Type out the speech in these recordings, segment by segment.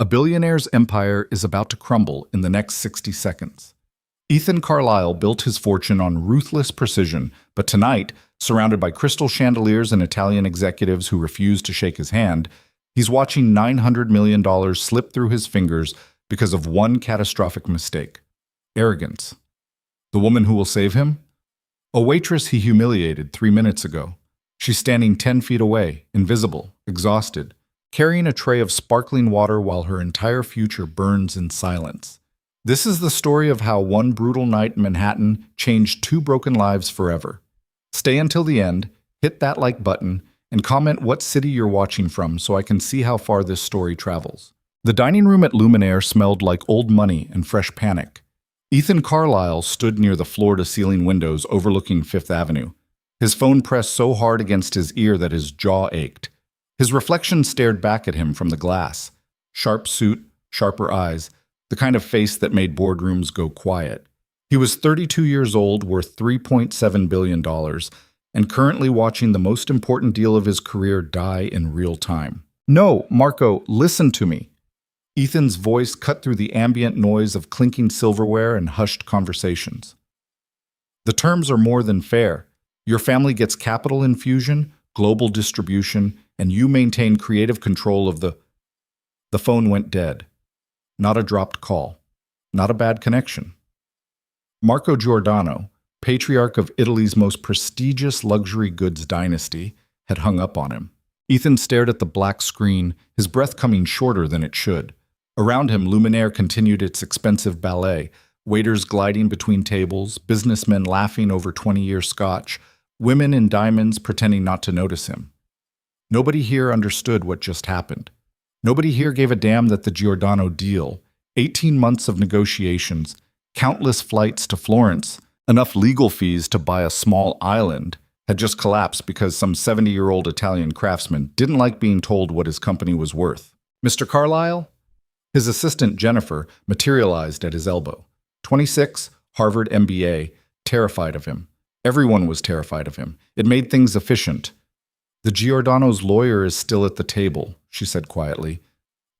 A billionaire's empire is about to crumble in the next 60 seconds. Ethan Carlisle built his fortune on ruthless precision, but tonight, surrounded by crystal chandeliers and Italian executives who refuse to shake his hand, he's watching $900 million slip through his fingers because of one catastrophic mistake: arrogance. The woman who will save him? A waitress he humiliated 3 minutes ago. She's standing 10 feet away, invisible, exhausted, carrying a tray of sparkling water while her entire future burns in silence. This is the story of how one brutal night in Manhattan changed 2 broken lives forever. Stay until the end, hit that like button, and comment what city you're watching from so I can see how far this story travels. The dining room at Billionaire smelled like old money and fresh panic. Ethan Carlisle stood near the floor-to-ceiling windows overlooking Fifth Avenue. His phone pressed so hard against his ear that his jaw ached. His reflection stared back at him from the glass. Sharp suit, sharper eyes, the kind of face that made boardrooms go quiet. He was 32 years old, worth $3.7 billion, and currently watching the most important deal of his career die in real time. "No, Marco, listen to me." Ethan's voice cut through the ambient noise of clinking silverware and hushed conversations. "The terms are more than fair. Your family gets capital infusion, global distribution, and you maintain creative control of the..." The phone went dead. Not a dropped call. Not a bad connection. Marco Giordano, patriarch of Italy's most prestigious luxury goods dynasty, had hung up on him. Ethan stared at the black screen, his breath coming shorter than it should. Around him, Billionaire continued its expensive ballet, waiters gliding between tables, businessmen laughing over 20-year scotch, women in diamonds pretending not to notice him. Nobody here understood what just happened. Nobody here gave a damn that the Giordano deal, 18 months of negotiations, countless flights to Florence, enough legal fees to buy a small island, had just collapsed because some 70-year-old Italian craftsman didn't like being told what his company was worth. "Mr. Carlisle?" His assistant, Jennifer, materialized at his elbow. 26, Harvard MBA, terrified of him. Everyone was terrified of him. It made things efficient. "The Giordano's lawyer is still at the table," she said quietly.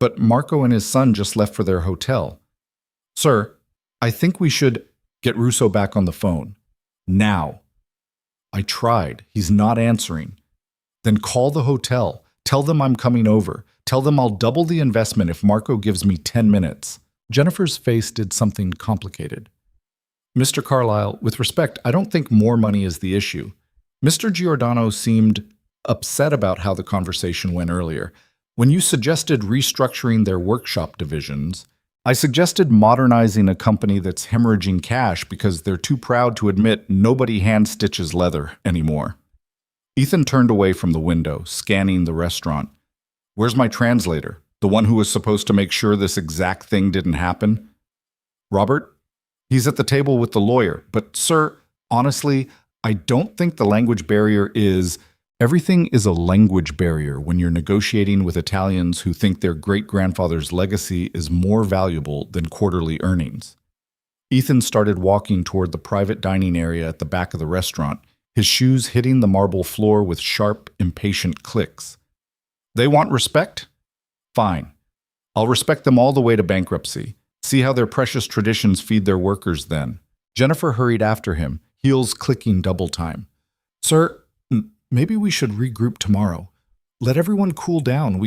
"But Marco and his son just left for their hotel." "Sir, I think we should get Russo back on the phone. Now." "I tried. He's not answering." "Then call the hotel. Tell them I'm coming over. Tell them I'll double the investment if Marco gives me 10 minutes. Jennifer's face did something complicated. "Mr. Carlisle, with respect, I don't think more money is the issue." Mr. Giordano seemed upset about how the conversation went earlier. "When you suggested restructuring their workshop divisions, I suggested modernizing a company that's hemorrhaging cash because they're too proud to admit nobody hand-stitches leather anymore." Ethan turned away from the window, scanning the restaurant. "Where's my translator? The one who was supposed to make sure this exact thing didn't happen?" "Robert? He's at the table with the lawyer. But, sir, honestly, I don't think the language barrier is..." Everything is a language barrier when you're negotiating with Italians who think their great-grandfather's legacy is more valuable than quarterly earnings. Ethan started walking toward the private dining area at the back of the restaurant, his shoes hitting the marble floor with sharp, impatient clicks. "They want respect? Fine. I'll respect them all the way to bankruptcy. See how their precious traditions feed their workers then." Jennifer hurried after him, heels clicking double time. "Sir, maybe we should regroup tomorrow. Let everyone cool down.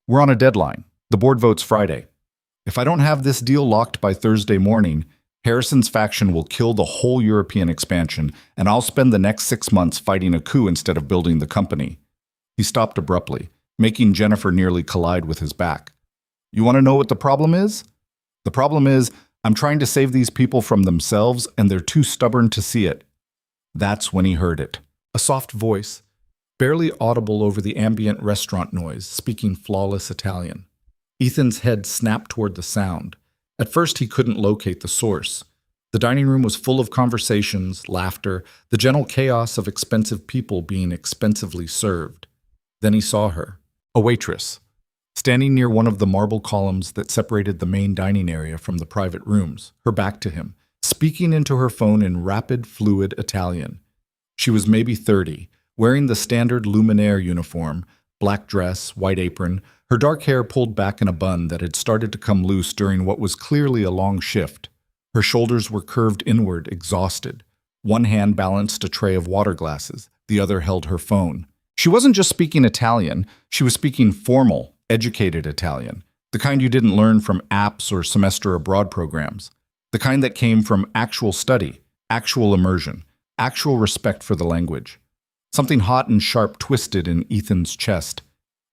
We're on a deadline. The board votes Friday. If I don't have this deal locked by Thursday morning, Harrison's faction will kill the whole European expansion, and I'll spend the next 6 months fighting a coup instead of building the company." He stopped abruptly, making Jennifer nearly collide with his back. "You want to know what the problem is? The problem is, I'm trying to save these people from themselves, and they're too stubborn to see it." That's when he heard it. A soft voice, barely audible over the ambient restaurant noise, speaking flawless Italian. Ethan's head snapped toward the sound. At first, he couldn't locate the source. The dining room was full of conversations, laughter, the gentle chaos of expensive people being expensively served. Then he saw her, a waitress, standing near one of the marble columns that separated the main dining area from the private rooms, her back to him, speaking into her phone in rapid, fluid Italian. She was maybe 30, wearing the standard Billionaire uniform, black dress, white apron, Her dark hair pulled back in a bun that had started to come loose during what was clearly a long shift. Her shoulders were curved inward, exhausted. One hand balanced a tray of water glasses. The other held her phone. She wasn't just speaking Italian. She was speaking formal, educated Italian. The kind you didn't learn from apps or semester abroad programs. The kind that came from actual study, actual immersion, actual respect for the language. Something hot and sharp twisted in Ethan's chest.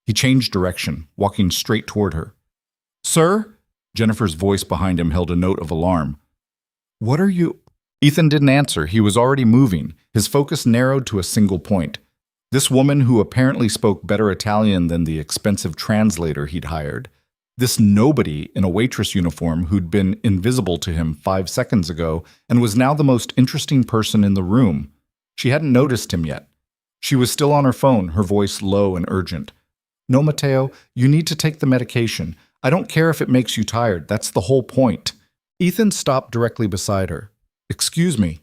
He changed direction, walking straight toward her. "Sir?" Jennifer's voice behind him held a note of alarm. "What are you—" Ethan didn't answer. He was already moving, his focus narrowed to a single point. This woman who apparently spoke better Italian than the expensive translator he'd hired. This nobody in a waitress uniform who'd been invisible to him 5 seconds ago and was now the most interesting person in the room. She hadn't noticed him yet. She was still on her phone, her voice low and urgent. "No, Matteo, you need to take the medication. I don't care if it makes you tired. That's the whole point." Ethan stopped directly beside her. "Excuse me."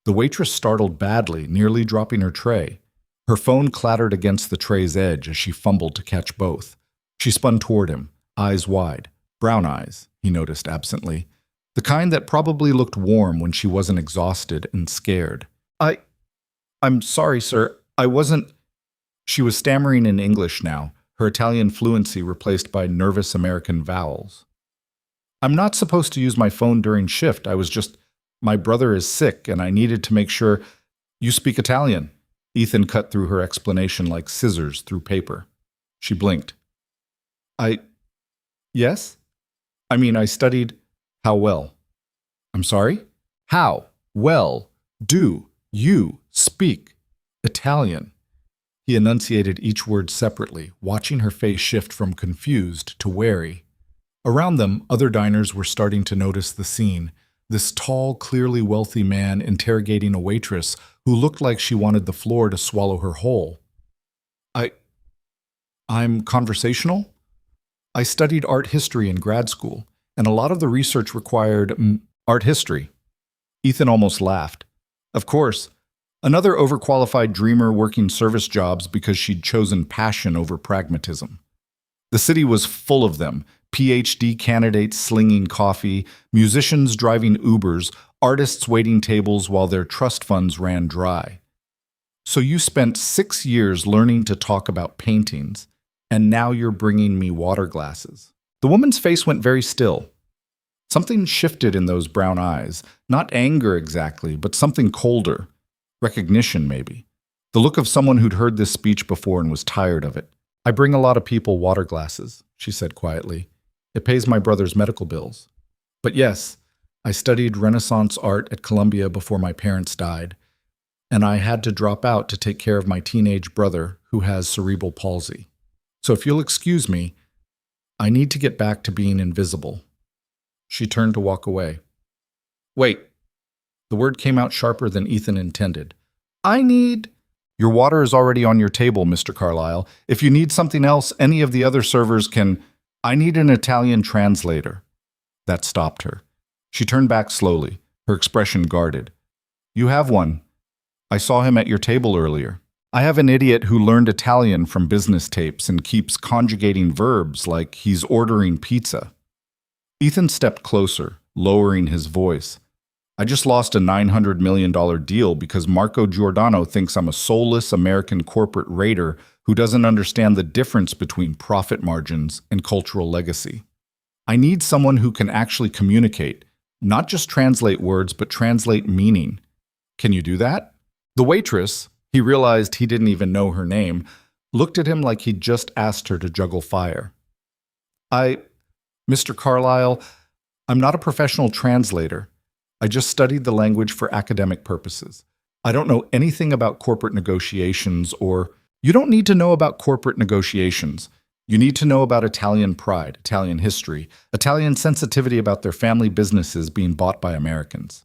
The waitress startled badly, nearly dropping her tray. Her phone clattered against the tray's edge as she fumbled to catch both. She spun toward him, eyes wide. Brown eyes, he noticed absently. The kind that probably looked warm when she wasn't exhausted and scared. I'm sorry, sir. I wasn't—" She was stammering in English now, her Italian fluency replaced by nervous American vowels. "I'm not supposed to use my phone during shift. I was just— My brother is sick, and I needed to make sure— You speak Italian." Ethan cut through her explanation like scissors through paper. She blinked. Yes? I studied— How well?" "I'm sorry?" "How well do you speak Italian?" He enunciated each word separately, watching her face shift from confused to wary. Around them, other diners were starting to notice the scene. This tall, clearly wealthy man interrogating a waitress who looked like she wanted the floor to swallow her whole. I'm conversational? I studied art history in grad school, and a lot of the research required art history." Ethan almost laughed. Of course, another overqualified dreamer working service jobs because she'd chosen passion over pragmatism. The city was full of them, PhD candidates slinging coffee, musicians driving Ubers, artists waiting tables while their trust funds ran dry. "So you spent 6 years learning to talk about paintings, and now you're bringing me water glasses." The woman's face went very still. Something shifted in those brown eyes, not anger exactly, but something colder. Recognition, maybe. The look of someone who'd heard this speech before and was tired of it. "I bring a lot of people water glasses," she said quietly. "It pays my brother's medical bills. But yes, I studied Renaissance art at Columbia before my parents died, and I had to drop out to take care of my teenage brother who has cerebral palsy. So if you'll excuse me, I need to get back to being invisible." She turned to walk away. "Wait." The word came out sharper than Ethan intended. Your water is already on your table, Mr. Carlisle. If you need something else, any of the other servers can— I need an Italian translator." That stopped her. She turned back slowly, her expression guarded. "You have one. I saw him at your table earlier. I have an idiot who learned Italian from business tapes and keeps conjugating verbs like he's ordering pizza." Ethan stepped closer, lowering his voice. "I just lost a $900 million deal because Marco Giordano thinks I'm a soulless American corporate raider who doesn't understand the difference between profit margins and cultural legacy. I need someone who can actually communicate, not just translate words, but translate meaning. Can you do that?" The waitress, he realized he didn't even know her name, looked at him like he'd just asked her to juggle fire. "Mr. Carlisle, I'm not a professional translator. I just studied the language for academic purposes. I don't know anything about corporate negotiations or—" "You don't need to know about corporate negotiations. You need to know about Italian pride, Italian history, Italian sensitivity about their family businesses being bought by Americans.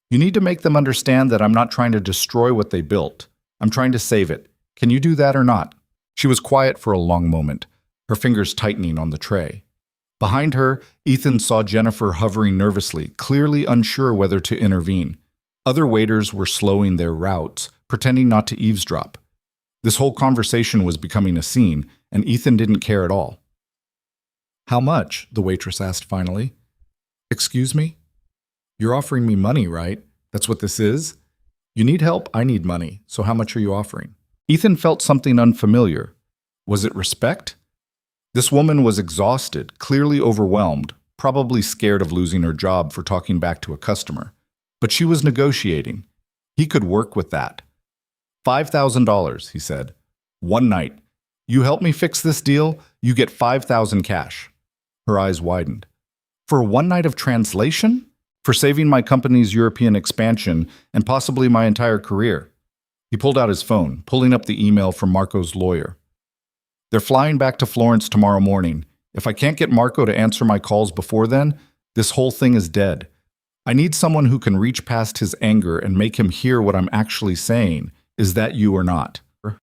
You need to make them understand that I'm not trying to destroy what they built. I'm trying to save it. Can you do that or not?" She was quiet for a long moment, her fingers tightening on the tray. Behind her, Ethan saw Jennifer hovering nervously, clearly unsure whether to intervene. Other waiters were slowing their routes, pretending not to eavesdrop. This whole conversation was becoming a scene, and Ethan didn't care at all. How much? The waitress asked finally. Excuse me? You're offering me money, right? That's what this is? You need help, I need money. So how much are you offering? Ethan felt something unfamiliar. Was it respect? This woman was exhausted, clearly overwhelmed, probably scared of losing her job for talking back to a customer. But she was negotiating. He could work with that. $5,000, he said. One night. You help me fix this deal, you get $5,000 cash. Her eyes widened. For one night of translation? For saving my company's European expansion and possibly my entire career. He pulled out his phone, pulling up the email from Marco's lawyer. They're flying back to Florence tomorrow morning. If I can't get Marco to answer my calls before then, this whole thing is dead. I need someone who can reach past his anger and make him hear what I'm actually saying. Is that you or not?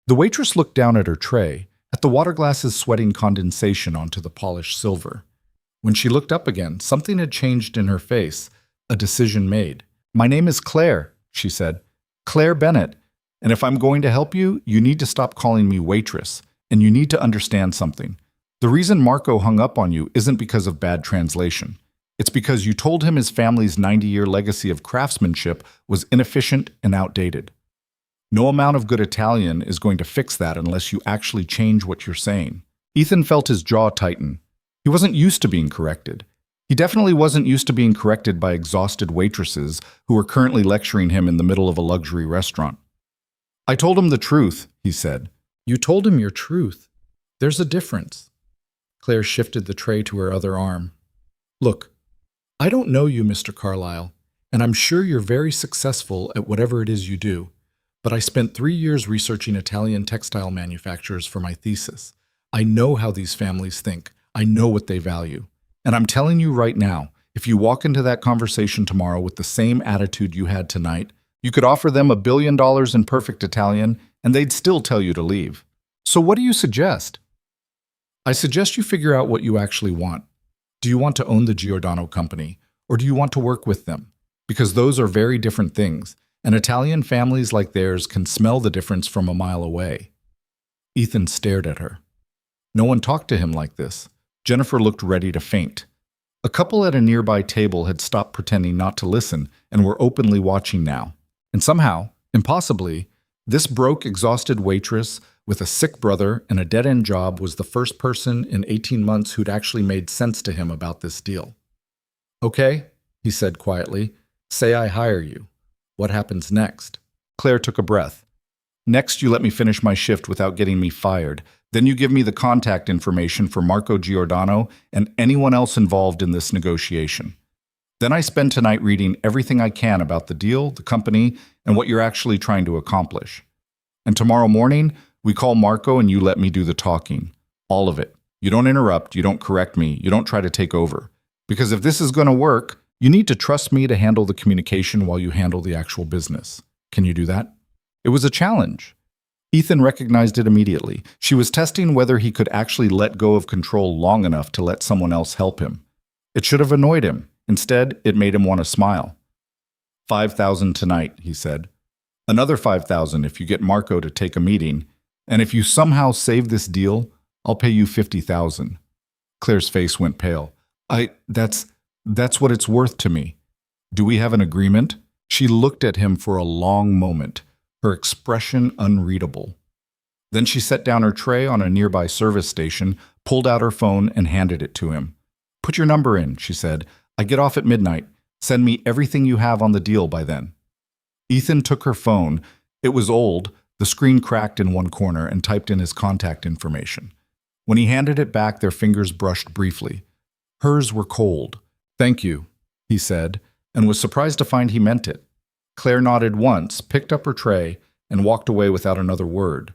The waitress looked down at her tray, at the water glasses sweating condensation onto the polished silver. When she looked up again, something had changed in her face, a decision made. My name is Claire, she said. Claire Bennett. And if I'm going to help you, you need to stop calling me waitress. And you need to understand something. The reason Marco hung up on you isn't because of bad translation. It's because you told him his family's 90-year legacy of craftsmanship was inefficient and outdated. No amount of good Italian is going to fix that unless you actually change what you're saying. Ethan felt his jaw tighten. He wasn't used to being corrected. He definitely wasn't used to being corrected by exhausted waitresses who were currently lecturing him in the middle of a luxury restaurant. I told him the truth, he said. You told him your truth. There's a difference. Claire shifted the tray to her other arm. Look, I don't know you, Mr. Carlisle, and I'm sure you're very successful at whatever it is you do, but I spent 3 years researching Italian textile manufacturers for my thesis. I know how these families think. I know what they value. And I'm telling you right now, if you walk into that conversation tomorrow with the same attitude you had tonight, you could offer them $1 billion in perfect Italian, and they'd still tell you to leave. So what do you suggest? I suggest you figure out what you actually want. Do you want to own the Giordano company, or do you want to work with them? Because those are very different things, and Italian families like theirs can smell the difference from a mile away. Ethan stared at her. No one talked to him like this. Jennifer looked ready to faint. A couple at a nearby table had stopped pretending not to listen and were openly watching now. And somehow, impossibly, this broke, exhausted waitress with a sick brother and a dead-end job was the first person in 18 months who'd actually made sense to him about this deal. Okay, he said quietly, say I hire you. What happens next? Claire took a breath. Next, you let me finish my shift without getting me fired. Then you give me the contact information for Marco Giordano and anyone else involved in this negotiation. Then I spend tonight reading everything I can about the deal, the company, and what you're actually trying to accomplish. And tomorrow morning, we call Marco and you let me do the talking. All of it. You don't interrupt, you don't correct me, you don't try to take over. Because if this is going to work, you need to trust me to handle the communication while you handle the actual business. Can you do that? It was a challenge. Ethan recognized it immediately. She was testing whether he could actually let go of control long enough to let someone else help him. It should have annoyed him. Instead, it made him want to smile. $5,000 tonight, he said. Another $5,000 if you get Marco to take a meeting. And if you somehow save this deal, I'll pay you $50,000. Claire's face went pale. That's what it's worth to me. Do we have an agreement? She looked at him for a long moment, her expression unreadable. Then she set down her tray on a nearby service station, pulled out her phone, and handed it to him. Put your number in, she said. I get off at midnight. Send me everything you have on the deal by then. Ethan took her phone. It was old. The screen cracked in one corner and typed in his contact information. When he handed it back, their fingers brushed briefly. Hers were cold. Thank you, he said, and was surprised to find he meant it. Claire nodded once, picked up her tray, and walked away without another word.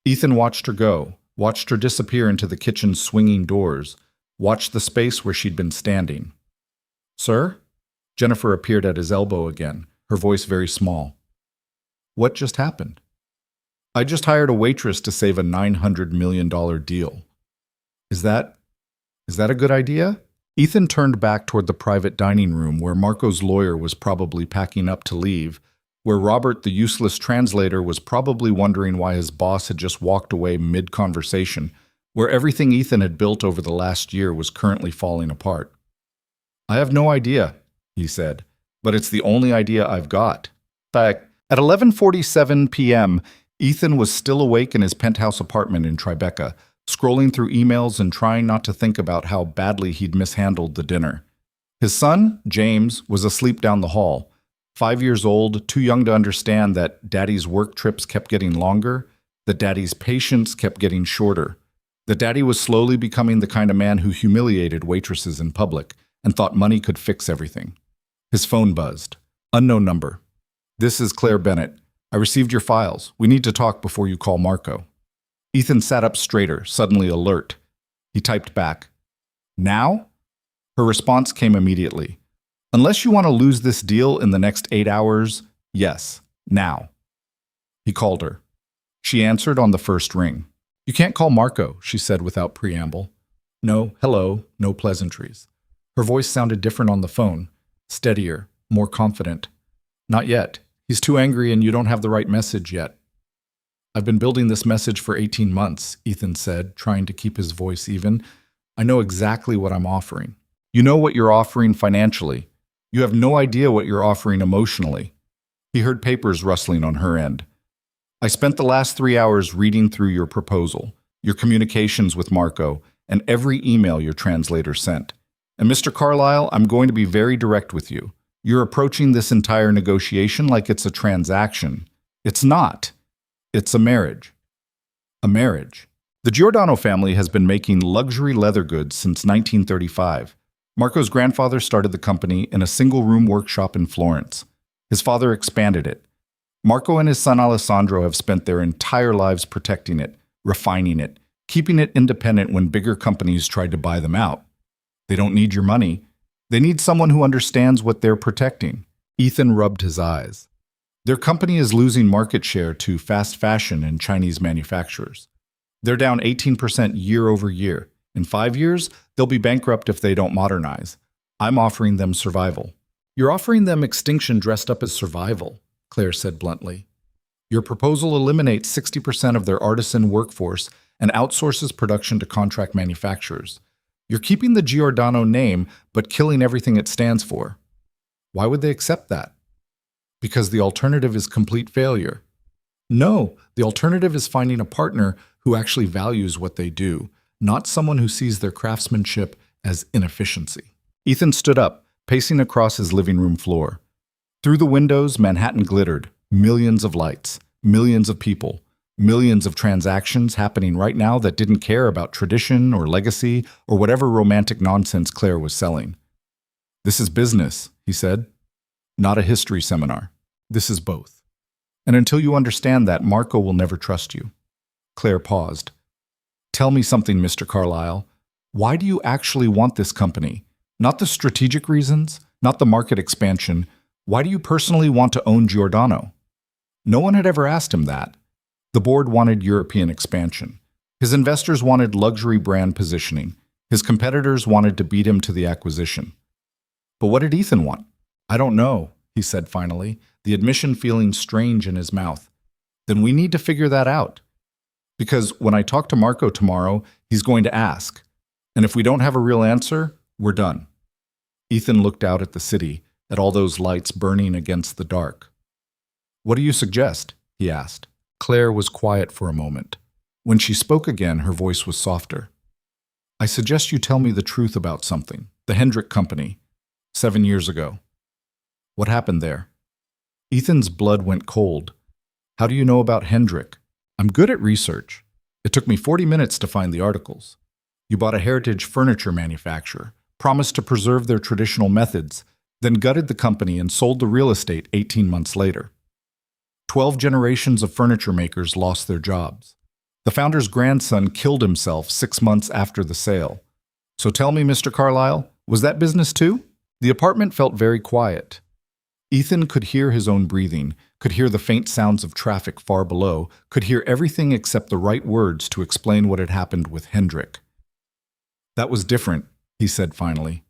Ethan watched her go, watched her disappear into the kitchen's swinging doors, watched the space where she'd been standing. Sir? Jennifer appeared at his elbow again, her voice very small. What just happened? I just hired a waitress to save a $900 million deal. Is that a good idea? Ethan turned back toward the private dining room where Marco's lawyer was probably packing up to leave, where Robert, the useless translator, was probably wondering why his boss had just walked away mid-conversation, where everything Ethan had built over the last year was currently falling apart. "I have no idea," he said, "but it's the only idea I've got." At 11:47 p.m., Ethan was still awake in his penthouse apartment in Tribeca, scrolling through emails and trying not to think about how badly he'd mishandled the dinner. His son, James, was asleep down the hall. 5 years old, too young to understand that Daddy's work trips kept getting longer, that Daddy's patience kept getting shorter, that Daddy was slowly becoming the kind of man who humiliated waitresses in public and thought money could fix everything. His phone buzzed. Unknown number. "This is Claire Bennett. I received your files. We need to talk before you call Marco." Ethan sat up straighter, suddenly alert. He typed back, "Now?" Her response came immediately. "Unless you want to lose this deal in the next 8 hours, yes, now." He called her. She answered on the first ring. "You can't call Marco," she said without preamble. "No, hello, no pleasantries." Her voice sounded different on the phone, steadier, more confident. "Not yet. He's too angry and you don't have the right message yet." "I've been building this message for 18 months, Ethan said, trying to keep his voice even. "I know exactly what I'm offering." "You know what you're offering financially. You have no idea what you're offering emotionally." He heard papers rustling on her end. "I spent the last 3 hours reading through your proposal, your communications with Marco, and every email your translator sent. And Mr. Carlisle, I'm going to be very direct with you. You're approaching this entire negotiation like it's a transaction. It's not. It's a marriage." A marriage. The Giordano family has been making luxury leather goods since 1935. Marco's grandfather started the company in a single-room workshop in Florence. His father expanded it. Marco and his son Alessandro have spent their entire lives protecting it, refining it, keeping it independent when bigger companies tried to buy them out. They don't need your money. They need someone who understands what they're protecting. Ethan rubbed his eyes. Their company is losing market share to fast fashion and Chinese manufacturers. They're down 18% year over year. In 5 years, they'll be bankrupt if they don't modernize. I'm offering them survival. "You're offering them extinction dressed up as survival," Claire said bluntly. "Your proposal eliminates 60% of their artisan workforce and outsources production to contract manufacturers. You're keeping the Giordano name, but killing everything it stands for." "Why would they accept that?" "Because the alternative is complete failure." "No, the alternative is finding a partner who actually values what they do, not someone who sees their craftsmanship as inefficiency." Ethan stood up, pacing across his living room floor. Through the windows, Manhattan glittered. Millions of lights, millions of people, millions of transactions happening right now that didn't care about tradition or legacy or whatever romantic nonsense Claire was selling. "This is business," he said. "Not a history seminar. This is both. And until you understand that, Marco will never trust you." Claire paused. "Tell me something, Mr. Carlisle. Why do you actually want this company? Not the strategic reasons, not the market expansion. Why do you personally want to own Giordano?" No one had ever asked him that. The board wanted European expansion. His investors wanted luxury brand positioning. His competitors wanted to beat him to the acquisition. But what did Ethan want? "I don't know," he said finally, the admission feeling strange in his mouth. "Then we need to figure that out. Because when I talk to Marco tomorrow, he's going to ask. And if we don't have a real answer, we're done." Ethan looked out at the city, at all those lights burning against the dark. "What do you suggest?" he asked. Claire was quiet for a moment. When she spoke again, her voice was softer. "I suggest you tell me the truth about something. The Hendrick Company. 7 years ago. What happened there?" Ethan's blood went cold. "How do you know about Hendrick?" "I'm good at research. It took me 40 minutes to find the articles. You bought a heritage furniture manufacturer, promised to preserve their traditional methods, then gutted the company and sold the real estate 18 months later. 12 generations of furniture makers lost their jobs. The founder's grandson killed himself 6 months after the sale. So tell me, Mr. Carlisle, was that business too?" The apartment felt very quiet. Ethan could hear his own breathing, could hear the faint sounds of traffic far below, could hear everything except the right words to explain what had happened with Hendrick. "That was different," he said finally.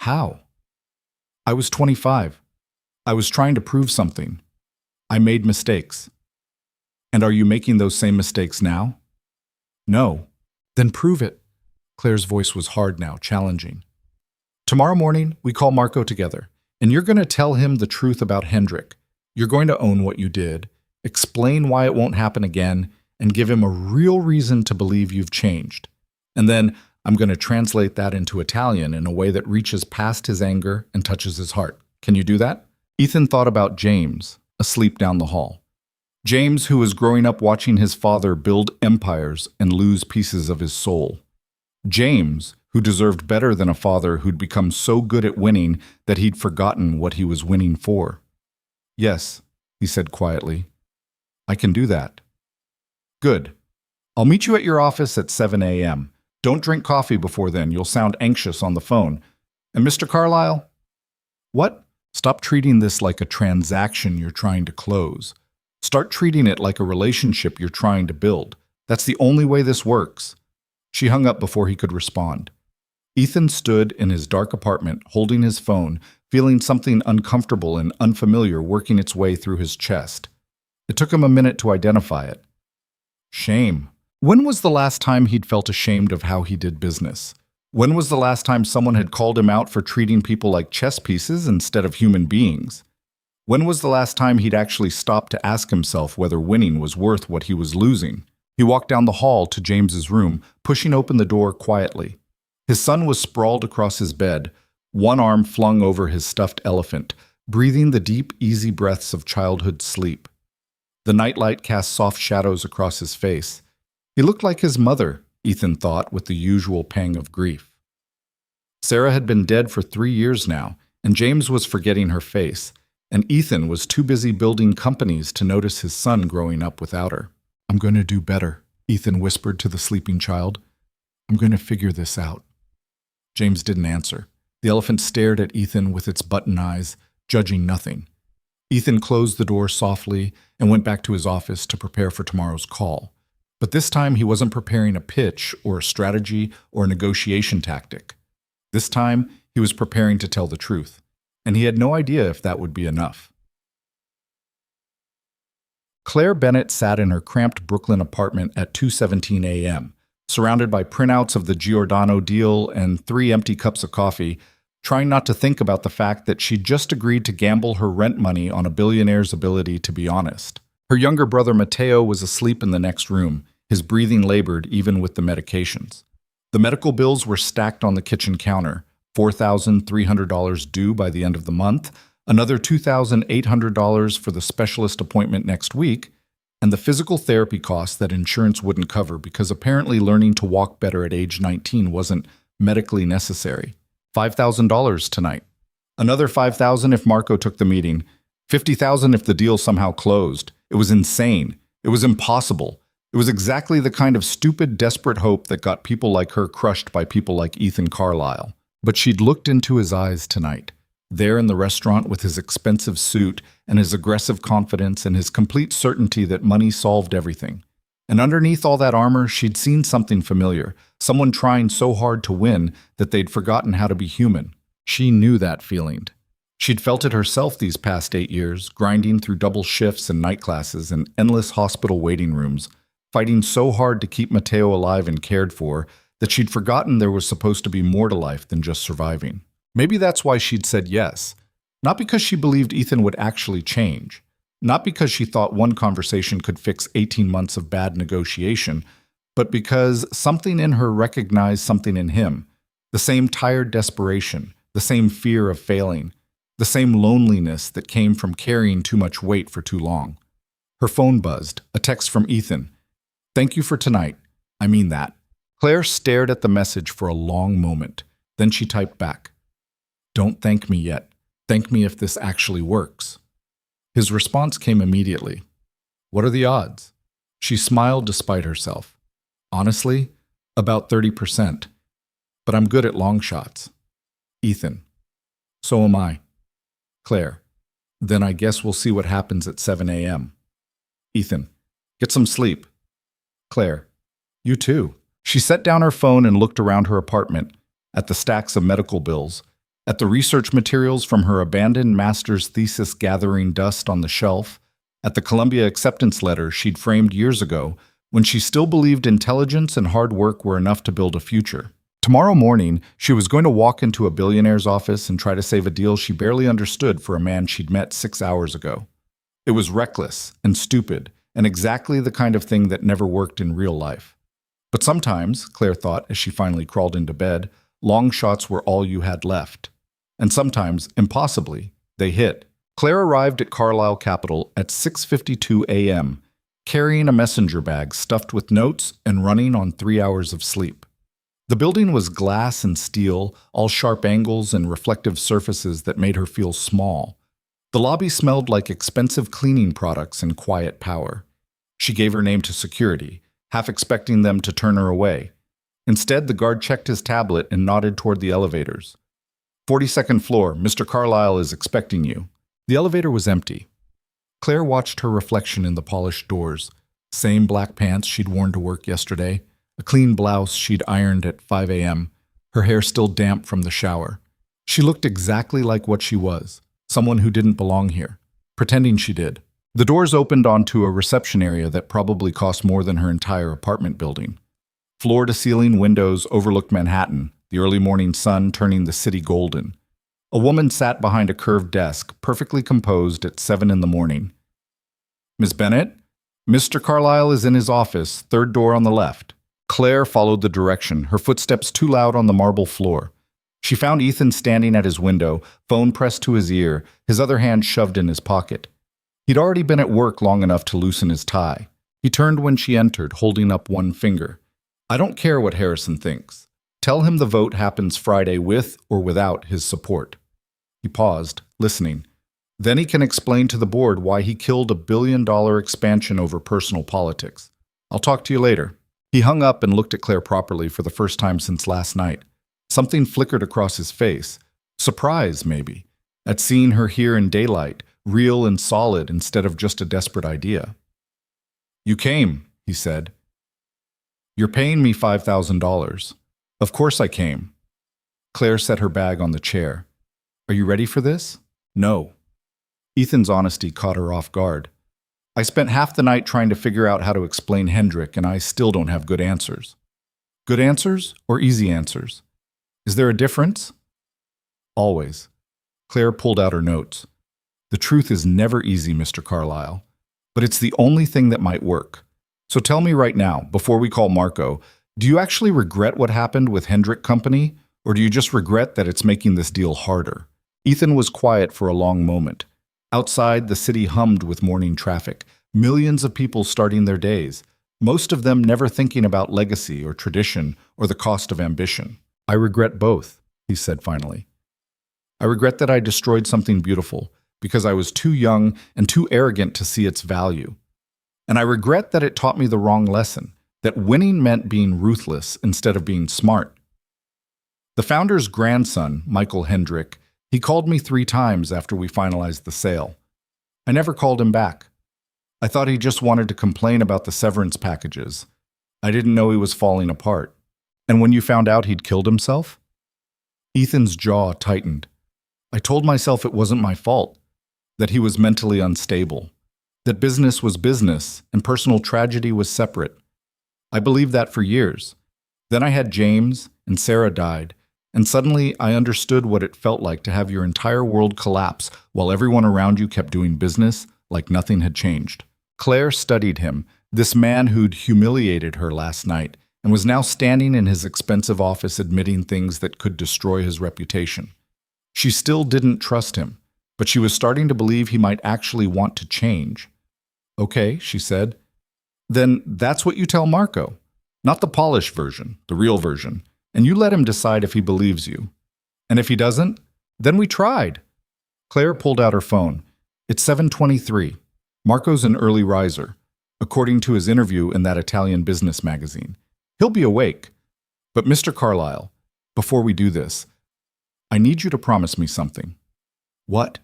"How?" "I was 25. I was trying to prove something. I made mistakes." "And are you making those same mistakes now?" "No. Then prove it. Claire's voice was hard now, challenging. Tomorrow morning, we call Marco together, and you're going to tell him the truth about Hendrik. You're going to own what you did, explain why it won't happen again, and give him a real reason to believe you've changed. And then I'm going to translate that into Italian in a way that reaches past his anger and touches his heart. Can you do that? Ethan thought about James, asleep down the hall. James, who was growing up watching his father build empires and lose pieces of his soul. James, who deserved better than a father who'd become so good at winning that he'd forgotten what he was winning for. Yes, he said quietly. I can do that. Good. I'll meet you at your office at 7 a.m. Don't drink coffee before then. You'll sound anxious on the phone. And Mr. Carlisle? What? Stop treating this like a transaction you're trying to close. Start treating it like a relationship you're trying to build. That's the only way this works. She hung up before he could respond. Ethan stood in his dark apartment, holding his phone, feeling something uncomfortable and unfamiliar working its way through his chest. It took him a minute to identify it. Shame. When was the last time he'd felt ashamed of how he did business? When was the last time someone had called him out for treating people like chess pieces instead of human beings? When was the last time he'd actually stopped to ask himself whether winning was worth what he was losing? He walked down the hall to James's room, pushing open the door quietly. His son was sprawled across his bed, one arm flung over his stuffed elephant, breathing the deep, easy breaths of childhood sleep. The nightlight cast soft shadows across his face. He looked like his mother, Ethan thought, with the usual pang of grief. Sarah had been dead for 3 years now, and James was forgetting her face, and Ethan was too busy building companies to notice his son growing up without her. I'm going to do better, Ethan whispered to the sleeping child. I'm going to figure this out. James didn't answer. The elephant stared at Ethan with its button eyes, judging nothing. Ethan closed the door softly and went back to his office to prepare for tomorrow's call. But this time he wasn't preparing a pitch or a strategy or a negotiation tactic. This time he was preparing to tell the truth, and he had no idea if that would be enough. Claire Bennett sat in her cramped Brooklyn apartment at 2:17 a.m., surrounded by printouts of the Giordano deal and 3 empty cups of coffee, trying not to think about the fact that she'd just agreed to gamble her rent money on a billionaire's ability to be honest. Her younger brother Matteo was asleep in the next room, his breathing labored even with the medications. The medical bills were stacked on the kitchen counter, $4,300 due by the end of the month, another $2,800 for the specialist appointment next week, and the physical therapy costs that insurance wouldn't cover because apparently learning to walk better at age 19 wasn't medically necessary. $5,000 tonight. Another $5,000 if Marco took the meeting. $50,000 if the deal somehow closed. It was insane. It was impossible. It was exactly the kind of stupid, desperate hope that got people like her crushed by people like Ethan Carlisle. But she'd looked into his eyes tonight, there in the restaurant with his expensive suit and his aggressive confidence and his complete certainty that money solved everything. And underneath all that armor, she'd seen something familiar, someone trying so hard to win that they'd forgotten how to be human. She knew that feeling. She'd felt it herself these past 8 years, grinding through double shifts and night classes and endless hospital waiting rooms, fighting so hard to keep Matteo alive and cared for that she'd forgotten there was supposed to be more to life than just surviving. Maybe that's why she'd said yes. Not because she believed Ethan would actually change. Not because she thought one conversation could fix 18 months of bad negotiation, but because something in her recognized something in him. The same tired desperation, the same fear of failing, the same loneliness that came from carrying too much weight for too long. Her phone buzzed, a text from Ethan. "Thank you for tonight. I mean that." Claire stared at the message for a long moment. Then she typed back, "Don't thank me yet. Thank me if this actually works." His response came immediately. "What are the odds?" She smiled despite herself. "Honestly, about 30%. But I'm good at long shots." Ethan. "So am I." Claire. "Then I guess we'll see what happens at 7 a.m. Ethan. "Get some sleep." Claire. "You too." She set down her phone and looked around her apartment, at the stacks of medical bills, at the research materials from her abandoned master's thesis gathering dust on the shelf, at the Columbia acceptance letter she'd framed years ago, when she still believed intelligence and hard work were enough to build a future. Tomorrow morning, she was going to walk into a billionaire's office and try to save a deal she barely understood for a man she'd met 6 hours ago. It was reckless and stupid, and exactly the kind of thing that never worked in real life. But sometimes, Claire thought as she finally crawled into bed, long shots were all you had left. And sometimes, impossibly, they hit. Claire arrived at Carlisle Capital at 6:52 a.m., carrying a messenger bag stuffed with notes and running on 3 hours of sleep. The building was glass and steel, all sharp angles and reflective surfaces that made her feel small. The lobby smelled like expensive cleaning products and quiet power. She gave her name to security, half expecting them to turn her away. Instead, the guard checked his tablet and nodded toward the elevators. 42nd floor, Mr. Carlisle is expecting you. The elevator was empty. Claire watched her reflection in the polished doors. Same black pants she'd worn to work yesterday, a clean blouse she'd ironed at 5 a.m., her hair still damp from the shower. She looked exactly like what she was, someone who didn't belong here, pretending she did. The doors opened onto a reception area that probably cost more than her entire apartment building. Floor-to-ceiling windows overlooked Manhattan, the early morning sun turning the city golden. A woman sat behind a curved desk, perfectly composed at 7 in the morning. Miss Bennett? Mr. Carlisle is in his office, third door on the left. Claire followed the direction, her footsteps too loud on the marble floor. She found Ethan standing at his window, phone pressed to his ear, his other hand shoved in his pocket. He'd already been at work long enough to loosen his tie. He turned when she entered, holding up one finger. I don't care what Harrison thinks. Tell him the vote happens Friday with or without his support. He paused, listening. Then he can explain to the board why he killed a billion-dollar expansion over personal politics. I'll talk to you later. He hung up and looked at Claire properly for the first time since last night. Something flickered across his face. Surprise, maybe, at seeing her here in daylight, real and solid instead of just a desperate idea. You came, he said. You're paying me $5,000. Of course I came. Claire set her bag on the chair. Are you ready for this? No. Ethan's honesty caught her off guard. I spent half the night trying to figure out how to explain Hendrik, and I still don't have good answers. Good answers or easy answers? Is there a difference? Always. Claire pulled out her notes. The truth is never easy, Mr. Carlisle, but it's the only thing that might work. So tell me right now, before we call Marco, do you actually regret what happened with Hendrik Company, or do you just regret that it's making this deal harder? Ethan was quiet for a long moment. Outside, the city hummed with morning traffic, millions of people starting their days, most of them never thinking about legacy or tradition or the cost of ambition. I regret both, he said finally. I regret that I destroyed something beautiful because I was too young and too arrogant to see its value. And I regret that it taught me the wrong lesson, that winning meant being ruthless instead of being smart. The founder's grandson, Michael Hendrik, he called me 3 times after we finalized the sale. I never called him back. I thought he just wanted to complain about the severance packages. I didn't know he was falling apart. And when you found out he'd killed himself? Ethan's jaw tightened. I told myself it wasn't my fault, that he was mentally unstable, that business was business and personal tragedy was separate. I believed that for years. Then I had James, and Sarah died, and suddenly I understood what it felt like to have your entire world collapse while everyone around you kept doing business like nothing had changed. Claire studied him, this man who'd humiliated her last night, and was now standing in his expensive office admitting things that could destroy his reputation. She still didn't trust him, but she was starting to believe he might actually want to change. Okay, she said. Then that's what you tell Marco. Not the polished version, the real version. And you let him decide if he believes you. And if he doesn't, then we tried. Claire pulled out her phone. It's 7:23. Marco's an early riser, according to his interview in that Italian business magazine. He'll be awake. But Mr. Carlisle, before we do this, I need you to promise me something. What?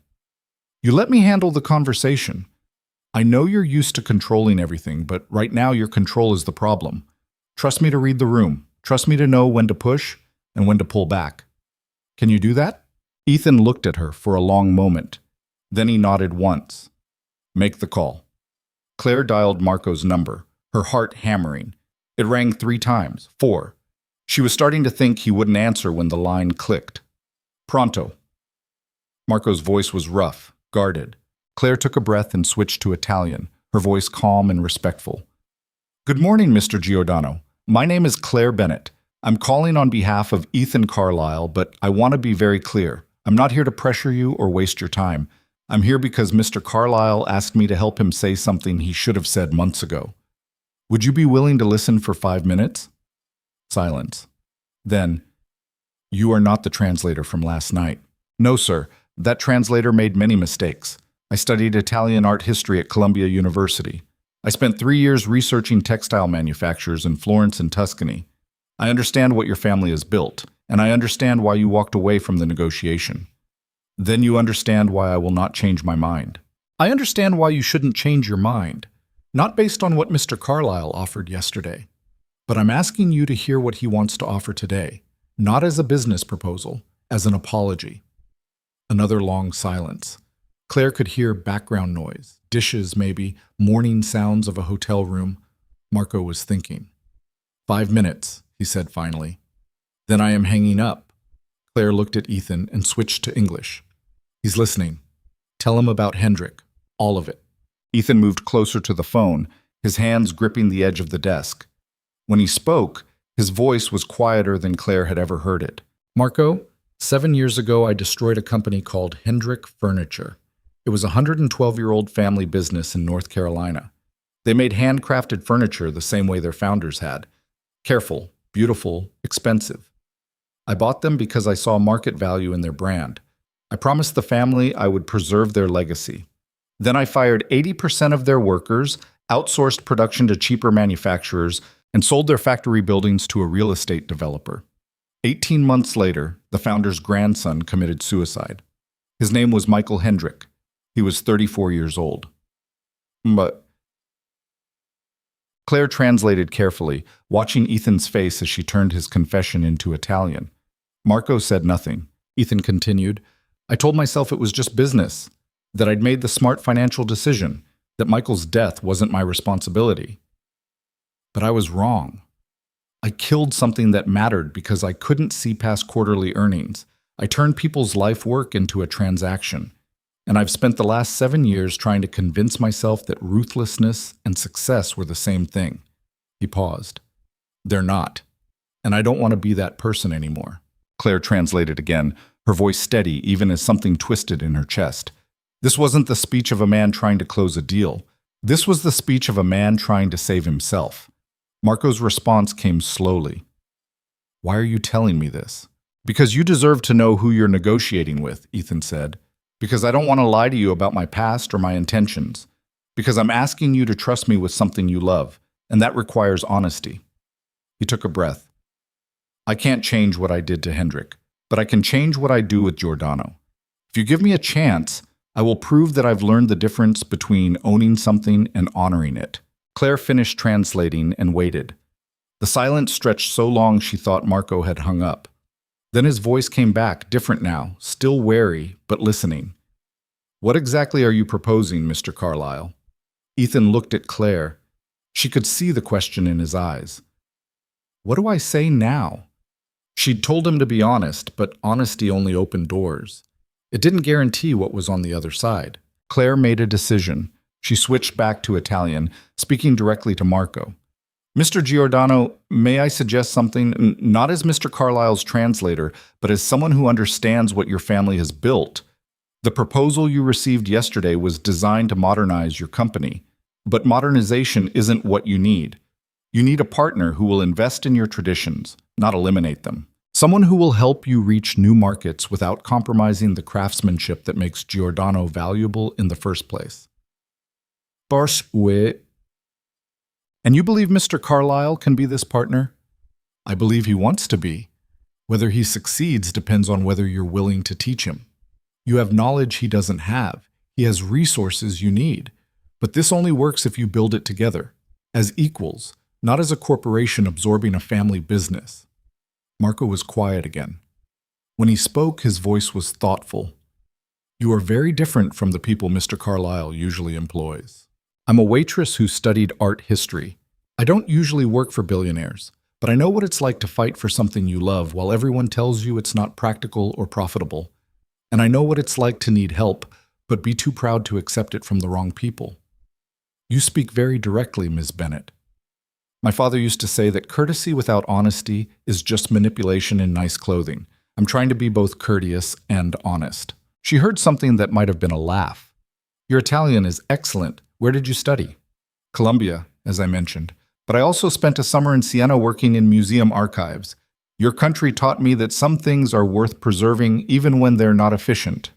You let me handle the conversation. I know you're used to controlling everything, but right now your control is the problem. Trust me to read the room. Trust me to know when to push and when to pull back. Can you do that? Ethan looked at her for a long moment. Then he nodded once. Make the call. Claire dialed Marco's number, her heart hammering. It rang 3 times, 4. She was starting to think he wouldn't answer when the line clicked. Pronto. Marco's voice was rough, guarded. Claire took a breath and switched to Italian, her voice calm and respectful. Good morning, Mr. Giordano. My name is Claire Bennett. I'm calling on behalf of Ethan Carlisle, but I want to be very clear. I'm not here to pressure you or waste your time. I'm here because Mr. Carlisle asked me to help him say something he should have said months ago. Would you be willing to listen for 5 minutes? Silence. Then, you are not the translator from last night. No, sir. That translator made many mistakes. I studied Italian art history at Columbia University. I spent 3 years researching textile manufacturers in Florence and Tuscany. I understand what your family has built, and I understand why you walked away from the negotiation. Then you understand why I will not change my mind. I understand why you shouldn't change your mind, not based on what Mr. Carlisle offered yesterday. But I'm asking you to hear what he wants to offer today, not as a business proposal, as an apology. Another long silence. Claire could hear background noise, dishes maybe, morning sounds of a hotel room. Marco was thinking. 5 minutes, he said finally. Then I am hanging up. Claire looked at Ethan and switched to English. He's listening. Tell him about Hendrik. All of it. Ethan moved closer to the phone, his hands gripping the edge of the desk. When he spoke, his voice was quieter than Claire had ever heard it. Marco, 7 years ago I destroyed a company called Hendrik Furniture. It was a 112-year-old family business in North Carolina. They made handcrafted furniture the same way their founders had. Careful, beautiful, expensive. I bought them because I saw market value in their brand. I promised the family I would preserve their legacy. Then I fired 80% of their workers, outsourced production to cheaper manufacturers, and sold their factory buildings to a real estate developer. 18 months later, the founder's grandson committed suicide. His name was Michael Hendrik. He was 34 years old. But Claire translated carefully, watching Ethan's face as she turned his confession into Italian. Marco said nothing. Ethan continued, I told myself it was just business, that I'd made the smart financial decision, that Michael's death wasn't my responsibility. But I was wrong. I killed something that mattered because I couldn't see past quarterly earnings. I turned people's life work into a transaction. And I've spent the last 7 years trying to convince myself that ruthlessness and success were the same thing. He paused. They're not. And I don't want to be that person anymore. Claire translated again, her voice steady even as something twisted in her chest. This wasn't the speech of a man trying to close a deal. This was the speech of a man trying to save himself. Marco's response came slowly. Why are you telling me this? Because you deserve to know who you're negotiating with, Ethan said. Because I don't want to lie to you about my past or my intentions. Because I'm asking you to trust me with something you love, and that requires honesty. He took a breath. I can't change what I did to Hendrik, but I can change what I do with Giordano. If you give me a chance, I will prove that I've learned the difference between owning something and honoring it. Claire finished translating and waited. The silence stretched so long she thought Marco had hung up. Then his voice came back, different now, still wary, but listening. What exactly are you proposing, Mr. Carlisle? Ethan looked at Claire. She could see the question in his eyes. What do I say now? She'd told him to be honest, but honesty only opened doors. It didn't guarantee what was on the other side. Claire made a decision. She switched back to Italian, speaking directly to Marco. Mr. Giordano, may I suggest something, not as Mr. Carlisle's translator, but as someone who understands what your family has built? The proposal you received yesterday was designed to modernize your company, but modernization isn't what you need. You need a partner who will invest in your traditions, not eliminate them. Someone who will help you reach new markets without compromising the craftsmanship that makes Giordano valuable in the first place. And you believe Mr. Carlisle can be this partner? I believe he wants to be. Whether he succeeds depends on whether you're willing to teach him. You have knowledge he doesn't have. He has resources you need. But this only works if you build it together, as equals, not as a corporation absorbing a family business. Marco was quiet again. When he spoke, his voice was thoughtful. You are very different from the people Mr. Carlisle usually employs. I'm a waitress who studied art history. I don't usually work for billionaires, but I know what it's like to fight for something you love while everyone tells you it's not practical or profitable. And I know what it's like to need help, but be too proud to accept it from the wrong people. You speak very directly, Ms. Bennett. My father used to say that courtesy without honesty is just manipulation in nice clothing. I'm trying to be both courteous and honest. She heard something that might have been a laugh. Your Italian is excellent. Where did you study? Columbia, as I mentioned. But I also spent a summer in Siena working in museum archives. Your country taught me that some things are worth preserving even when they're not efficient.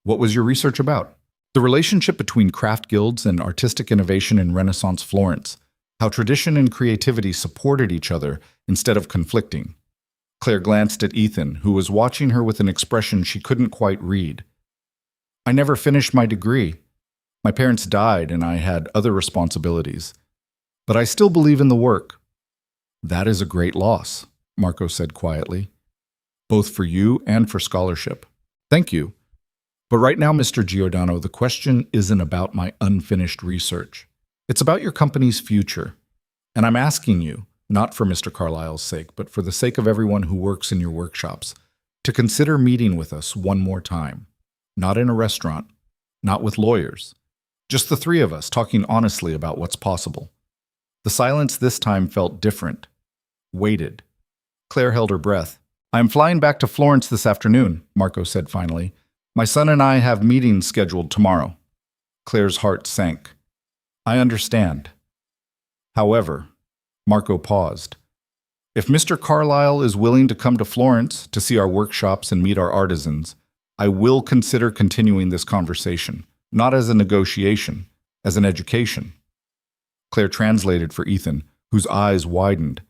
What was your research about? The relationship between craft guilds and artistic innovation in Renaissance Florence. How tradition and creativity supported each other instead of conflicting. Claire glanced at Ethan, who was watching her with an expression she couldn't quite read. I never finished my degree. My parents died and I had other responsibilities. But I still believe in the work. That is a great loss, Marco said quietly. Both for you and for scholarship. Thank you. But right now, Mr. Giordano, the question isn't about my unfinished research. It's about your company's future. And I'm asking you, not for Mr. Carlisle's sake, but for the sake of everyone who works in your workshops, to consider meeting with us one more time. Not in a restaurant, not with lawyers. Just the three of us talking honestly about what's possible. The silence this time felt different. Weighted. Claire held her breath. I am flying back to Florence this afternoon, Marco said finally. My son and I have meetings scheduled tomorrow. Claire's heart sank. I understand. However, Marco paused. If Mr. Carlisle is willing to come to Florence to see our workshops and meet our artisans, I will consider continuing this conversation, not as a negotiation, as an education. Claire translated for Ethan, whose eyes widened.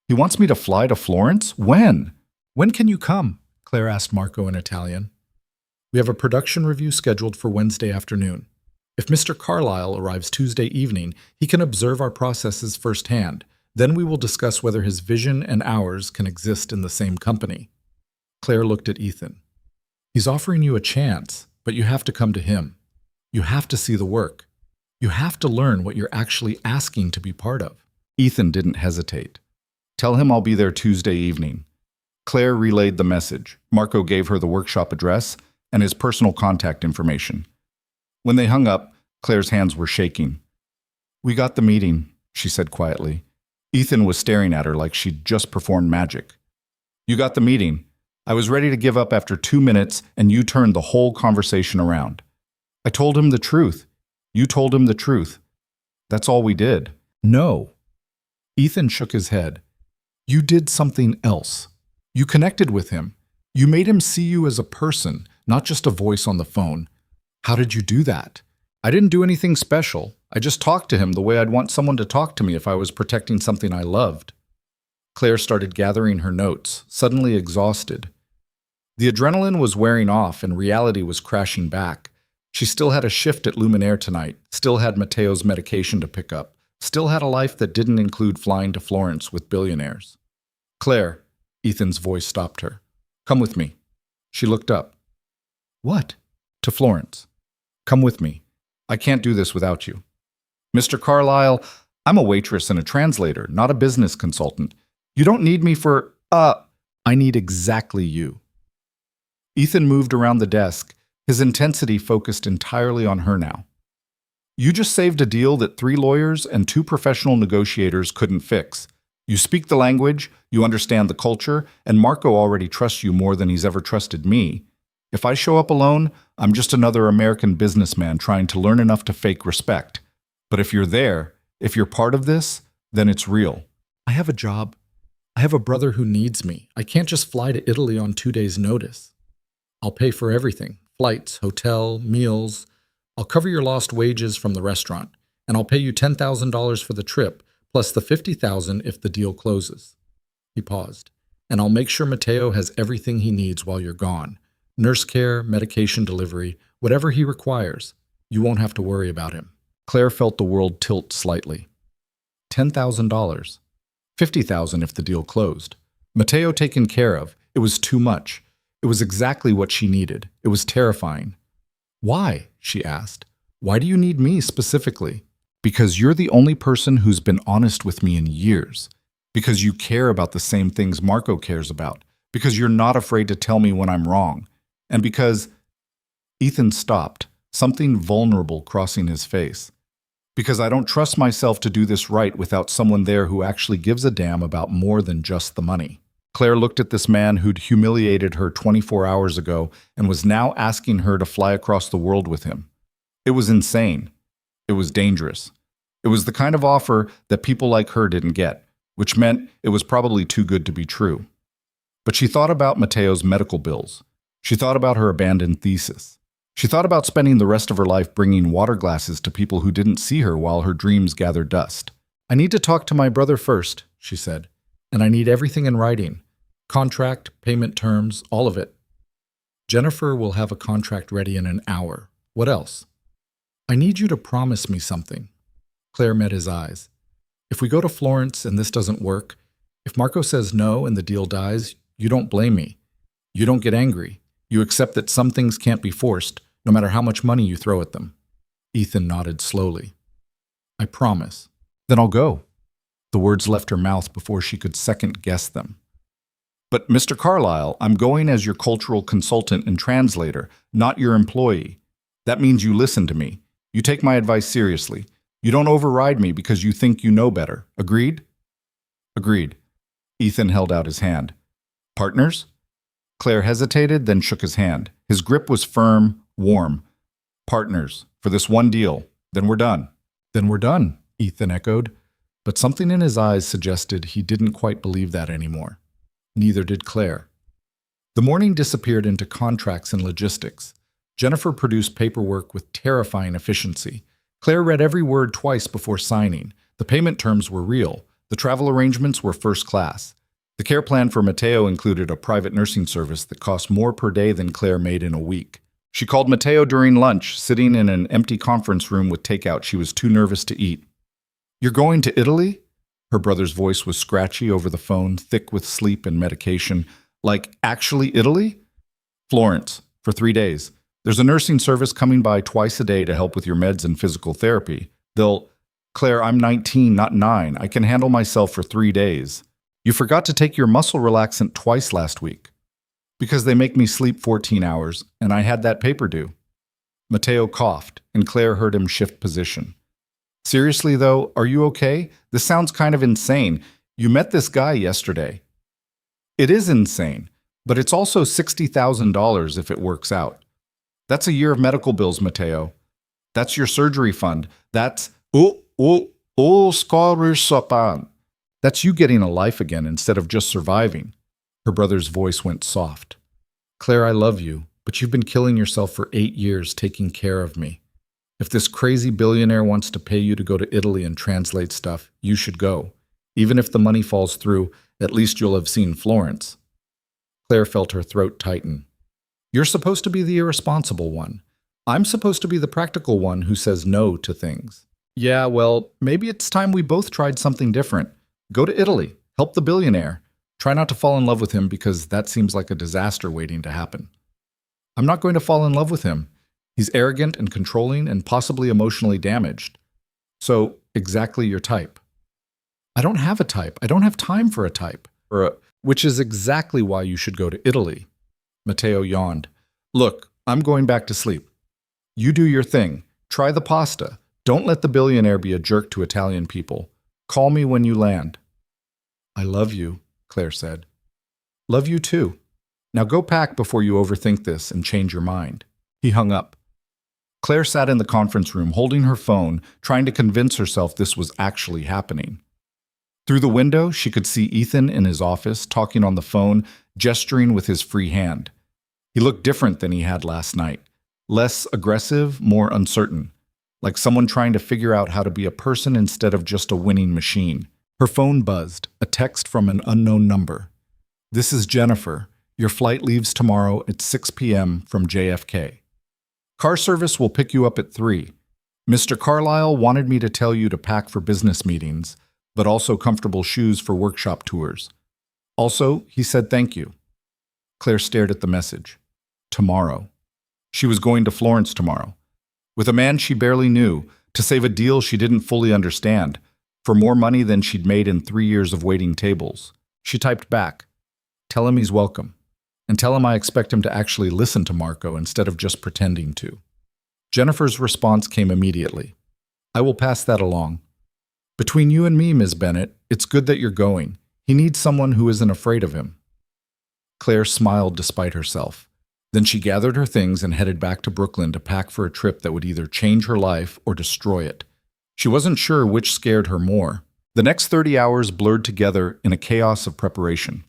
He wants me to fly to Florence? When? When can you come? Claire asked Marco in Italian. We have a production review scheduled for Wednesday afternoon. If Mr. Carlisle arrives Tuesday evening, he can observe our processes firsthand. Then we will discuss whether his vision and ours can exist in the same company. Claire looked at Ethan. He's offering you a chance, but you have to come to him. You have to see the work. You have to learn what you're actually asking to be part of. Ethan didn't hesitate. Tell him I'll be there Tuesday evening. Claire relayed the message. Marco gave her the workshop address and his personal contact information. When they hung up, Claire's hands were shaking. We got the meeting, she said quietly. Ethan was staring at her like she'd just performed magic. You got the meeting. I was ready to give up after 2 minutes, and you turned the whole conversation around. I told him the truth. You told him the truth. That's all we did. No. Ethan shook his head. You did something else. You connected with him. You made him see you as a person, not just a voice on the phone. How did you do that? I didn't do anything special. I just talked to him the way I'd want someone to talk to me if I was protecting something I loved. Claire started gathering her notes, suddenly exhausted. The adrenaline was wearing off and reality was crashing back. She still had a shift at Luminaire tonight, still had Matteo's medication to pick up, still had a life that didn't include flying to Florence with billionaires. Claire, Ethan's voice stopped her. Come with me. She looked up. What? To Florence. Come with me. I can't do this without you. Mr. Carlisle, I'm a waitress and a translator, not a business consultant. You don't need me for, I need exactly you. Ethan moved around the desk, his intensity focused entirely on her now. You just saved a deal that 3 lawyers and 2 professional negotiators couldn't fix. You speak the language, you understand the culture, and Marco already trusts you more than he's ever trusted me. If I show up alone, I'm just another American businessman trying to learn enough to fake respect. But if you're there, if you're part of this, then it's real. I have a job. I have a brother who needs me. I can't just fly to Italy on 2 days' notice. I'll pay for everything. Flights, hotel, meals. I'll cover your lost wages from the restaurant, and I'll pay you $10,000 for the trip, plus the $50,000 if the deal closes. He paused. And I'll make sure Matteo has everything he needs while you're gone. Nurse care, medication delivery, whatever he requires. You won't have to worry about him. Claire felt the world tilt slightly. $10,000. $50,000 if the deal closed. Matteo taken care of. It was too much. It was exactly what she needed. It was terrifying. Why? She asked. Why do you need me specifically? Because you're the only person who's been honest with me in years. Because you care about the same things Marco cares about. Because you're not afraid to tell me when I'm wrong. And because Ethan stopped, something vulnerable crossing his face. Because I don't trust myself to do this right without someone there who actually gives a damn about more than just the money. Claire looked at this man who'd humiliated her 24 hours ago and was now asking her to fly across the world with him. It was insane. It was dangerous. It was the kind of offer that people like her didn't get, which meant it was probably too good to be true. But she thought about Matteo's medical bills. She thought about her abandoned thesis. She thought about spending the rest of her life bringing water glasses to people who didn't see her while her dreams gathered dust. "I need to talk to my brother first," she said, "and I need everything in writing. Contract, payment terms, all of it. Jennifer will have a contract ready in an hour. What else? I need you to promise me something." Claire met his eyes. "If we go to Florence and this doesn't work, if Marco says no and the deal dies, you don't blame me. You don't get angry. You accept that some things can't be forced, no matter how much money you throw at them." Ethan nodded slowly. "I promise." "Then I'll go." The words left her mouth before she could second-guess them. "But Mr. Carlisle, I'm going as your cultural consultant and translator, not your employee. That means you listen to me. You take my advice seriously. You don't override me because you think you know better. Agreed?" "Agreed." Ethan held out his hand. "Partners?" Claire hesitated, then shook his hand. His grip was firm, warm. "Partners, for this one deal. Then we're done." "Then we're done," Ethan echoed. But something in his eyes suggested he didn't quite believe that anymore. Neither did Claire. The morning disappeared into contracts and logistics. Jennifer produced paperwork with terrifying efficiency. Claire read every word twice before signing. The payment terms were real. The travel arrangements were first class. The care plan for Matteo included a private nursing service that cost more per day than Claire made in a week. She called Matteo during lunch, sitting in an empty conference room with takeout she was too nervous to eat. "You're going to Italy?" Her brother's voice was scratchy over the phone, thick with sleep and medication. "Like, actually Italy?" "Florence, for 3 days. There's a nursing service coming by twice a day to help with your meds and physical therapy. They'll—" "Claire, I'm 19, not 9. I can handle myself for 3 days. You forgot to take your muscle relaxant twice last week." "Because they make me sleep 14 hours, and I had that paper due." Matteo coughed, and Claire heard him shift position. "Seriously, though, are you okay? This sounds kind of insane. You met this guy yesterday." "It is insane, but it's also $60,000 if it works out. That's a year of medical bills, Matteo. That's your surgery fund. That's Scoresapan. That's you getting a life again instead of just surviving." Her brother's voice went soft. "Claire, I love you, but you've been killing yourself for 8 years taking care of me. If this crazy billionaire wants to pay you to go to Italy and translate stuff, you should go. Even if the money falls through, at least you'll have seen Florence." Claire felt her throat tighten. "You're supposed to be the irresponsible one. I'm supposed to be the practical one who says no to things." "Yeah, well, maybe it's time we both tried something different. Go to Italy. Help the billionaire. Try not to fall in love with him because that seems like a disaster waiting to happen." "I'm not going to fall in love with him. He's arrogant and controlling and possibly emotionally damaged." "So, exactly your type." "I don't have a type. I don't have time for a type. Which is exactly why you should go to Italy." Matteo yawned. "Look, I'm going back to sleep. You do your thing. Try the pasta. Don't let the billionaire be a jerk to Italian people. Call me when you land." "I love you," Claire said. "Love you too. Now go pack before you overthink this and change your mind." He hung up. Claire sat in the conference room holding her phone, trying to convince herself this was actually happening. Through the window, she could see Ethan in his office, talking on the phone, gesturing with his free hand. He looked different than he had last night. Less aggressive, more uncertain. Like someone trying to figure out how to be a person instead of just a winning machine. Her phone buzzed, a text from an unknown number. "This is Jennifer. Your flight leaves tomorrow at 6 p.m. from JFK. Car service will pick you up at 3. Mr. Carlisle wanted me to tell you to pack for business meetings, but also comfortable shoes for workshop tours. Also, he said thank you." Claire stared at the message. Tomorrow. She was going to Florence tomorrow. With a man she barely knew, to save a deal she didn't fully understand, for more money than she'd made in 3 years of waiting tables. She typed back, "Tell him he's welcome, and tell him I expect him to actually listen to Marco instead of just pretending to." Jennifer's response came immediately. "I will pass that along. Between you and me, Ms. Bennett, it's good that you're going. He needs someone who isn't afraid of him." Claire smiled despite herself. Then she gathered her things and headed back to Brooklyn to pack for a trip that would either change her life or destroy it. She wasn't sure which scared her more. The next 30 hours blurred together in a chaos of preparation.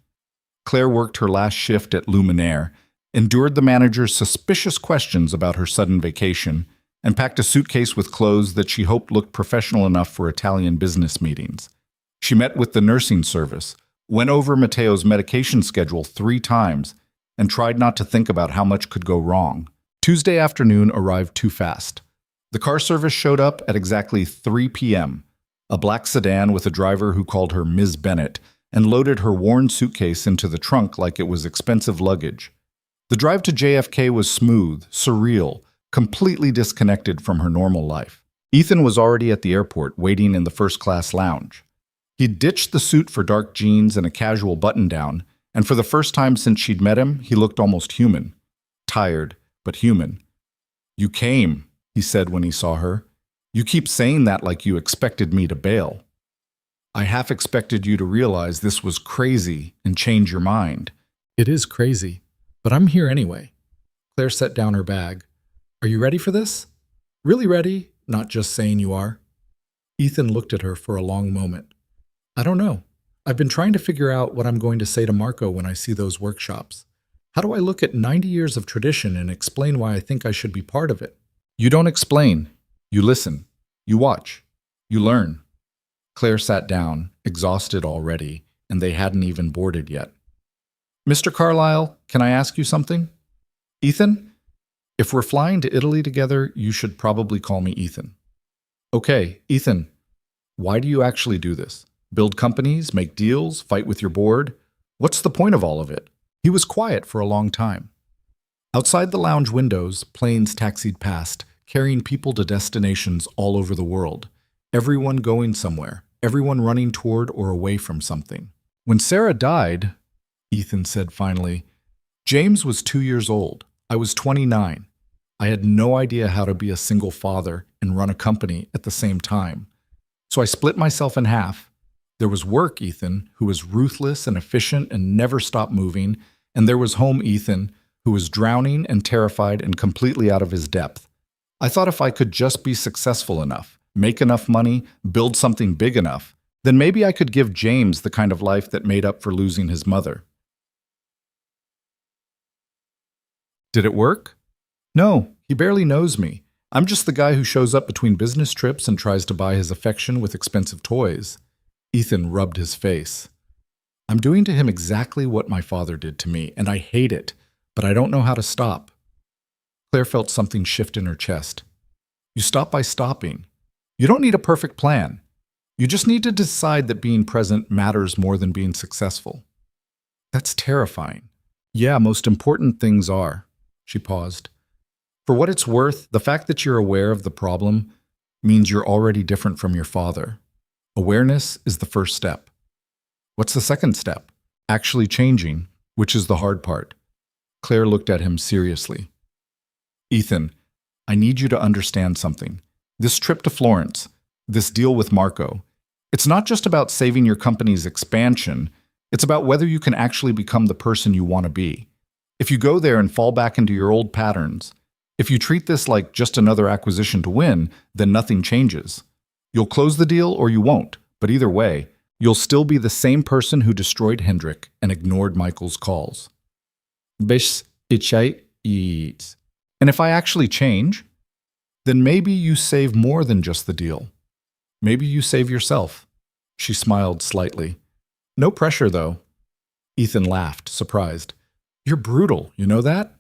Claire worked her last shift at Luminaire, endured the manager's suspicious questions about her sudden vacation, and packed a suitcase with clothes that she hoped looked professional enough for Italian business meetings. She met with the nursing service, went over Matteo's medication schedule 3 times, and tried not to think about how much could go wrong. Tuesday afternoon arrived too fast. The car service showed up at exactly 3 p.m., a black sedan with a driver who called her Ms. Bennett and loaded her worn suitcase into the trunk like it was expensive luggage. The drive to JFK was smooth, surreal, completely disconnected from her normal life. Ethan was already at the airport, waiting in the first-class lounge. He'd ditched the suit for dark jeans and a casual button-down, and for the first time since she'd met him, he looked almost human. Tired, but human. "You came," he said when he saw her. "You keep saying that like you expected me to bail." "I half expected you to realize this was crazy and change your mind." "It is crazy, but I'm here anyway." Claire set down her bag. "Are you ready for this? Really ready, not just saying you are?" Ethan looked at her for a long moment. "I don't know. I've been trying to figure out what I'm going to say to Marco when I see those workshops. How do I look at 90 years of tradition and explain why I think I should be part of it?" "You don't explain. You listen. You watch. You learn." Claire sat down, exhausted already, and they hadn't even boarded yet. "Mr. Carlisle, can I ask you something?" "Ethan? If we're flying to Italy together, you should probably call me Ethan." "Okay, Ethan, why do you actually do this? Build companies, make deals, fight with your board? What's the point of all of it?" He was quiet for a long time. Outside the lounge windows, planes taxied past, carrying people to destinations all over the world. Everyone going somewhere, everyone running toward or away from something. "When Sarah died," Ethan said finally, "James was 2 years old. I was 29. I had no idea how to be a single father and run a company at the same time. So I split myself in half. There was work Ethan, who was ruthless and efficient and never stopped moving, and there was home Ethan, who was drowning and terrified and completely out of his depth. I thought if I could just be successful enough, make enough money, build something big enough, then maybe I could give James the kind of life that made up for losing his mother." "Did it work?" "No, he barely knows me. I'm just the guy who shows up between business trips and tries to buy his affection with expensive toys." Ethan rubbed his face. "I'm doing to him exactly what my father did to me, and I hate it, but I don't know how to stop." Claire felt something shift in her chest. "You stop by stopping. You don't need a perfect plan. You just need to decide that being present matters more than being successful." "That's terrifying." "Yeah, most important things are." She paused. "For what it's worth, the fact that you're aware of the problem means you're already different from your father. Awareness is the first step. What's the second step? Actually changing, which is the hard part." Claire looked at him seriously. "Ethan, I need you to understand something. This trip to Florence, this deal with Marco, it's not just about saving your company's expansion, it's about whether you can actually become the person you want to be. If you go there and fall back into your old patterns, if you treat this like just another acquisition to win, then nothing changes. You'll close the deal or you won't, but either way, you'll still be the same person who destroyed Hendrik and ignored Michael's calls." "And if I actually change, then maybe you save more than just the deal. Maybe you save yourself." She smiled slightly. "No pressure, though." Ethan laughed, surprised. "You're brutal, you know that?"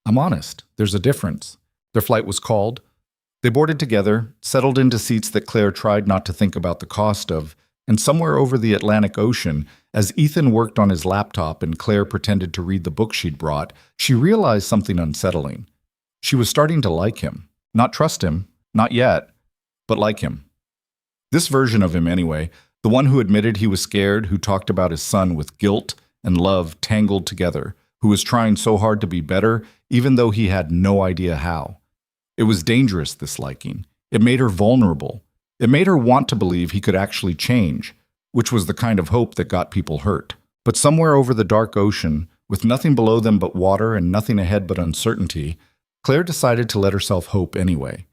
"I'm honest. There's a difference." Their flight was called. They boarded together, settled into seats that Claire tried not to think about the cost of, and somewhere over the Atlantic Ocean, as Ethan worked on his laptop and Claire pretended to read the book she'd brought, she realized something unsettling. She was starting to like him. Not trust him, not yet, but like him. This version of him, anyway, the one who admitted he was scared, who talked about his son with guilt and love tangled together, who was trying so hard to be better, even though he had no idea how. It was dangerous, this liking. It made her vulnerable. It made her want to believe he could actually change, which was the kind of hope that got people hurt. But somewhere over the dark ocean, with nothing below them but water and nothing ahead but uncertainty, Claire decided to let herself hope anyway.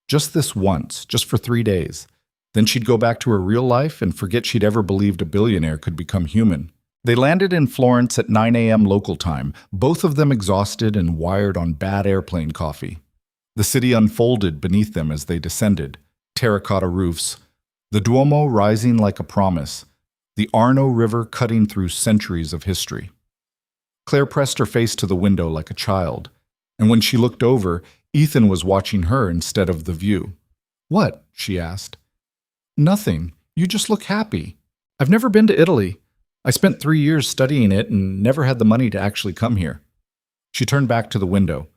Just this once, just for 3 days. Then she'd go back to her real life and forget she'd ever believed a billionaire could become human. They landed in Florence at 9 a.m. local time, both of them exhausted and wired on bad airplane coffee. The city unfolded beneath them as they descended, terracotta roofs, the Duomo rising like a promise, the Arno River cutting through centuries of history. Claire pressed her face to the window like a child, and when she looked over, Ethan was watching her instead of the view. "What?" she asked. "Nothing. You just look happy. I've never been to Italy. I spent 3 years studying it and never had the money to actually come here." She turned back to the window.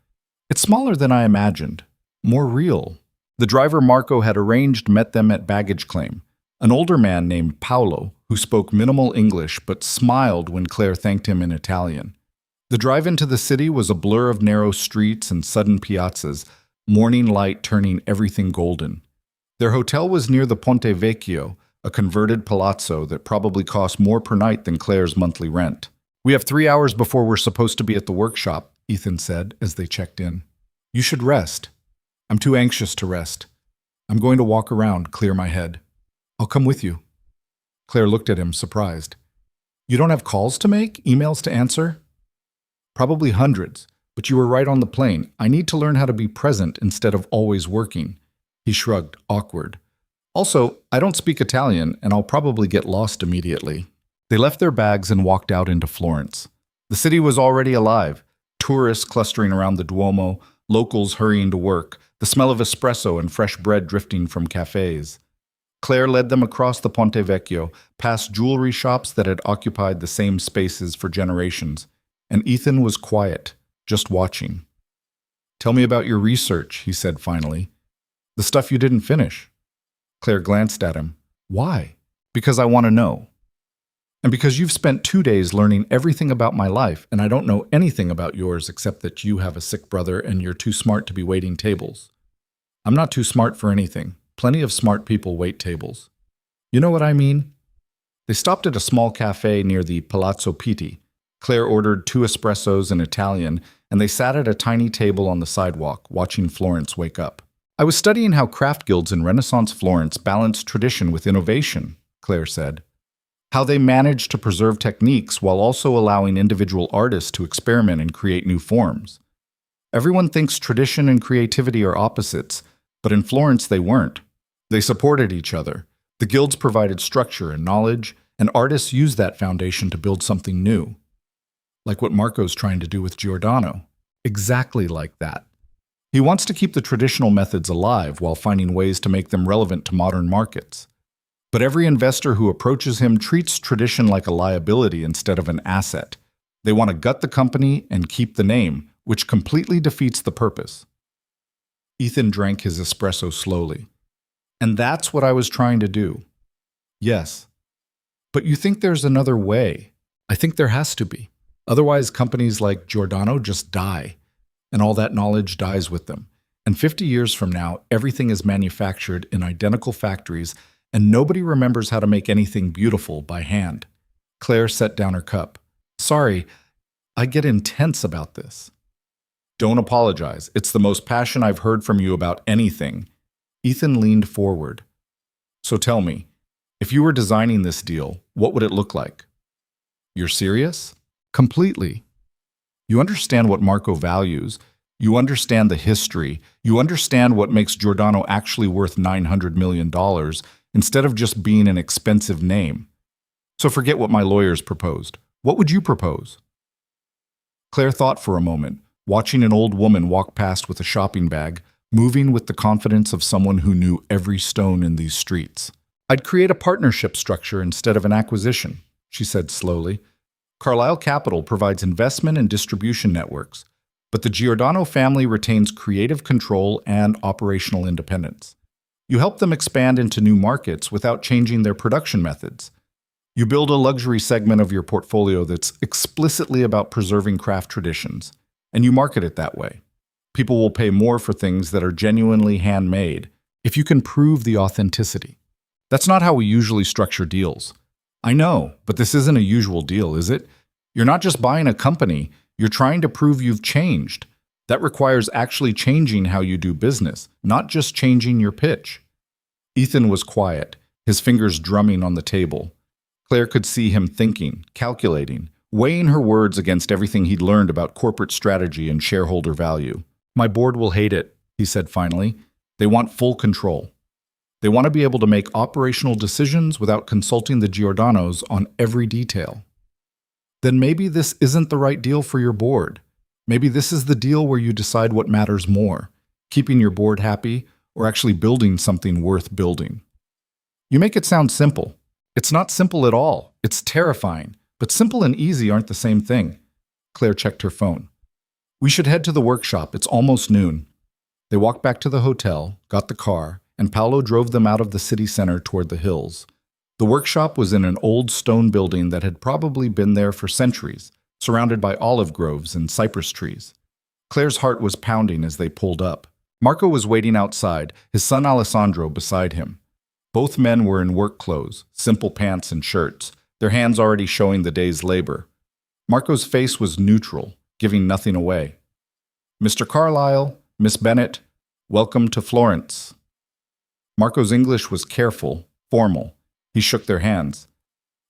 "It's smaller than I imagined. More real." The driver Marco had arranged met them at baggage claim, an older man named Paolo who spoke minimal English but smiled when Claire thanked him in Italian. The drive into the city was a blur of narrow streets and sudden piazzas, morning light turning everything golden. Their hotel was near the Ponte Vecchio, a converted palazzo that probably cost more per night than Claire's monthly rent. "We have 3 hours before we're supposed to be at the workshop," Ethan said as they checked in. "You should rest." "I'm too anxious to rest. I'm going to walk around, clear my head." "I'll come with you." Claire looked at him, surprised. "You don't have calls to make? Emails to answer?" "Probably hundreds, but you were right on the plane. I need to learn how to be present instead of always working." He shrugged, awkward. "Also, I don't speak Italian, and I'll probably get lost immediately." They left their bags and walked out into Florence. The city was already alive, tourists clustering around the Duomo, locals hurrying to work, the smell of espresso and fresh bread drifting from cafes. Claire led them across the Ponte Vecchio, past jewelry shops that had occupied the same spaces for generations, and Ethan was quiet, just watching. "Tell me about your research," he said finally. "The stuff you didn't finish." Claire glanced at him. "Why?" "Because I want to know. And because you've spent 2 days learning everything about my life, and I don't know anything about yours except that you have a sick brother and you're too smart to be waiting tables." "I'm not too smart for anything. Plenty of smart people wait tables." "You know what I mean?" They stopped at a small cafe near the Palazzo Pitti. Claire ordered 2 espressos in Italian, and they sat at a tiny table on the sidewalk, watching Florence wake up. "I was studying how craft guilds in Renaissance Florence balanced tradition with innovation," Claire said. "How they managed to preserve techniques while also allowing individual artists to experiment and create new forms. Everyone thinks tradition and creativity are opposites, but in Florence they weren't. They supported each other. The guilds provided structure and knowledge, and artists used that foundation to build something new. Like what Marco's trying to do with Giordano. Exactly like that. He wants to keep the traditional methods alive while finding ways to make them relevant to modern markets. But every investor who approaches him treats tradition like a liability instead of an asset. They want to gut the company and keep the name, which completely defeats the purpose." Ethan drank his espresso slowly. "And that's what I was trying to do." "Yes. But you think there's another way?" "I think there has to be. Otherwise, companies like Giordano just die, and all that knowledge dies with them. And 50 years from now, everything is manufactured in identical factories, and nobody remembers how to make anything beautiful by hand." Claire set down her cup. "Sorry, I get intense about this." "Don't apologize. It's the most passion I've heard from you about anything." Ethan leaned forward. "So tell me, if you were designing this deal, what would it look like?" "You're serious?" "Completely. You understand what Marco values. You understand the history. You understand what makes Giordano actually worth $900 million instead of just being an expensive name. So forget what my lawyers proposed. What would you propose?" Claire thought for a moment, watching an old woman walk past with a shopping bag, moving with the confidence of someone who knew every stone in these streets. "I'd create a partnership structure instead of an acquisition," she said slowly. "Carlisle Capital provides investment and distribution networks, but the Giordano family retains creative control and operational independence. You help them expand into new markets without changing their production methods. You build a luxury segment of your portfolio that's explicitly about preserving craft traditions, and you market it that way. People will pay more for things that are genuinely handmade if you can prove the authenticity. That's not how we usually structure deals. I know, but this isn't a usual deal, is it? You're not just buying a company, you're trying to prove you've changed. That requires actually changing how you do business, not just changing your pitch. Ethan was quiet, his fingers drumming on the table. Claire could see him thinking, calculating, weighing her words against everything he'd learned about corporate strategy and shareholder value. My board will hate it, he said finally. They want full control. They want to be able to make operational decisions without consulting the Giordanos on every detail. Then maybe this isn't the right deal for your board. Maybe this is the deal where you decide what matters more, keeping your board happy or actually building something worth building. You make it sound simple. It's not simple at all. It's terrifying. But simple and easy aren't the same thing. Claire checked her phone. We should head to the workshop. It's almost noon. They walked back to the hotel, got the car, and Paolo drove them out of the city center toward the hills. The workshop was in an old stone building that had probably been there for centuries, surrounded by olive groves and cypress trees. Claire's heart was pounding as they pulled up. Marco was waiting outside, his son Alessandro beside him. Both men were in work clothes, simple pants and shirts, their hands already showing the day's labor. Marco's face was neutral, giving nothing away. Mr. Carlisle, Miss Bennett, welcome to Florence. Marco's English was careful, formal. He shook their hands.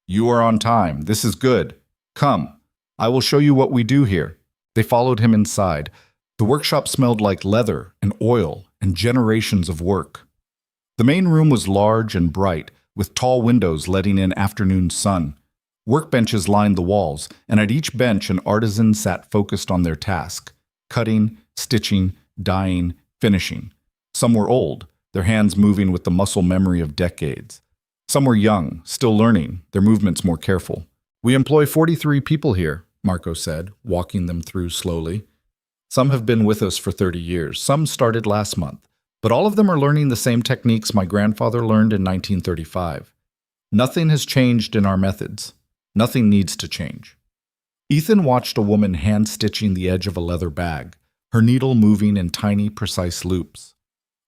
You are on time. This is good. Come, I will show you what we do here. They followed him inside. The workshop smelled like leather and oil and generations of work. The main room was large and bright, with tall windows letting in afternoon sun. Workbenches lined the walls, and at each bench an artisan sat focused on their task, cutting, stitching, dyeing, finishing. Some were old, their hands moving with the muscle memory of decades. Some were young, still learning, their movements more careful. We employ 43 people here, Marco said, walking them through slowly. Some have been with us for 30 years, some started last month. But all of them are learning the same techniques my grandfather learned in 1935. Nothing has changed in our methods. Nothing needs to change. Ethan watched a woman hand-stitching the edge of a leather bag, her needle moving in tiny, precise loops.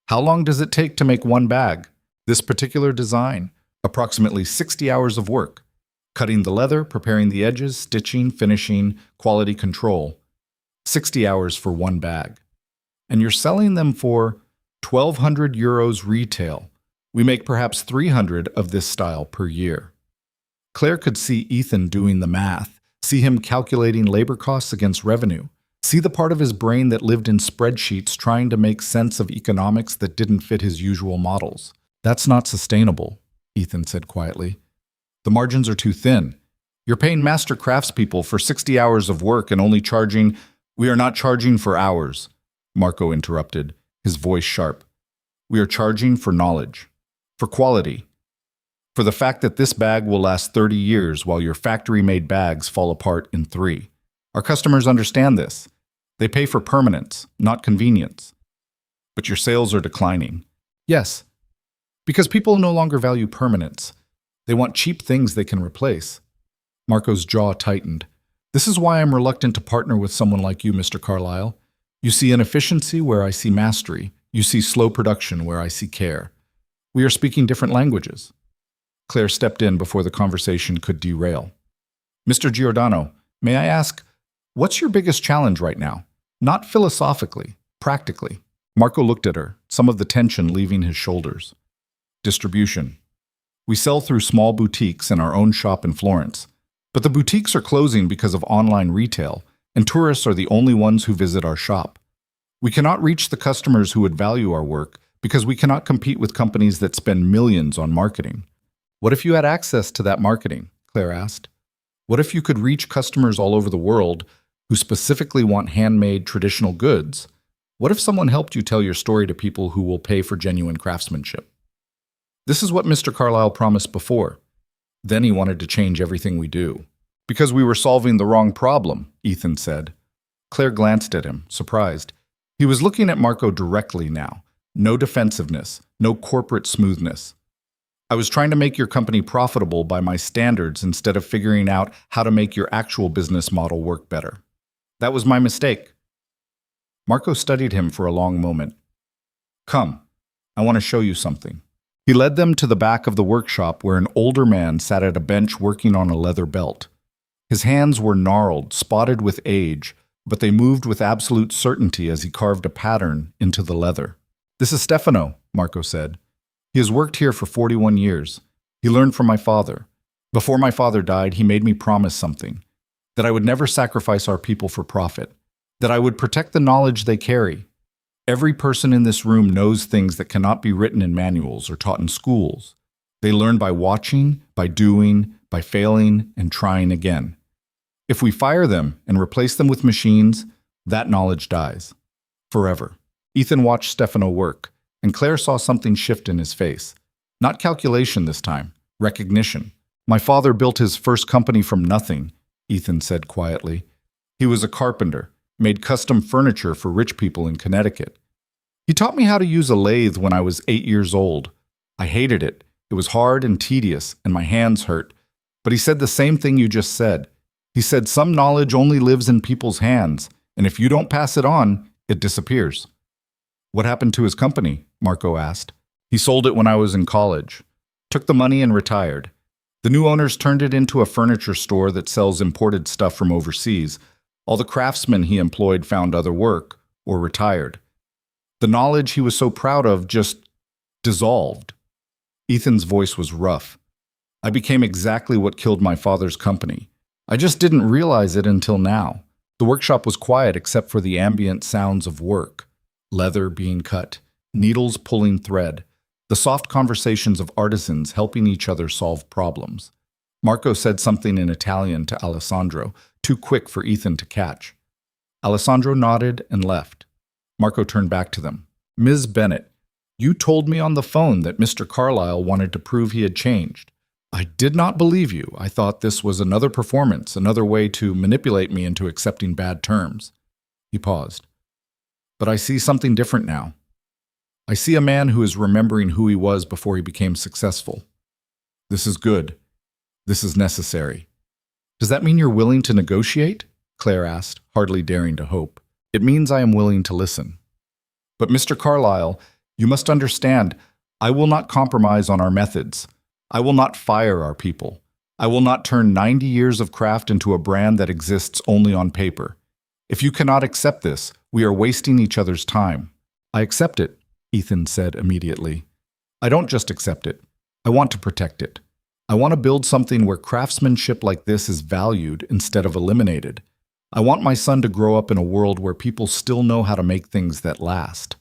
How long does it take to make one bag? This particular design? Approximately 60 hours of work. Cutting the leather, preparing the edges, stitching, finishing, quality control. 60 hours for one bag. And you're selling them for 1,200 euros retail. We make perhaps 300 of this style per year. Claire could see Ethan doing the math, see him calculating labor costs against revenue, see the part of his brain that lived in spreadsheets trying to make sense of economics that didn't fit his usual models. That's not sustainable, Ethan said quietly. The margins are too thin. You're paying master craftspeople for 60 hours of work and only charging— We are not charging for hours, Marco interrupted, his voice sharp. We are charging for knowledge, for quality, for the fact that this bag will last 30 years while your factory-made bags fall apart in 3. Our customers understand this. They pay for permanence, not convenience. But your sales are declining. Yes, because people no longer value permanence. They want cheap things they can replace. Marco's jaw tightened. This is why I'm reluctant to partner with someone like you, Mr. Carlisle. You see inefficiency where I see mastery. You see slow production where I see care. We are speaking different languages. Claire stepped in before the conversation could derail. Mr. Giordano, may I ask, what's your biggest challenge right now? Not philosophically, practically. Marco looked at her, some of the tension leaving his shoulders. Distribution. We sell through small boutiques in our own shop in Florence. But the boutiques are closing because of online retail, and tourists are the only ones who visit our shop. We cannot reach the customers who would value our work because we cannot compete with companies that spend millions on marketing. What if you had access to that marketing? Claire asked. What if you could reach customers all over the world who specifically want handmade traditional goods? What if someone helped you tell your story to people who will pay for genuine craftsmanship? This is what Mr. Carlisle promised before. Then he wanted to change everything we do. Because we were solving the wrong problem, Ethan said. Claire glanced at him, surprised. He was looking at Marco directly now, No defensiveness, no corporate smoothness. I was trying to make your company profitable by my standards instead of figuring out how to make your actual business model work better. That was my mistake. Marco studied him for a long moment. Come, I want to show you something. He led them to the back of the workshop where an older man sat at a bench working on a leather belt. His hands were gnarled, spotted with age, but they moved with absolute certainty as he carved a pattern into the leather. This is Stefano, Marco said. He has worked here for 41 years. He learned from my father. Before my father died, he made me promise something, that I would never sacrifice our people for profit, that I would protect the knowledge they carry. Every person in this room knows things that cannot be written in manuals or taught in schools. They learn by watching, by doing, by failing, and trying again. If we fire them and replace them with machines, that knowledge dies. Forever. Ethan watched Stefano work, and Claire saw something shift in his face. Not calculation this time, recognition. My father built his first company from nothing, Ethan said quietly. He was a carpenter, made custom furniture for rich people in Connecticut. He taught me how to use a lathe when I was 8 years old. I hated it. It was hard and tedious, and my hands hurt. But he said the same thing you just said. He said some knowledge only lives in people's hands, and if you don't pass it on, it disappears. What happened to his company? Marco asked. He sold it when I was in college. Took the money and retired. The new owners turned it into a furniture store that sells imported stuff from overseas. All the craftsmen he employed found other work or retired. The knowledge he was so proud of just dissolved. Ethan's voice was rough. I became exactly what killed my father's company. I just didn't realize it until now. The workshop was quiet except for the ambient sounds of work. Leather being cut, needles pulling thread, the soft conversations of artisans helping each other solve problems. Marco said something in Italian to Alessandro, too quick for Ethan to catch. Alessandro nodded and left. Marco turned back to them. Ms. Bennett, you told me on the phone that Mr. Carlisle wanted to prove he had changed. I did not believe you. I thought this was another performance, another way to manipulate me into accepting bad terms. He paused. But I see something different now. I see a man who is remembering who he was before he became successful. This is good. This is necessary. Does that mean you're willing to negotiate? Claire asked, hardly daring to hope. It means I am willing to listen. But Mr. Carlisle, you must understand, I will not compromise on our methods. I will not fire our people. I will not turn 90 years of craft into a brand that exists only on paper. If you cannot accept this, we are wasting each other's time. I accept it, Ethan said immediately. I don't just accept it. I want to protect it. I want to build something where craftsmanship like this is valued instead of eliminated. I want my son to grow up in a world where people still know how to make things that last.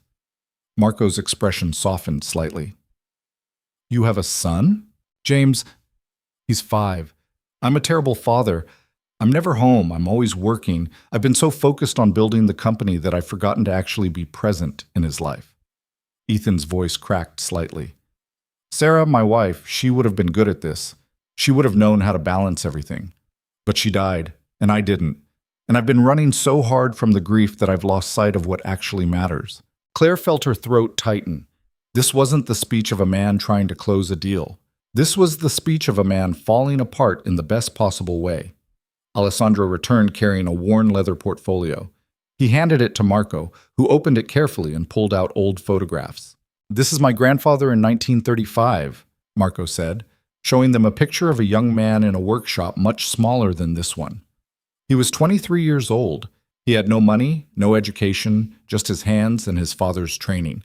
Marco's expression softened slightly. You have a son? James, he's 5. I'm a terrible father. I'm never home. I'm always working. I've been so focused on building the company that I've forgotten to actually be present in his life. Ethan's voice cracked slightly. Sarah, my wife, she would have been good at this. She would have known how to balance everything. But she died, and I didn't. And I've been running so hard from the grief that I've lost sight of what actually matters. Claire felt her throat tighten. This wasn't the speech of a man trying to close a deal. This was the speech of a man falling apart in the best possible way. Alessandro returned carrying a worn leather portfolio. He handed it to Marco, who opened it carefully and pulled out old photographs. This is my grandfather in 1935, Marco said, showing them a picture of a young man in a workshop much smaller than this one. He was 23 years old. He had no money, no education, just his hands and his father's training.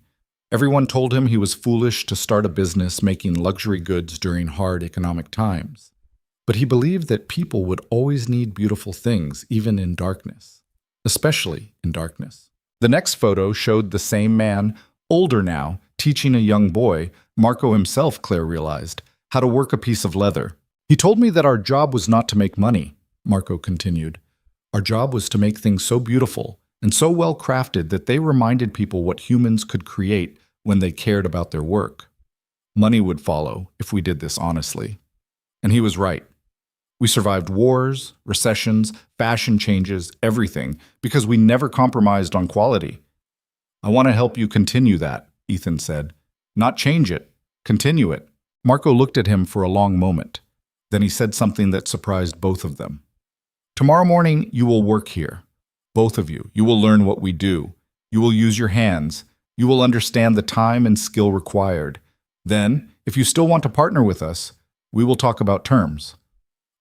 Everyone told him he was foolish to start a business making luxury goods during hard economic times. But he believed that people would always need beautiful things, even in darkness, especially in darkness. The next photo showed the same man, older now, teaching a young boy, Marco himself, Claire realized, how to work a piece of leather. He told me that our job was not to make money, Marco continued. Our job was to make things so beautiful and so well crafted that they reminded people what humans could create when they cared about their work. Money would follow if we did this honestly. And he was right. We survived wars, recessions, fashion changes, everything, because we never compromised on quality. I want to help you continue that, Ethan said. Not change it. Continue it. Marco looked at him for a long moment. Then he said something that surprised both of them. Tomorrow morning, you will work here. Both of you. You will learn what we do. You will use your hands. You will understand the time and skill required. Then, if you still want to partner with us, we will talk about terms.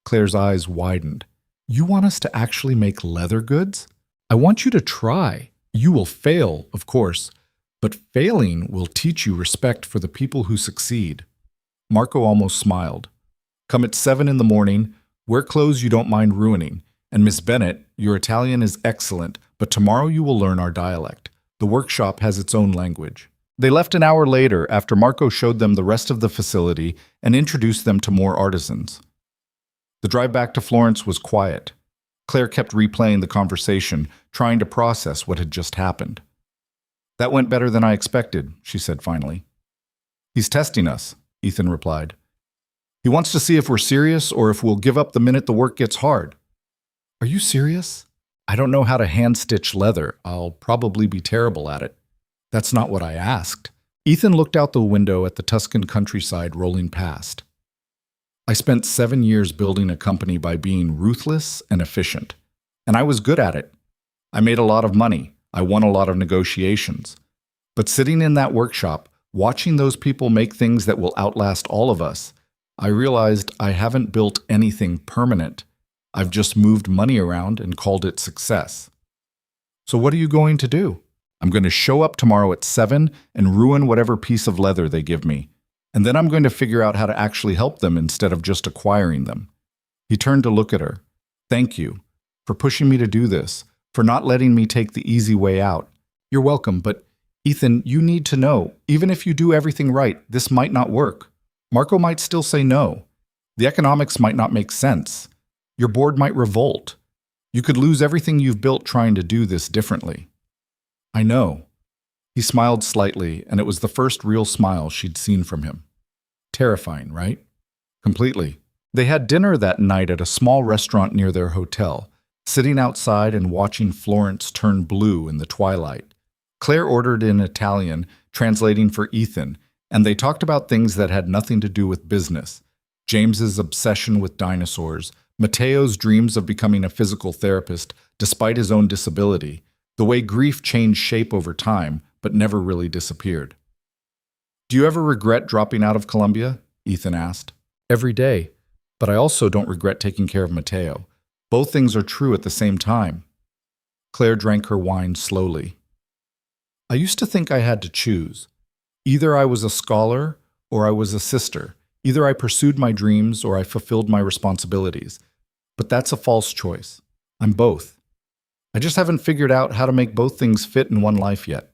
Claire's eyes widened. You want us to actually make leather goods? I want you to try. You will fail, of course, but failing will teach you respect for the people who succeed. Marco almost smiled. Come at 7 in the morning, wear clothes you don't mind ruining, and Miss Bennett, your Italian is excellent, but tomorrow you will learn our dialect. The workshop has its own language. They left an hour later after Marco showed them the rest of the facility and introduced them to more artisans. The drive back to Florence was quiet. Claire kept replaying the conversation, trying to process what had just happened. That went better than I expected, she said finally. He's testing us, Ethan replied. He wants to see if we're serious or if we'll give up the minute the work gets hard. Are you serious? I don't know how to hand-stitch leather. I'll probably be terrible at it. That's not what I asked. Ethan looked out the window at the Tuscan countryside rolling past. I spent 7 years building a company by being ruthless and efficient. And I was good at it. I made a lot of money. I won a lot of negotiations. But sitting in that workshop, watching those people make things that will outlast all of us, I realized I haven't built anything permanent. I've just moved money around and called it success. So what are you going to do? I'm going to show up tomorrow at 7 and ruin whatever piece of leather they give me. And then I'm going to figure out how to actually help them instead of just acquiring them. He turned to look at her. Thank you for pushing me to do this, for not letting me take the easy way out. You're welcome, but Ethan, you need to know, even if you do everything right, this might not work. Marco might still say no. The economics might not make sense. Your board might revolt. You could lose everything you've built trying to do this differently. I know. He smiled slightly, and it was the first real smile she'd seen from him. Terrifying, right? Completely. They had dinner that night at a small restaurant near their hotel, sitting outside and watching Florence turn blue in the twilight. Claire ordered in Italian, translating for Ethan, and they talked about things that had nothing to do with business. James's obsession with dinosaurs, Matteo's dreams of becoming a physical therapist despite his own disability, the way grief changed shape over time but never really disappeared. Do you ever regret dropping out of Columbia? Ethan asked. Every day, but I also don't regret taking care of Matteo. Both things are true at the same time. Claire drank her wine slowly. I used to think I had to choose. Either I was a scholar or I was a sister. Either I pursued my dreams or I fulfilled my responsibilities. But that's a false choice. I'm both. I just haven't figured out how to make both things fit in one life yet.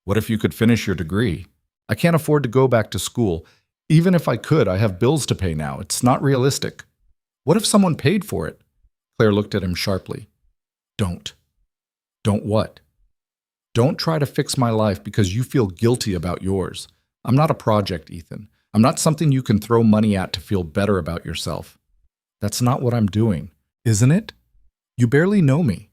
What if you could finish your degree? I can't afford to go back to school. Even if I could, I have bills to pay now. It's not realistic. What if someone paid for it? Claire looked at him sharply. Don't. Don't what? Don't try to fix my life because you feel guilty about yours. I'm not a project, Ethan. I'm not something you can throw money at to feel better about yourself. That's not what I'm doing, isn't it? You barely know me.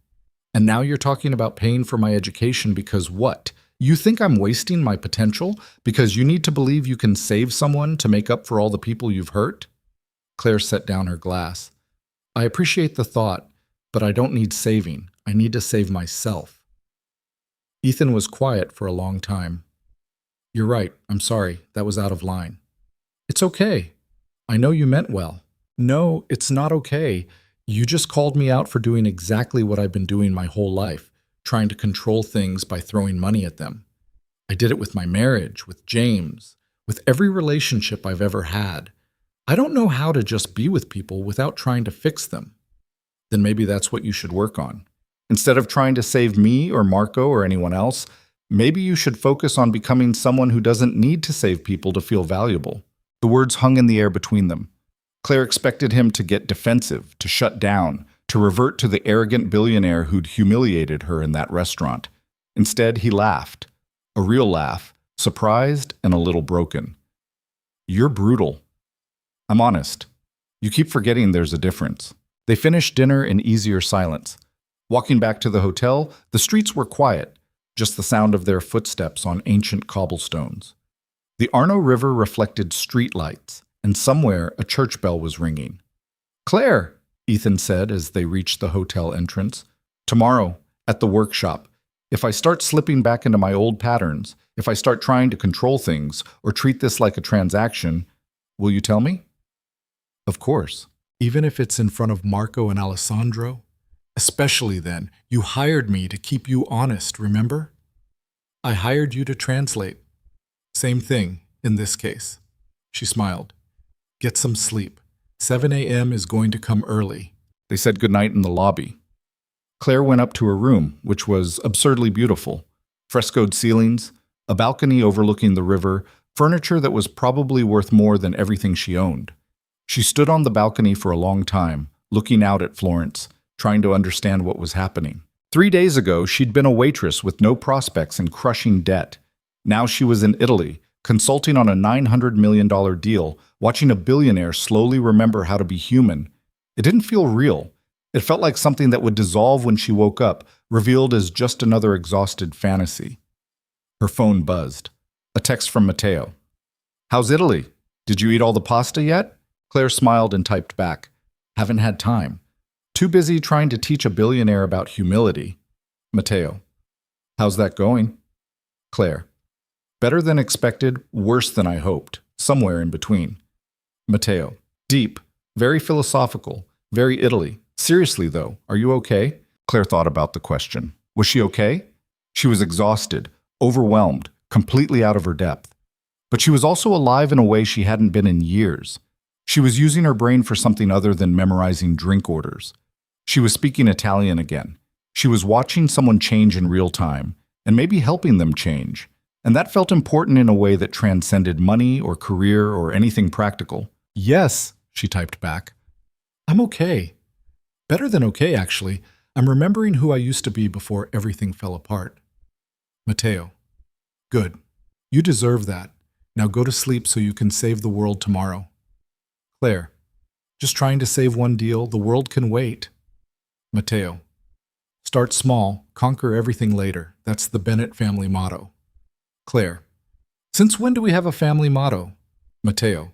And now you're talking about paying for my education because what? You think I'm wasting my potential because you need to believe you can save someone to make up for all the people you've hurt? Claire set down her glass. I appreciate the thought, but I don't need saving. I need to save myself. Ethan was quiet for a long time. You're right. I'm sorry. That was out of line. It's okay. I know you meant well. No, it's not okay. You just called me out for doing exactly what I've been doing my whole life, trying to control things by throwing money at them. I did it with my marriage, with James, with every relationship I've ever had. I don't know how to just be with people without trying to fix them. Then maybe that's what you should work on. Instead of trying to save me or Marco or anyone else, maybe you should focus on becoming someone who doesn't need to save people to feel valuable. The words hung in the air between them. Claire expected him to get defensive, to shut down, to revert to the arrogant billionaire who'd humiliated her in that restaurant. Instead, he laughed. A real laugh, surprised and a little broken. You're brutal. I'm honest. You keep forgetting there's a difference. They finished dinner in easier silence. Walking back to the hotel, the streets were quiet. just the sound of their footsteps on ancient cobblestones. The Arno River reflected streetlights, and somewhere a church bell was ringing. "Claire," Ethan said as they reached the hotel entrance, "tomorrow, at the workshop, if I start slipping back into my old patterns, if I start trying to control things or treat this like a transaction, will you tell me?" "Of course. Even if it's in front of Marco and Alessandro? Especially then. You hired me to keep you honest, remember? I hired you to translate. Same thing, in this case." She smiled. "Get some sleep. 7 a.m. is going to come early." They said goodnight in the lobby. Claire went up to her room, which was absurdly beautiful. Frescoed ceilings, a balcony overlooking the river, furniture that was probably worth more than everything she owned. She stood on the balcony for a long time, looking out at Florence, trying to understand what was happening. 3 days ago, she'd been a waitress with no prospects and crushing debt. Now she was in Italy, consulting on a $900 million deal, watching a billionaire slowly remember how to be human. It didn't feel real. It felt like something that would dissolve when she woke up, revealed as just another exhausted fantasy. Her phone buzzed. A text from Matteo. "How's Italy? Did you eat all the pasta yet?" Claire smiled and typed back. "Haven't had time. Too busy trying to teach a billionaire about humility." Matteo. "How's that going?" Claire. "Better than expected, worse than I hoped. Somewhere in between." Matteo. "Deep. Very philosophical. Very Italy. Seriously, though, are you okay?" Claire thought about the question. Was she okay? She was exhausted, overwhelmed, completely out of her depth. But she was also alive in a way she hadn't been in years. She was using her brain for something other than memorizing drink orders. She was speaking Italian again. She was watching someone change in real time, and maybe helping them change. And that felt important in a way that transcended money or career or anything practical. "Yes," she typed back. "I'm okay. Better than okay, actually. I'm remembering who I used to be before everything fell apart." Matteo. "Good. You deserve that. Now go to sleep so you can save the world tomorrow." Claire. "Just trying to save one deal. The world can wait." Matteo. "Start small, conquer everything later. That's the Bennett family motto." Claire. "Since when do we have a family motto?" Matteo.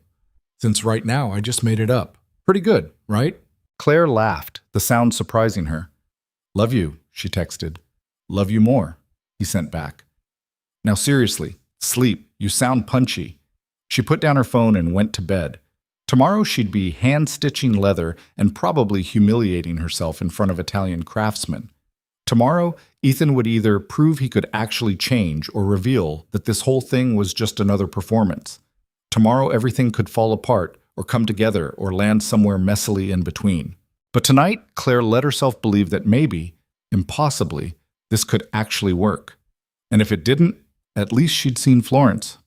"Since right now. I just made it up. Pretty good, right?" Claire laughed, the sound surprising her. "Love you," she texted. "Love you more," he sent back. "Now seriously, sleep. You sound punchy." She put down her phone and went to bed. Tomorrow she'd be hand-stitching leather and probably humiliating herself in front of Italian craftsmen. Tomorrow, Ethan would either prove he could actually change or reveal that this whole thing was just another performance. Tomorrow everything could fall apart or come together or land somewhere messily in between. But tonight, Claire let herself believe that maybe, impossibly, this could actually work. And if it didn't, at least she'd seen Florence.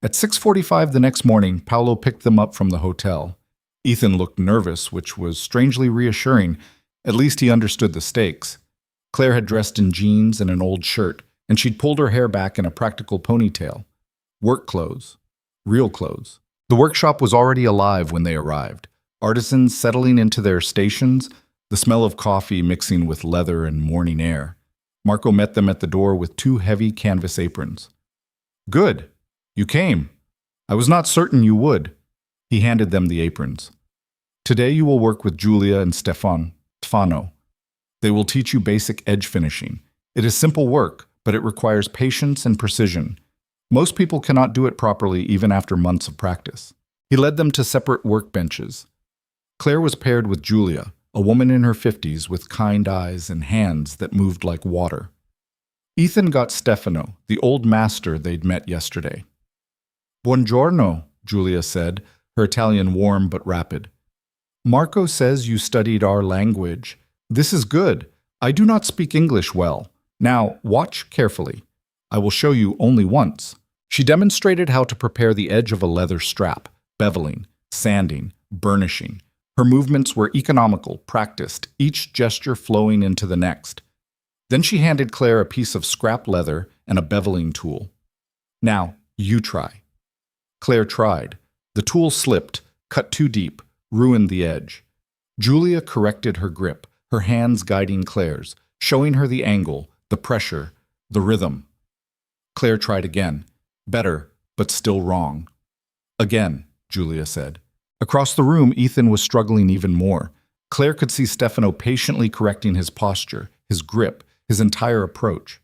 At 6:45 the next morning, Paolo picked them up from the hotel. Ethan looked nervous, which was strangely reassuring. At least he understood the stakes. Claire had dressed in jeans and an old shirt, and she'd pulled her hair back in a practical ponytail. Work clothes. Real clothes. The workshop was already alive when they arrived. Artisans settling into their stations, the smell of coffee mixing with leather and morning air. Marco met them at the door with 2 heavy canvas aprons. "Good. You came. I was not certain you would." He handed them the aprons. "Today you will work with Giulia and Stefano. They will teach you basic edge finishing. It is simple work, but it requires patience and precision. Most people cannot do it properly even after months of practice." He led them to separate workbenches. Claire was paired with Giulia, a woman in her 50s with kind eyes and hands that moved like water. Ethan got Stefano, the old master they'd met yesterday. "Buongiorno," Giulia said, her Italian warm but rapid. "Marco says you studied our language. This is good. I do not speak English well. Now, watch carefully. I will show you only once." She demonstrated how to prepare the edge of a leather strap, beveling, sanding, burnishing. Her movements were economical, practiced, each gesture flowing into the next. Then she handed Claire a piece of scrap leather and a beveling tool. "Now, you try." Claire tried. The tool slipped, cut too deep, ruined the edge. Giulia corrected her grip, her hands guiding Claire's, showing her the angle, the pressure. The rhythm. Claire tried again. Better, but still wrong. Again, Julia said. Across the room, Ethan was struggling even more. Claire could see Stefano patiently correcting his posture, his grip, his entire approach.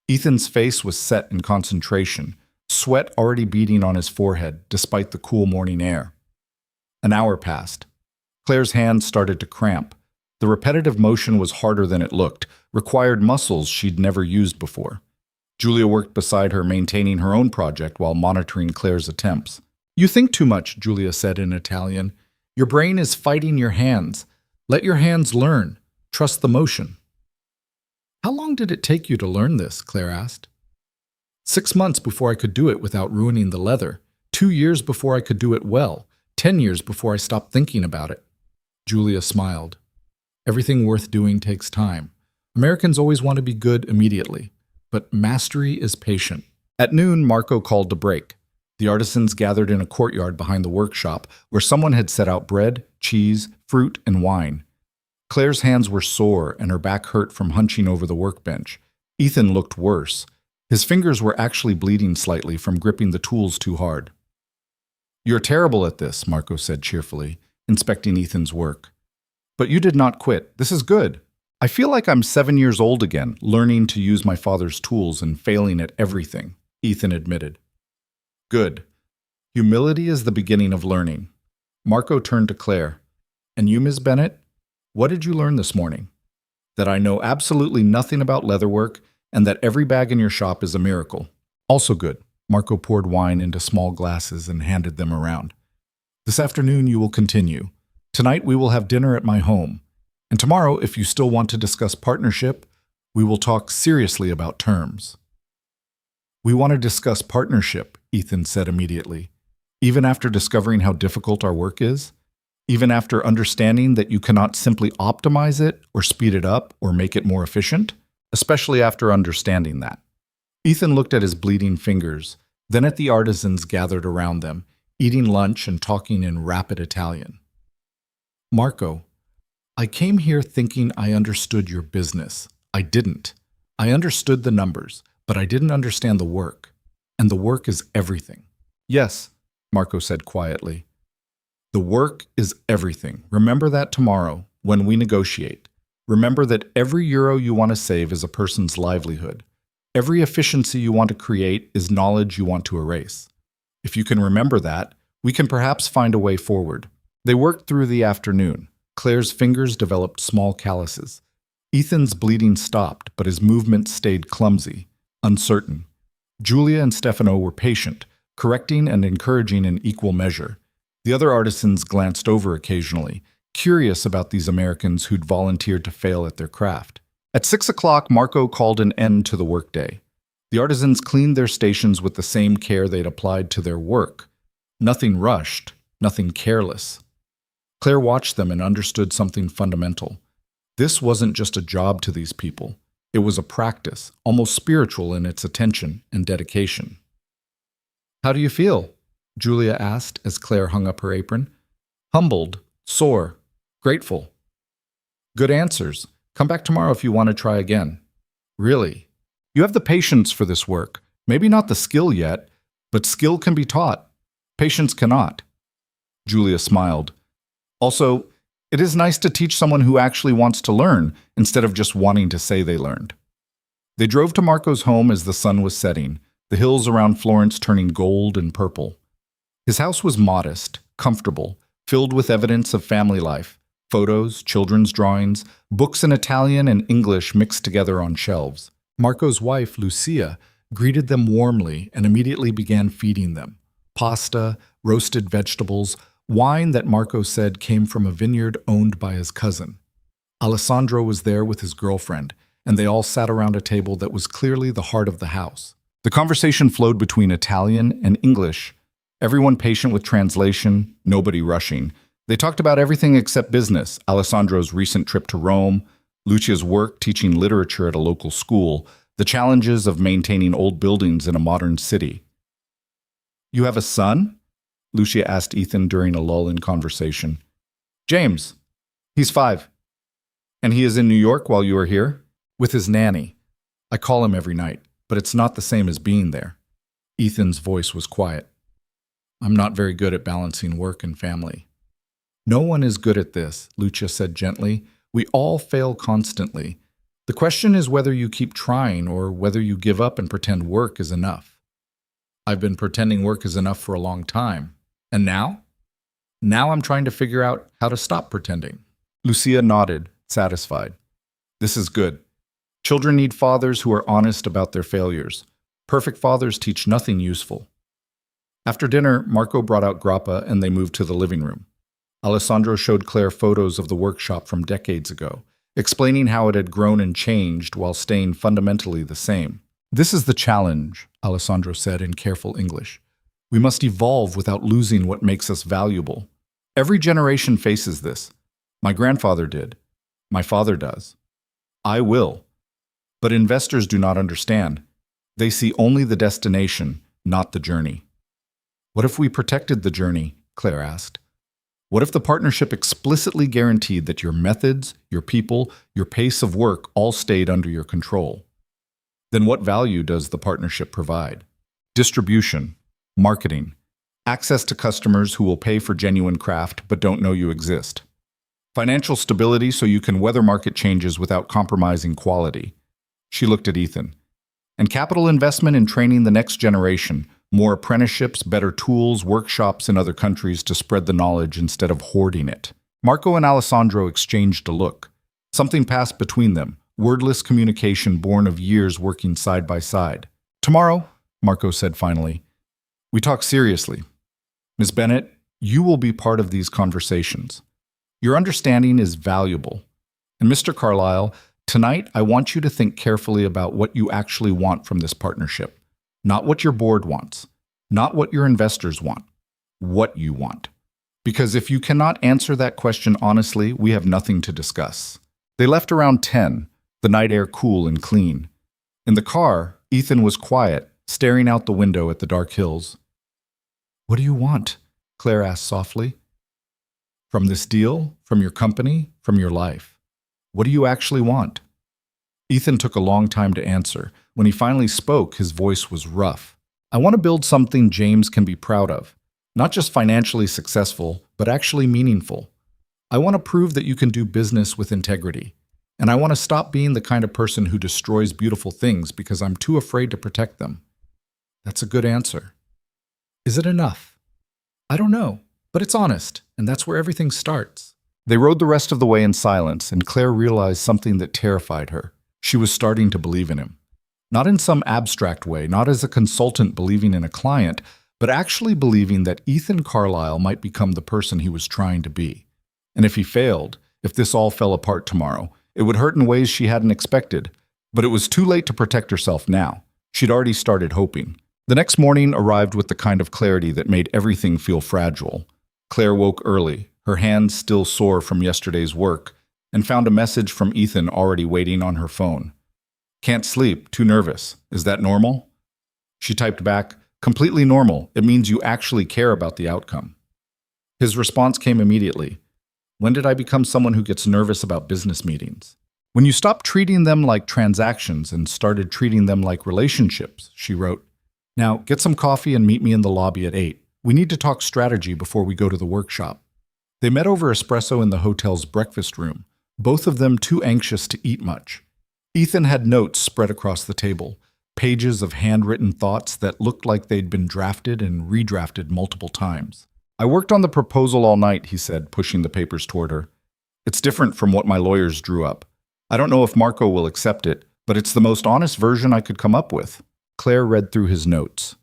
Ethan's face was set in concentration, sweat already beading on his forehead despite the cool morning air. An hour passed. Claire's hands started to cramp. The repetitive motion was harder than it looked, required muscles she'd never used before. Julia worked beside her, maintaining her own project while monitoring Claire's attempts. "You think too much," Julia said in Italian. "Your brain is fighting your hands. Let your hands learn. Trust the motion." "How long did it take you to learn this?" Claire asked. 6 months before I could do it without ruining the leather. 2 years before I could do it well. 10 years before I stopped thinking about it. Julia smiled. Everything worth doing takes time. Americans always want to be good immediately, but mastery is patient. At noon, Marco called to break. The artisans gathered in a courtyard behind the workshop where someone had set out bread, cheese, fruit, and wine. Claire's hands were sore and her back hurt from hunching over the workbench. Ethan looked worse. His fingers were actually bleeding slightly from gripping the tools too hard. "You're terrible at this," Marco said cheerfully, inspecting Ethan's work. "But you did not quit. This is good. I feel like I'm 7 years old again, learning to use my father's tools and failing at everything," Ethan admitted. "Good. Humility is the beginning of learning." Marco turned to Claire. "And you, Ms. Bennett? What did you learn this morning?" "That I know absolutely nothing about leatherwork and that every bag in your shop is a miracle." "Also good." Marco poured wine into small glasses and handed them around. "This afternoon you will continue. Tonight we will have dinner at my home. And tomorrow, if you still want to discuss partnership, we will talk seriously about terms." "We want to discuss partnership," Ethan said immediately. "Even after discovering how difficult our work is? Even after understanding that you cannot simply optimize it or speed it up or make it more efficient? Especially after understanding that." Ethan looked at his bleeding fingers, then at the artisans gathered around them, eating lunch and talking in rapid Italian. "Marco, I came here thinking I understood your business. I didn't. I understood the numbers, but I didn't understand the work. And the work is everything." "Yes," Marco said quietly. "The work is everything. Remember that tomorrow, when we negotiate. Remember that every euro you want to save is a person's livelihood. Every efficiency you want to create is knowledge you want to erase. If you can remember that, we can perhaps find a way forward." They worked through the afternoon. Claire's fingers developed small calluses. Ethan's bleeding stopped, but his movements stayed clumsy, uncertain. Julia and Stefano were patient, correcting and encouraging in equal measure. The other artisans glanced over occasionally, curious about these Americans who'd volunteered to fail at their craft. At 6 o'clock, Marco called an end to the workday. The artisans cleaned their stations with the same care they'd applied to their work. Nothing rushed, nothing careless. Claire watched them and understood something fundamental. This wasn't just a job to these people. It was a practice, almost spiritual in its attention and dedication. "How do you feel?" Julia asked as Claire hung up her apron. "Humbled, sore, grateful." "Good answers. Come back tomorrow if you want to try again." "Really? You have the patience for this work. Maybe not the skill yet, but skill can be taught. Patience cannot." Julia smiled. "Also, it is nice to teach someone who actually wants to learn instead of just wanting to say they learned." They drove to Marco's home as the sun was setting, the hills around Florence turning gold and purple. His house was modest, comfortable, filled with evidence of family life, photos, children's drawings, books in Italian and English mixed together on shelves. Marco's wife, Lucia, greeted them warmly and immediately began feeding them. Pasta, roasted vegetables, wine that Marco said came from a vineyard owned by his cousin. Alessandro was there with his girlfriend, and they all sat around a table that was clearly the heart of the house. The conversation flowed between Italian and English, everyone patient with translation, nobody rushing. They talked about everything except business, Alessandro's recent trip to Rome, Lucia's work teaching literature at a local school, the challenges of maintaining old buildings in a modern city. "You have a son?" Lucia asked Ethan during a lull in conversation. "James. He's 5. "And he is in New York while you are here?" "With his nanny." I call him every night, but it's not the same as being there. Ethan's voice was quiet. I'm not very good at balancing work and family. No one is good at this, Lucia said gently. We all fail constantly. The question is whether you keep trying or whether you give up and pretend work is enough. I've been pretending work is enough for a long time. And now? Now I'm trying to figure out how to stop pretending. Lucia nodded, satisfied. This is good. Children need fathers who are honest about their failures. Perfect fathers teach nothing useful. After dinner, Marco brought out grappa and they moved to the living room. Alessandro showed Claire photos of the workshop from decades ago, explaining how it had grown and changed while staying fundamentally the same. This is the challenge, Alessandro said in careful English. We must evolve without losing what makes us valuable. Every generation faces this. My grandfather did. My father does. I will. But investors do not understand. They see only the destination, not the journey. What if we protected the journey? Claire asked. What if the partnership explicitly guaranteed that your methods, your people, your pace of work all stayed under your control? Then what value does the partnership provide? Distribution, marketing, access to customers who will pay for genuine craft but don't know you exist. Financial stability so you can weather market changes without compromising quality. She looked at Ethan. And capital investment in training the next generation, more apprenticeships, better tools, workshops in other countries to spread the knowledge instead of hoarding it. Marco and Alessandro exchanged a look. Something passed between them, wordless communication born of years working side by side. Tomorrow, Marco said finally, we talk seriously. Ms. Bennett, you will be part of these conversations. Your understanding is valuable. And Mr. Carlisle, tonight I want you to think carefully about what you actually want from this partnership. Not what your board wants, not what your investors want, what you want. Because if you cannot answer that question honestly, we have nothing to discuss. They left around 10, the night air cool and clean. In the car, Ethan was quiet, staring out the window at the dark hills. What do you want? Claire asked softly. From this deal, from your company, from your life. What do you actually want? Ethan took a long time to answer. When he finally spoke, his voice was rough. I want to build something James can be proud of. Not just financially successful, but actually meaningful. I want to prove that you can do business with integrity. And I want to stop being the kind of person who destroys beautiful things because I'm too afraid to protect them. That's a good answer. Is it enough? I don't know, but it's honest, and that's where everything starts. They rode the rest of the way in silence, and Claire realized something that terrified her. She was starting to believe in him. Not in some abstract way, not as a consultant believing in a client, but actually believing that Ethan Carlisle might become the person he was trying to be. And if he failed, if this all fell apart tomorrow, it would hurt in ways she hadn't expected. But it was too late to protect herself now. She'd already started hoping. The next morning arrived with the kind of clarity that made everything feel fragile. Claire woke early, her hands still sore from yesterday's work, and found a message from Ethan already waiting on her phone. Can't sleep, too nervous. Is that normal? She typed back, completely normal. It means you actually care about the outcome. His response came immediately. When did I become someone who gets nervous about business meetings? When you stopped treating them like transactions and started treating them like relationships, she wrote. Now, get some coffee and meet me in the lobby at 8. We need to talk strategy before we go to the workshop. They met over espresso in the hotel's breakfast room, both of them too anxious to eat much. Ethan had notes spread across the table, pages of handwritten thoughts that looked like they'd been drafted and redrafted multiple times. I worked on the proposal all night, he said, pushing the papers toward her. It's different from what my lawyers drew up. I don't know if Marco will accept it, but it's the most honest version I could come up with. Claire read through his notes.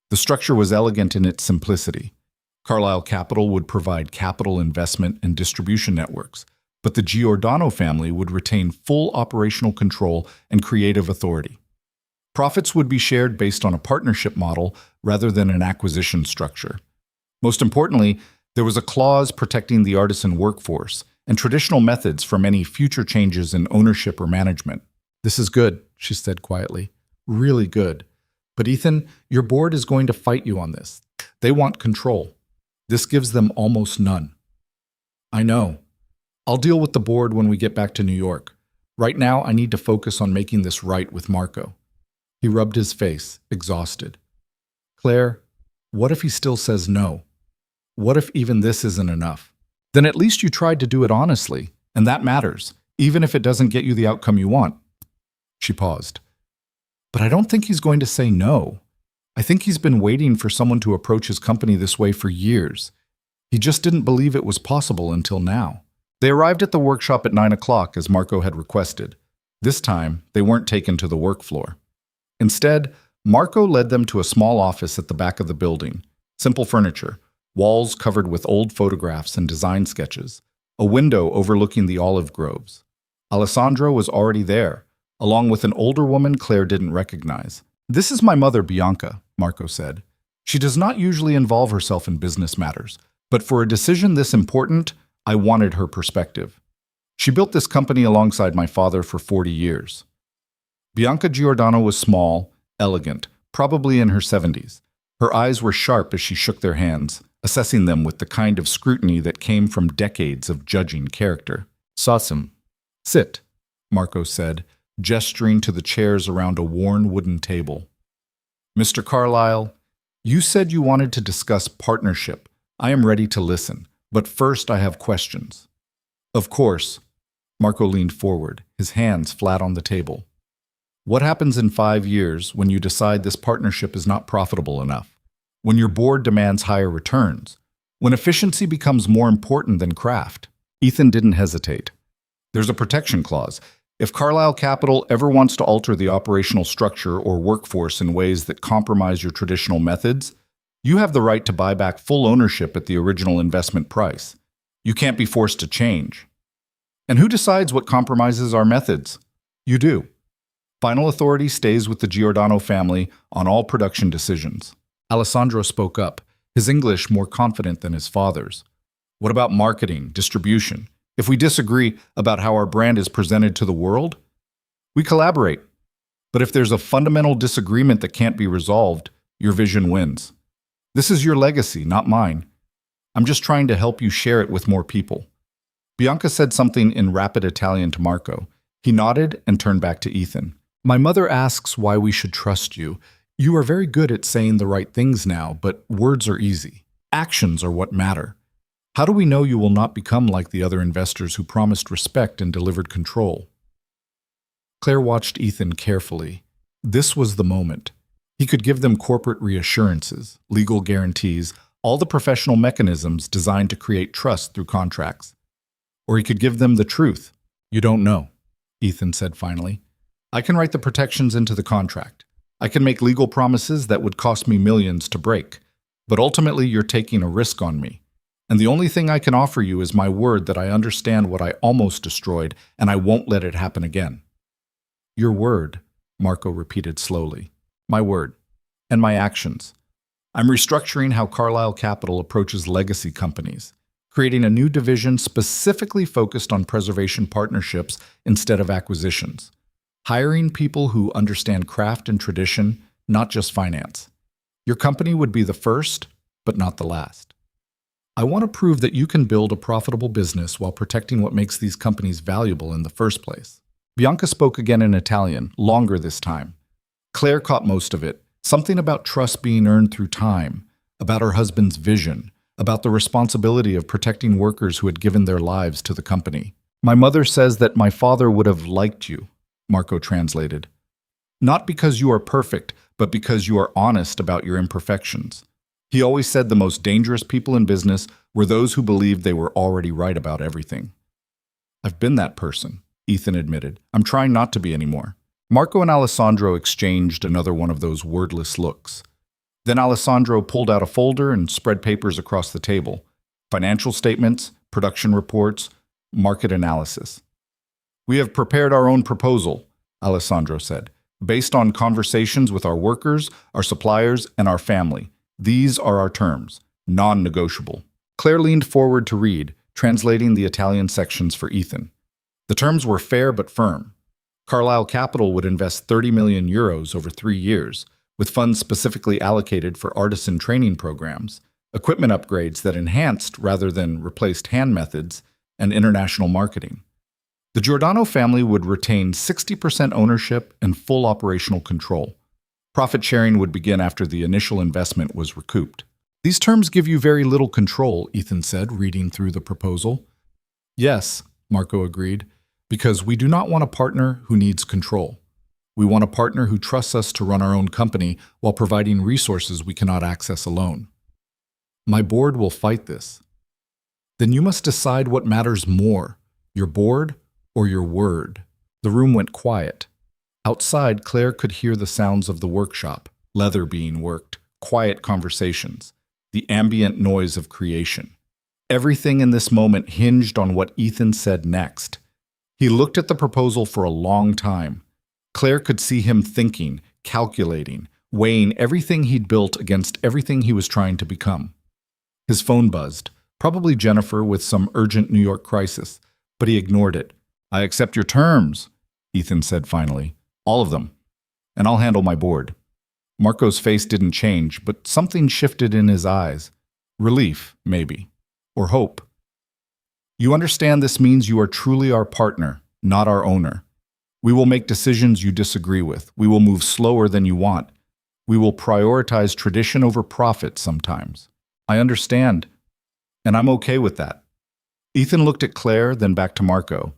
The structure was elegant in its simplicity. Carlisle Capital would provide capital investment and distribution networks, but the Giordano family would retain full operational control and creative authority. Profits would be shared based on a partnership model rather than an acquisition structure. Most importantly, there was a clause protecting the artisan workforce and traditional methods from any future changes in ownership or management. This is good, she said quietly. Really good. But Ethan, your board is going to fight you on this. They want control. This gives them almost none. I know. I'll deal with the board when we get back to New York. Right now, I need to focus on making this right with Marco. He rubbed his face, exhausted. Claire, what if he still says no? What if even this isn't enough? Then at least you tried to do it honestly, and that matters, even if it doesn't get you the outcome you want. She paused. But I don't think he's going to say no. I think he's been waiting for someone to approach his company this way for years. He just didn't believe it was possible until now. They arrived at the workshop at 9 o'clock as Marco had requested. This time, they weren't taken to the work floor. Instead, Marco led them to a small office at the back of the building. Simple furniture, walls covered with old photographs and design sketches, a window overlooking the olive groves. Alessandro was already there, along with an older woman Claire didn't recognize. This is my mother, Bianca, Marco said. She does not usually involve herself in business matters, but for a decision this important, I wanted her perspective. She built this company alongside my father for 40 years. Bianca Giordano was small, elegant, probably in her 70s. Her eyes were sharp as she shook their hands, assessing them with the kind of scrutiny that came from decades of judging character. Sasim. Sit, Marco said, gesturing to the chairs around a worn wooden table. Mr. Carlisle, you said you wanted to discuss partnership. I am ready to listen, but first I have questions. Of course. Marco leaned forward, his hands flat on the table. What happens in 5 years when you decide this partnership is not profitable enough? When your board demands higher returns? When efficiency becomes more important than craft? Ethan didn't hesitate. There's a protection clause. If Carlisle Capital ever wants to alter the operational structure or workforce in ways that compromise your traditional methods, you have the right to buy back full ownership at the original investment price. You can't be forced to change. And who decides what compromises our methods? You do. Final authority stays with the Giordano family on all production decisions. Alessandro spoke up, his English more confident than his father's. What about marketing, distribution? If we disagree about how our brand is presented to the world, we collaborate. But if there's a fundamental disagreement that can't be resolved, your vision wins. This is your legacy, not mine. I'm just trying to help you share it with more people. Bianca said something in rapid Italian to Marco. He nodded and turned back to Ethan. My mother asks why we should trust you. You are very good at saying the right things now, but words are easy. Actions are what matter. How do we know you will not become like the other investors who promised respect and delivered control? Claire watched Ethan carefully. This was the moment. He could give them corporate reassurances, legal guarantees, all the professional mechanisms designed to create trust through contracts. Or he could give them the truth. You don't know, Ethan said finally. I can write the protections into the contract. I can make legal promises that would cost me millions to break. But ultimately, you're taking a risk on me. And the only thing I can offer you is my word that I understand what I almost destroyed, and I won't let it happen again. Your word, Marco repeated slowly. My word. And my actions. I'm restructuring how Carlisle Capital approaches legacy companies, creating a new division specifically focused on preservation partnerships instead of acquisitions. Hiring people who understand craft and tradition, not just finance. Your company would be the first, but not the last. I want to prove that you can build a profitable business while protecting what makes these companies valuable in the first place. Bianca spoke again in Italian, longer this time. Claire caught most of it, something about trust being earned through time, about her husband's vision, about the responsibility of protecting workers who had given their lives to the company. My mother says that my father would have liked you, Marco translated. Not because you are perfect, but because you are honest about your imperfections. He always said the most dangerous people in business were those who believed they were already right about everything. I've been that person, Ethan admitted. I'm trying not to be anymore. Marco and Alessandro exchanged another one of those wordless looks. Then Alessandro pulled out a folder and spread papers across the table. Financial statements, production reports, market analysis. We have prepared our own proposal, Alessandro said, based on conversations with our workers, our suppliers, and our family. These are our terms, non-negotiable. Claire leaned forward to read, translating the Italian sections for Ethan. The terms were fair but firm. Carlisle Capital would invest 30 million euros over 3 years, with funds specifically allocated for artisan training programs, equipment upgrades that enhanced rather than replaced hand methods, and international marketing. The Giordano family would retain 60% ownership and full operational control. Profit sharing would begin after the initial investment was recouped. These terms give you very little control, Ethan said, reading through the proposal. Yes, Marco agreed, because we do not want a partner who needs control. We want a partner who trusts us to run our own company while providing resources we cannot access alone. My board will fight this. Then you must decide what matters more, your board or your word. The room went quiet. Outside, Claire could hear the sounds of the workshop, leather being worked, quiet conversations, the ambient noise of creation. Everything in this moment hinged on what Ethan said next. He looked at the proposal for a long time. Claire could see him thinking, calculating, weighing everything he'd built against everything he was trying to become. His phone buzzed, probably Jennifer with some urgent New York crisis, but he ignored it. I accept your terms, Ethan said finally. All of them. And I'll handle my board. Marco's face didn't change, but something shifted in his eyes. Relief, maybe. Or hope. You understand this means you are truly our partner, not our owner. We will make decisions you disagree with. We will move slower than you want. We will prioritize tradition over profit sometimes. I understand, and I'm okay with that. Ethan looked at Claire, then back to Marco.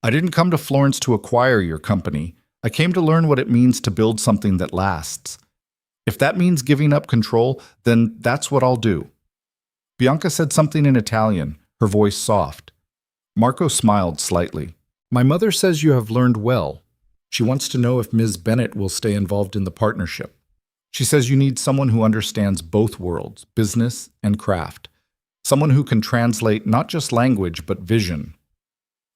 I didn't come to Florence to acquire your company. I came to learn what it means to build something that lasts. If that means giving up control, then that's what I'll do. Bianca said something in Italian, her voice soft. Marco smiled slightly. My mother says you have learned well. She wants to know if Ms. Bennett will stay involved in the partnership. She says you need someone who understands both worlds, business and craft. Someone who can translate not just language, but vision.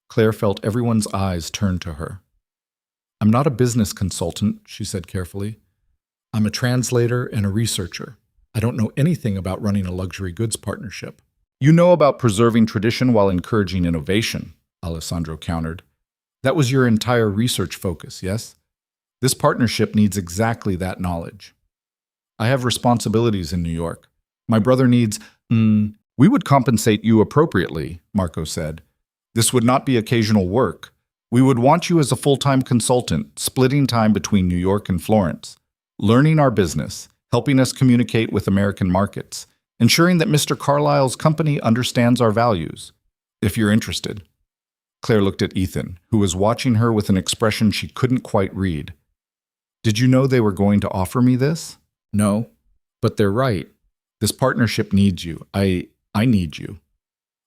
Claire felt everyone's eyes turn to her. I'm not a business consultant, she said carefully. I'm a translator and a researcher. I don't know anything about running a luxury goods partnership. You know about preserving tradition while encouraging innovation, Alessandro countered. That was your entire research focus, yes? This partnership needs exactly that knowledge. I have responsibilities in New York. My brother needs, we would compensate you appropriately, Marco said. This would not be occasional work. We would want you as a full-time consultant, splitting time between New York and Florence, learning our business, helping us communicate with American markets, ensuring that Mr. Carlisle's company understands our values. If you're interested. Claire looked at Ethan, who was watching her with an expression she couldn't quite read. Did you know they were going to offer me this? No, but they're right. This partnership needs you. I need you.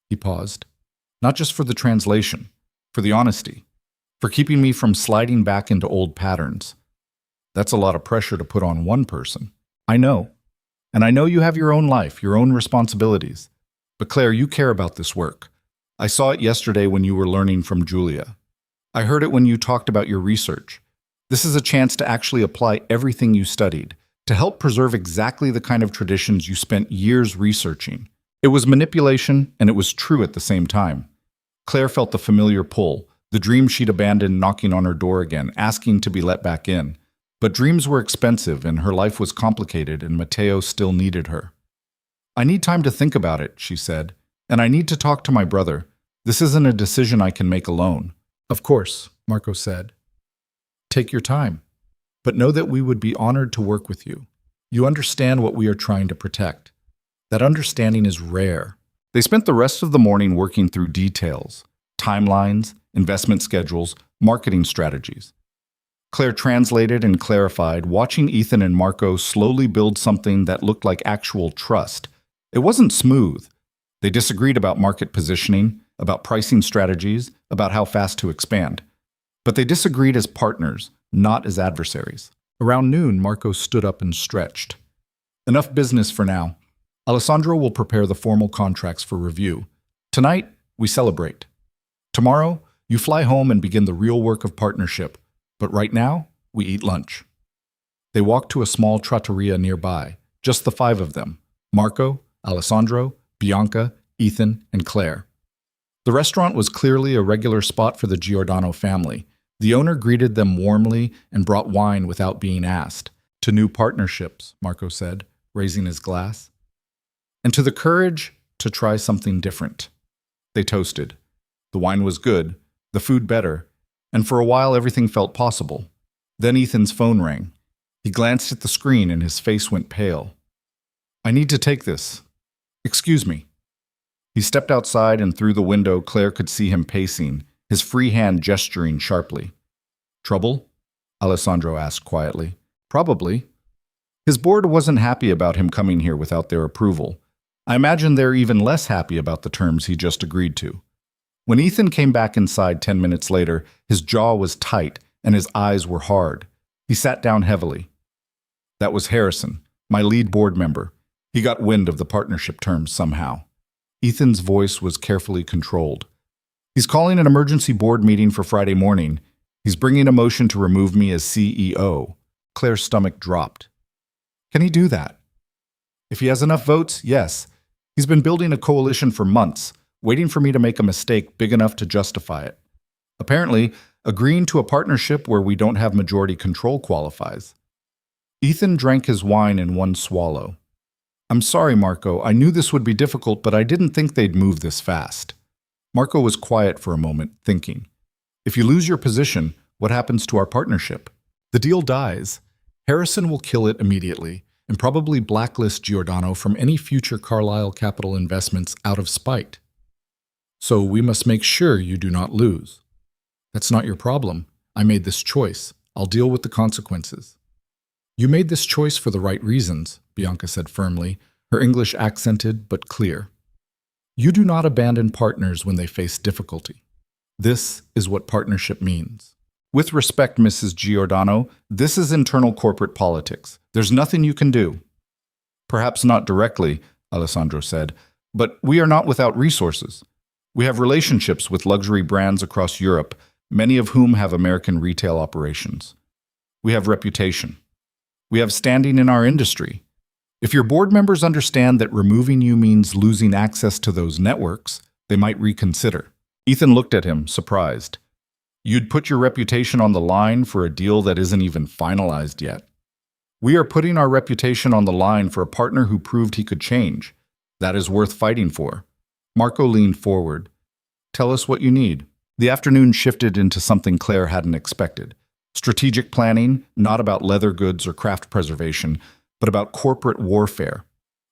He paused. Not just for the translation, for the honesty, for keeping me from sliding back into old patterns. That's a lot of pressure to put on one person. I know. And I know you have your own life, your own responsibilities. But Claire, you care about this work. I saw it yesterday when you were learning from Julia. I heard it when you talked about your research. This is a chance to actually apply everything you studied, to help preserve exactly the kind of traditions you spent years researching. It was manipulation, and it was true at the same time. Claire felt the familiar pull, the dream she'd abandoned knocking on her door again, asking to be let back in. But dreams were expensive, and her life was complicated, and Matteo still needed her. I need time to think about it, she said, and I need to talk to my brother. This isn't a decision I can make alone. Of course, Marco said. Take your time, but know that we would be honored to work with you. You understand what we are trying to protect. That understanding is rare. They spent the rest of the morning working through details, timelines, investment schedules, marketing strategies. Claire translated and clarified, watching Ethan and Marco slowly build something that looked like actual trust. It wasn't smooth. They disagreed about market positioning, about pricing strategies, about how fast to expand. But they disagreed as partners, not as adversaries. Around noon, Marco stood up and stretched. Enough business for now. Alessandro will prepare the formal contracts for review. Tonight, we celebrate. Tomorrow, you fly home and begin the real work of partnership. But right now, we eat lunch. They walked to a small trattoria nearby, just the five of them, Marco, Alessandro, Bianca, Ethan, and Claire. The restaurant was clearly a regular spot for the Giordano family. The owner greeted them warmly and brought wine without being asked. To new partnerships, Marco said, raising his glass. And to the courage to try something different. They toasted. The wine was good, the food better, and for a while everything felt possible. Then Ethan's phone rang. He glanced at the screen and his face went pale. "I need to take this. Excuse me." He stepped outside, and through the window Claire could see him pacing, his free hand gesturing sharply. "Trouble?" Alessandro asked quietly. "Probably." His board wasn't happy about him coming here without their approval. I imagine they're even less happy about the terms he just agreed to. When Ethan came back inside 10 minutes later, his jaw was tight and his eyes were hard. He sat down heavily. "That was Harrison, my lead board member. He got wind of the partnership terms somehow." Ethan's voice was carefully controlled. "He's calling an emergency board meeting for Friday morning. He's bringing a motion to remove me as CEO." Claire's stomach dropped. "Can he do that?" "If he has enough votes, yes. He's been building a coalition for months, waiting for me to make a mistake big enough to justify it. Apparently, agreeing to a partnership where we don't have majority control qualifies." Ethan drank his wine in one swallow. "I'm sorry, Marco. I knew this would be difficult, but I didn't think they'd move this fast." Marco was quiet for a moment, thinking. "If you lose your position, what happens to our partnership?" "The deal dies. Harrison will kill it immediately and probably blacklist Giordano from any future Carlisle capital investments out of spite. So we must make sure you do not lose." "That's not your problem. I made this choice. I'll deal with the consequences." "You made this choice for the right reasons," Bianca said firmly, her English accented but clear. "You do not abandon partners when they face difficulty. This is what partnership means." "With respect, Mrs. Giordano, this is internal corporate politics. There's nothing you can do." "Perhaps not directly," Alessandro said, "but we are not without resources. We have relationships with luxury brands across Europe, many of whom have American retail operations. We have reputation. We have standing in our industry. If your board members understand that removing you means losing access to those networks, they might reconsider." Ethan looked at him, surprised. "You'd put your reputation on the line for a deal that isn't even finalized yet." "We are putting our reputation on the line for a partner who proved he could change. That is worth fighting for." Marco leaned forward. "Tell us what you need." The afternoon shifted into something Claire hadn't expected. Strategic planning, not about leather goods or craft preservation, but about corporate warfare.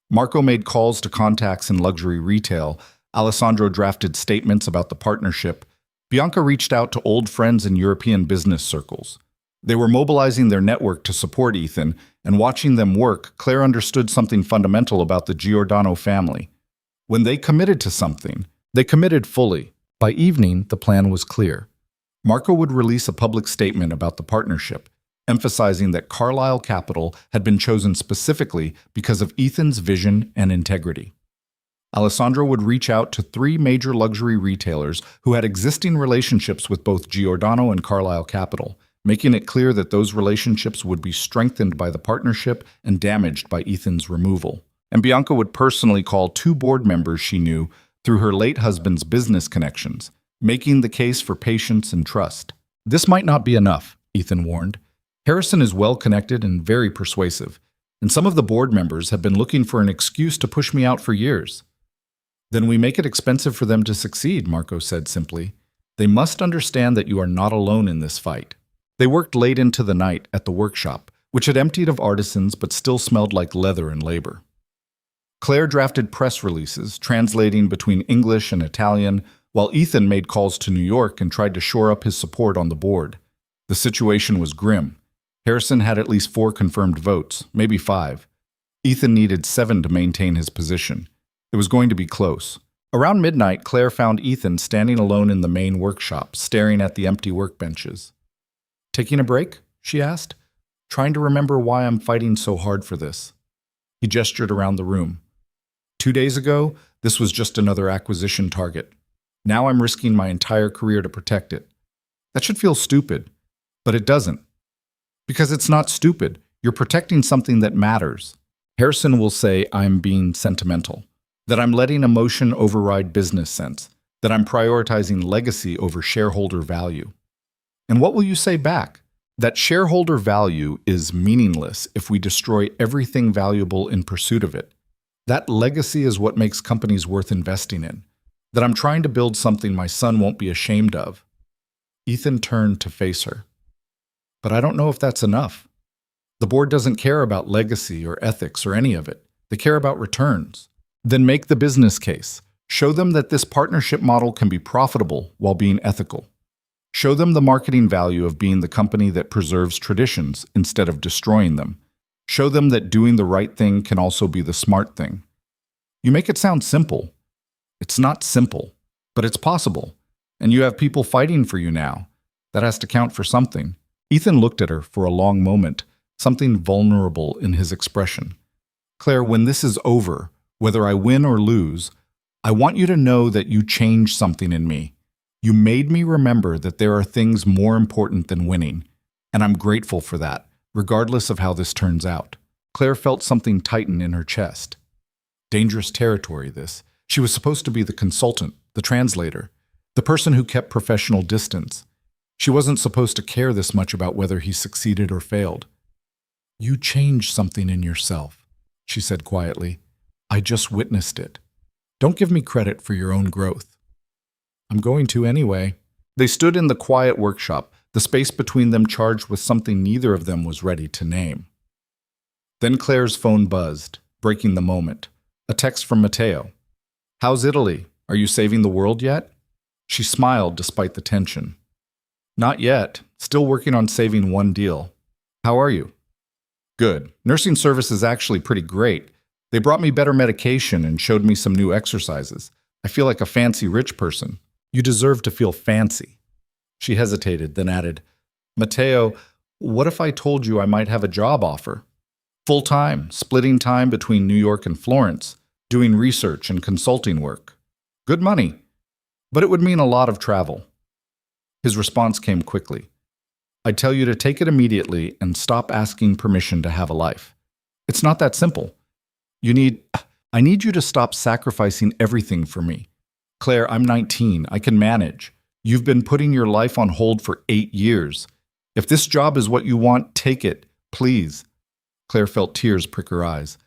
Marco made calls to contacts in luxury retail. Alessandro drafted statements about the partnership. Bianca reached out to old friends in European business circles. They were mobilizing their network to support Ethan, and watching them work, Claire understood something fundamental about the Giordano family. When they committed to something, they committed fully. By evening, the plan was clear. Marco would release a public statement about the partnership, emphasizing that Carlisle Capital had been chosen specifically because of Ethan's vision and integrity. Alessandro would reach out to 3 major luxury retailers who had existing relationships with both Giordano and Carlisle Capital, making it clear that those relationships would be strengthened by the partnership and damaged by Ethan's removal. And Bianca would personally call 2 board members she knew through her late husband's business connections, making the case for patience and trust. "This might not be enough," Ethan warned. "Harrison is well-connected and very persuasive, and some of the board members have been looking for an excuse to push me out for years." "Then we make it expensive for them to succeed," Marco said simply. "They must understand that you are not alone in this fight." They worked late into the night at the workshop, which had emptied of artisans but still smelled like leather and labor. Claire drafted press releases, translating between English and Italian, while Ethan made calls to New York and tried to shore up his support on the board. The situation was grim. Harrison had at least 4 confirmed votes, maybe 5. Ethan needed 7 to maintain his position. It was going to be close. Around midnight, Claire found Ethan standing alone in the main workshop, staring at the empty workbenches. "Taking a break?" she asked. "Trying to remember why I'm fighting so hard for this." He gestured around the room. 2 days ago, this was just another acquisition target. Now I'm risking my entire career to protect it. That should feel stupid, but it doesn't. Because it's not stupid. You're protecting something that matters. Harrison will say I'm being sentimental, that I'm letting emotion override business sense, that I'm prioritizing legacy over shareholder value. And what will you say back? That shareholder value is meaningless if we destroy everything valuable in pursuit of it. That legacy is what makes companies worth investing in. That I'm trying to build something my son won't be ashamed of. Ethan turned to face her. But I don't know if that's enough. The board doesn't care about legacy or ethics or any of it. They care about returns. Then make the business case. Show them that this partnership model can be profitable while being ethical. Show them the marketing value of being the company that preserves traditions instead of destroying them. Show them that doing the right thing can also be the smart thing. You make it sound simple. It's not simple, but it's possible. And you have people fighting for you now. That has to count for something. Ethan looked at her for a long moment, something vulnerable in his expression. Claire, when this is over, whether I win or lose, I want you to know that you changed something in me. You made me remember that there are things more important than winning, and I'm grateful for that, regardless of how this turns out. Claire felt something tighten in her chest. Dangerous territory, this. She was supposed to be the consultant, the translator, the person who kept professional distance. She wasn't supposed to care this much about whether he succeeded or failed. You changed something in yourself, she said quietly. I just witnessed it. Don't give me credit for your own growth. I'm going to anyway. They stood in the quiet workshop, the space between them charged with something neither of them was ready to name. Then Claire's phone buzzed, breaking the moment. A text from Matteo. How's Italy? Are you saving the world yet? She smiled despite the tension. Not yet. Still working on saving one deal. How are you? Good. Nursing service is actually pretty great. They brought me better medication and showed me some new exercises. I feel like a fancy rich person. You deserve to feel fancy. She hesitated, then added, Matteo, what if I told you I might have a job offer? Full-time, splitting time between New York and Florence, doing research and consulting work. Good money, but it would mean a lot of travel. His response came quickly. I tell you to take it immediately and stop asking permission to have a life. It's not that simple. I need you to stop sacrificing everything for me. Claire, I'm 19. I can manage. You've been putting your life on hold for 8 years. If this job is what you want, take it, please. Claire felt tears prick her eyes.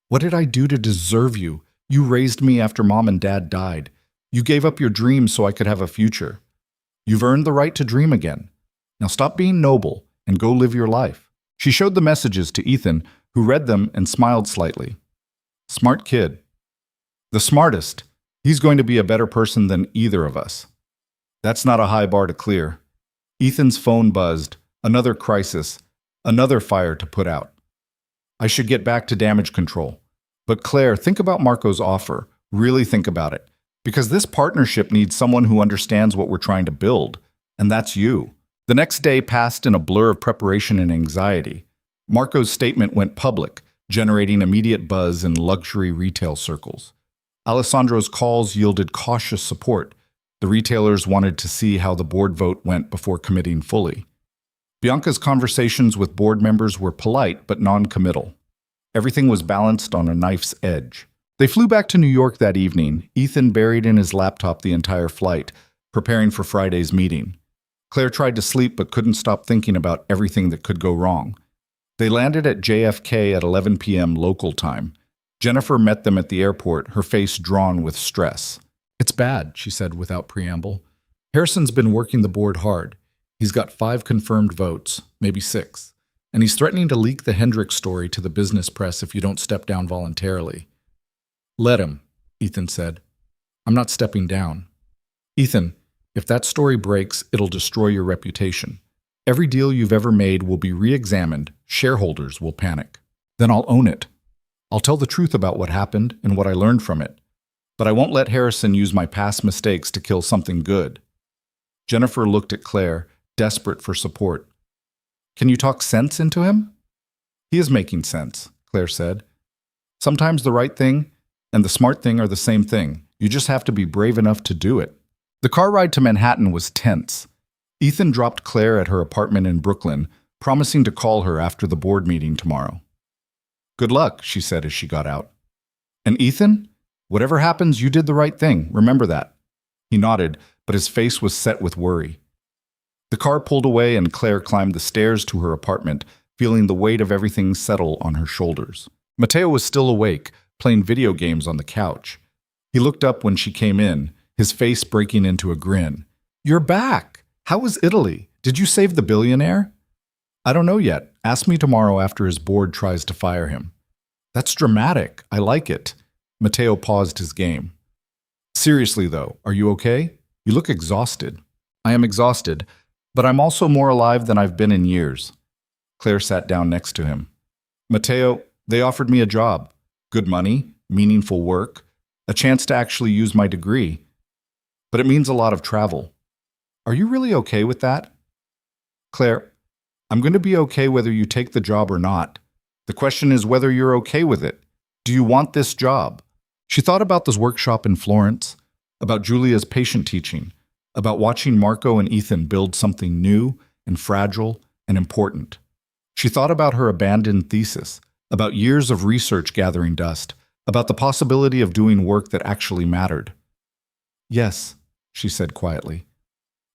What did I do to deserve you? You raised me after Mom and Dad died. You gave up your dreams so I could have a future. You've earned the right to dream again. Now stop being noble and go live your life. She showed the messages to Ethan, who read them and smiled slightly. Smart kid. The smartest. He's going to be a better person than either of us. That's not a high bar to clear. Ethan's phone buzzed. Another crisis. Another fire to put out. I should get back to damage control. But Claire, think about Marco's offer. Really think about it. Because this partnership needs someone who understands what we're trying to build. And that's you. The next day passed in a blur of preparation and anxiety. Marco's statement went public, generating immediate buzz in luxury retail circles. Alessandro's calls yielded cautious support. The retailers wanted to see how the board vote went before committing fully. Bianca's conversations with board members were polite but non-committal. Everything was balanced on a knife's edge. They flew back to New York that evening, Ethan buried in his laptop the entire flight, preparing for Friday's meeting. Claire tried to sleep but couldn't stop thinking about everything that could go wrong. They landed at JFK at 11 p.m. local time. Jennifer met them at the airport, her face drawn with stress. It's bad, she said without preamble. Harrison's been working the board hard. He's got 5 confirmed votes, maybe 6. And he's threatening to leak the Hendricks story to the business press if you don't step down voluntarily. Let him, Ethan said. I'm not stepping down. Ethan, if that story breaks, it'll destroy your reputation. Every deal you've ever made will be re-examined. Shareholders will panic. Then I'll own it. I'll tell the truth about what happened and what I learned from it. But I won't let Harrison use my past mistakes to kill something good. Jennifer looked at Claire, desperate for support. Can you talk sense into him? He is making sense, Claire said. Sometimes the right thing and the smart thing are the same thing. You just have to be brave enough to do it. The car ride to Manhattan was tense. Ethan dropped Claire at her apartment in Brooklyn, promising to call her after the board meeting tomorrow. Good luck, she said as she got out. And Ethan, whatever happens, you did the right thing. Remember that. He nodded, but his face was set with worry. The car pulled away and Claire climbed the stairs to her apartment, feeling the weight of everything settle on her shoulders. Matteo was still awake, playing video games on the couch. He looked up when she came in, his face breaking into a grin. You're back! How was Italy? Did you save the billionaire? I don't know yet. Ask me tomorrow after his board tries to fire him. That's dramatic. I like it. Matteo paused his game. Seriously, though, are you okay? You look exhausted. I am exhausted, but I'm also more alive than I've been in years. Claire sat down next to him. Matteo, they offered me a job. Good money, meaningful work, a chance to actually use my degree. But it means a lot of travel. Are you really okay with that? Claire, I'm going to be okay whether you take the job or not. The question is whether you're okay with it. Do you want this job? She thought about this workshop in Florence, about Julia's patient teaching, about watching Marco and Ethan build something new and fragile and important. She thought about her abandoned thesis, about years of research gathering dust, about the possibility of doing work that actually mattered. Yes, she said quietly.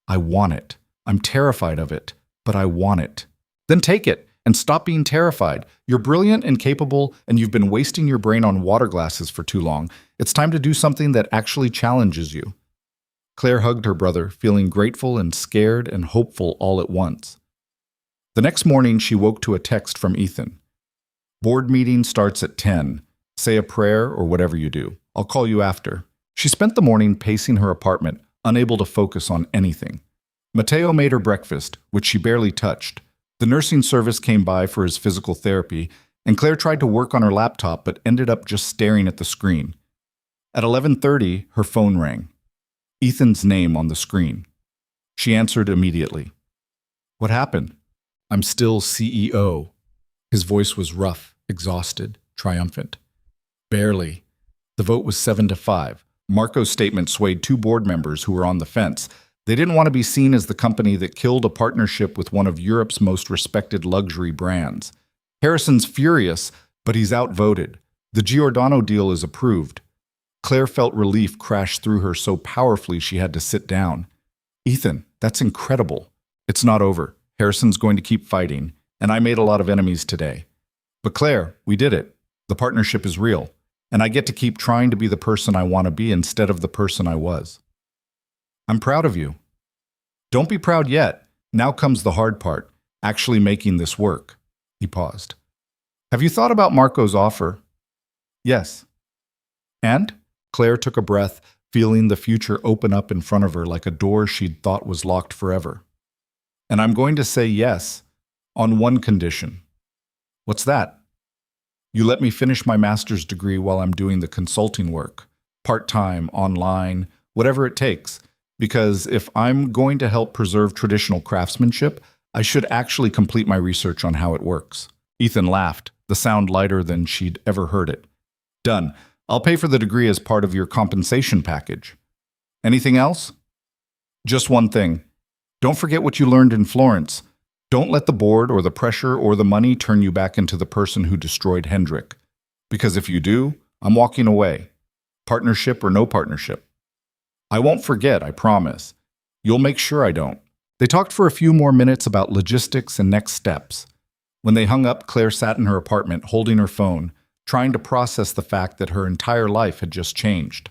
I want it. I'm terrified of it, but I want it. Then take it and stop being terrified. You're brilliant and capable, and you've been wasting your brain on water glasses for too long. It's time to do something that actually challenges you. Claire hugged her brother, feeling grateful and scared and hopeful all at once. The next morning, she woke to a text from Ethan. Board meeting starts at 10. Say a prayer or whatever you do. I'll call you after. She spent the morning pacing her apartment, unable to focus on anything. Matteo made her breakfast, which she barely touched. The nursing service came by for his physical therapy, and Claire tried to work on her laptop but ended up just staring at the screen. At 11:30, her phone rang. Ethan's name on the screen. She answered immediately. What happened? I'm still CEO. His voice was rough, exhausted, triumphant. Barely. The vote was 7-5. Marco's statement swayed two board members who were on the fence. They didn't want to be seen as the company that killed a partnership with one of Europe's most respected luxury brands. Harrison's furious, but he's outvoted. The Giordano deal is approved. Claire felt relief crash through her so powerfully she had to sit down. Ethan, that's incredible. It's not over. Harrison's going to keep fighting, and I made a lot of enemies today. But Claire, we did it. The partnership is real, and I get to keep trying to be the person I want to be instead of the person I was. I'm proud of you. Don't be proud yet. Now comes the hard part, actually making this work. He paused. Have you thought about Marco's offer? Yes. And? Claire took a breath, feeling the future open up in front of her like a door she'd thought was locked forever. And I'm going to say yes, on one condition. What's that? You let me finish my master's degree while I'm doing the consulting work, part-time, online, whatever it takes, because if I'm going to help preserve traditional craftsmanship, I should actually complete my research on how it works. Ethan laughed, the sound lighter than she'd ever heard it. Done. I'll pay for the degree as part of your compensation package. Anything else? Just one thing. Don't forget what you learned in Florence. Don't let the board or the pressure or the money turn you back into the person who destroyed Hendrik. Because if you do, I'm walking away. Partnership or no partnership. I won't forget, I promise. You'll make sure I don't. They talked for a few more minutes about logistics and next steps. When they hung up, Claire sat in her apartment holding her phone, trying to process the fact that her entire life had just changed.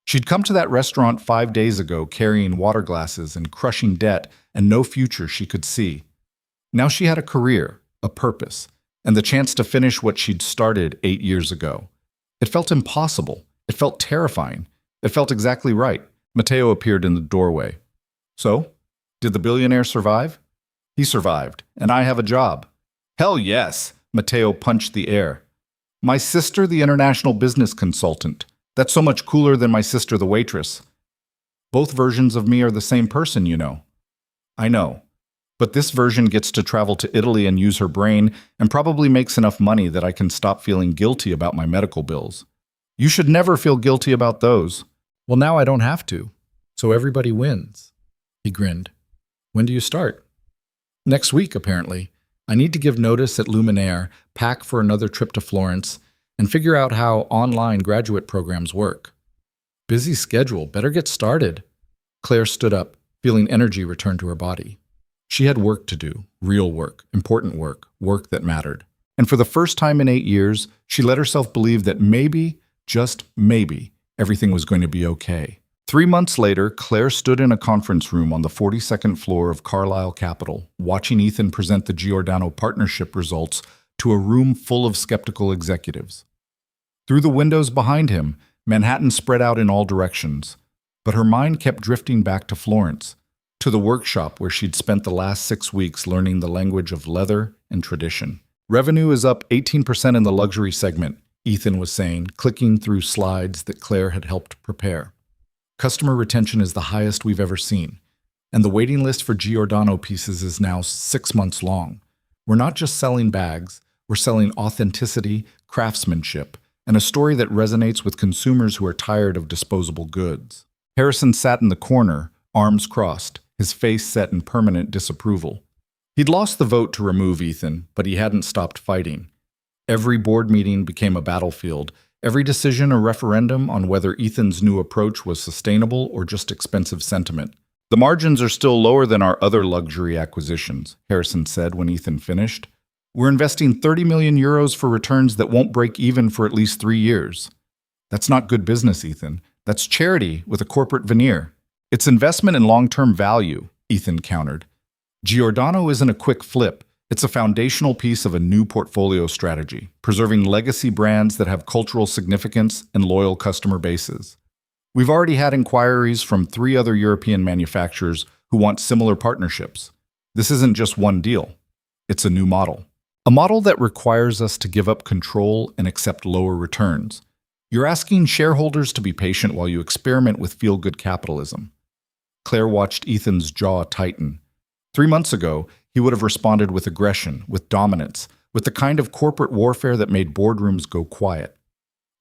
She'd come to that restaurant 5 days ago carrying water glasses and crushing debt and no future she could see. Now she had a career, a purpose, and the chance to finish what she'd started 8 years ago. It felt impossible. It felt terrifying. It felt exactly right. Matteo appeared in the doorway. So, did the billionaire survive? He survived, and I have a job. Hell yes! Matteo punched the air. My sister, the international business consultant. That's so much cooler than my sister, the waitress. Both versions of me are the same person, you know. I know. But this version gets to travel to Italy and use her brain and probably makes enough money that I can stop feeling guilty about my medical bills. You should never feel guilty about those. Well, now I don't have to. So everybody wins. He grinned. When do you start? Next week, apparently. I need to give notice at Luminaire, pack for another trip to Florence, and figure out how online graduate programs work. Busy schedule, better get started. Claire stood up, feeling energy return to her body. She had work to do, real work, important work, work that mattered. And for the first time in 8 years, she let herself believe that maybe, just maybe, everything was going to be okay. 3 months later, Claire stood in a conference room on the 42nd floor of Carlisle Capital, watching Ethan present the Giordano partnership results to a room full of skeptical executives. Through the windows behind him, Manhattan spread out in all directions, but her mind kept drifting back to Florence, to the workshop where she'd spent the last 6 weeks learning the language of leather and tradition. Revenue is up 18% in the luxury segment, Ethan was saying, clicking through slides that Claire had helped prepare. Customer retention is the highest we've ever seen, and the waiting list for Giordano pieces is now 6 months long. We're not just selling bags, we're selling authenticity, craftsmanship, and a story that resonates with consumers who are tired of disposable goods. Harrison sat in the corner, arms crossed, his face set in permanent disapproval. He'd lost the vote to remove Ethan, but he hadn't stopped fighting. Every board meeting became a battlefield, every decision a referendum on whether Ethan's new approach was sustainable or just expensive sentiment. The margins are still lower than our other luxury acquisitions, Harrison said when Ethan finished. We're investing 30 million euros for returns that won't break even for at least 3 years. That's not good business, Ethan. That's charity with a corporate veneer. It's investment in long-term value, Ethan countered. Giordano isn't a quick flip. It's a foundational piece of a new portfolio strategy, preserving legacy brands that have cultural significance and loyal customer bases. We've already had inquiries from 3 other European manufacturers who want similar partnerships. This isn't just one deal. It's a new model. A model that requires us to give up control and accept lower returns. You're asking shareholders to be patient while you experiment with feel-good capitalism. Claire watched Ethan's jaw tighten. 3 months ago, he would have responded with aggression, with dominance, with the kind of corporate warfare that made boardrooms go quiet.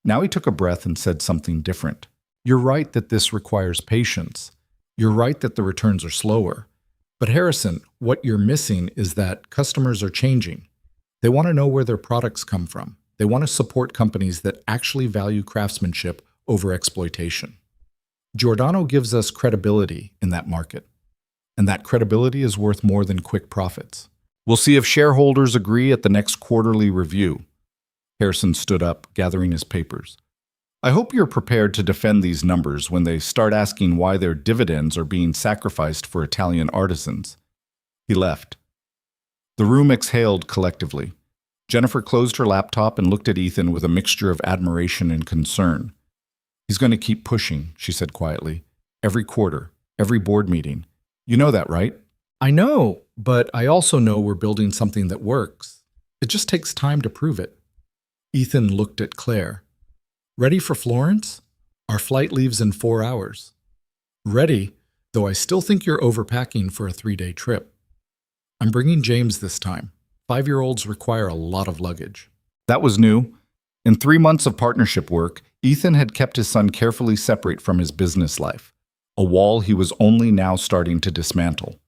Now he took a breath and said something different. You're right that this requires patience. You're right that the returns are slower. But Harrison, what you're missing is that customers are changing. They want to know where their products come from. They want to support companies that actually value craftsmanship over exploitation. Giordano gives us credibility in that market, and that credibility is worth more than quick profits. We'll see if shareholders agree at the next quarterly review. Harrison stood up, gathering his papers. I hope you're prepared to defend these numbers when they start asking why their dividends are being sacrificed for Italian artisans. He left. The room exhaled collectively. Jennifer closed her laptop and looked at Ethan with a mixture of admiration and concern. He's going to keep pushing, she said quietly. Every quarter, every board meeting. You know that, right? I know, but I also know we're building something that works. It just takes time to prove it. Ethan looked at Claire. Ready for Florence? Our flight leaves in 4 hours. Ready, though I still think you're overpacking for a 3-day trip. I'm bringing James this time. 5-year-olds require a lot of luggage. That was new. In 3 months of partnership work, Ethan had kept his son carefully separate from his business life, a wall he was only now starting to dismantle.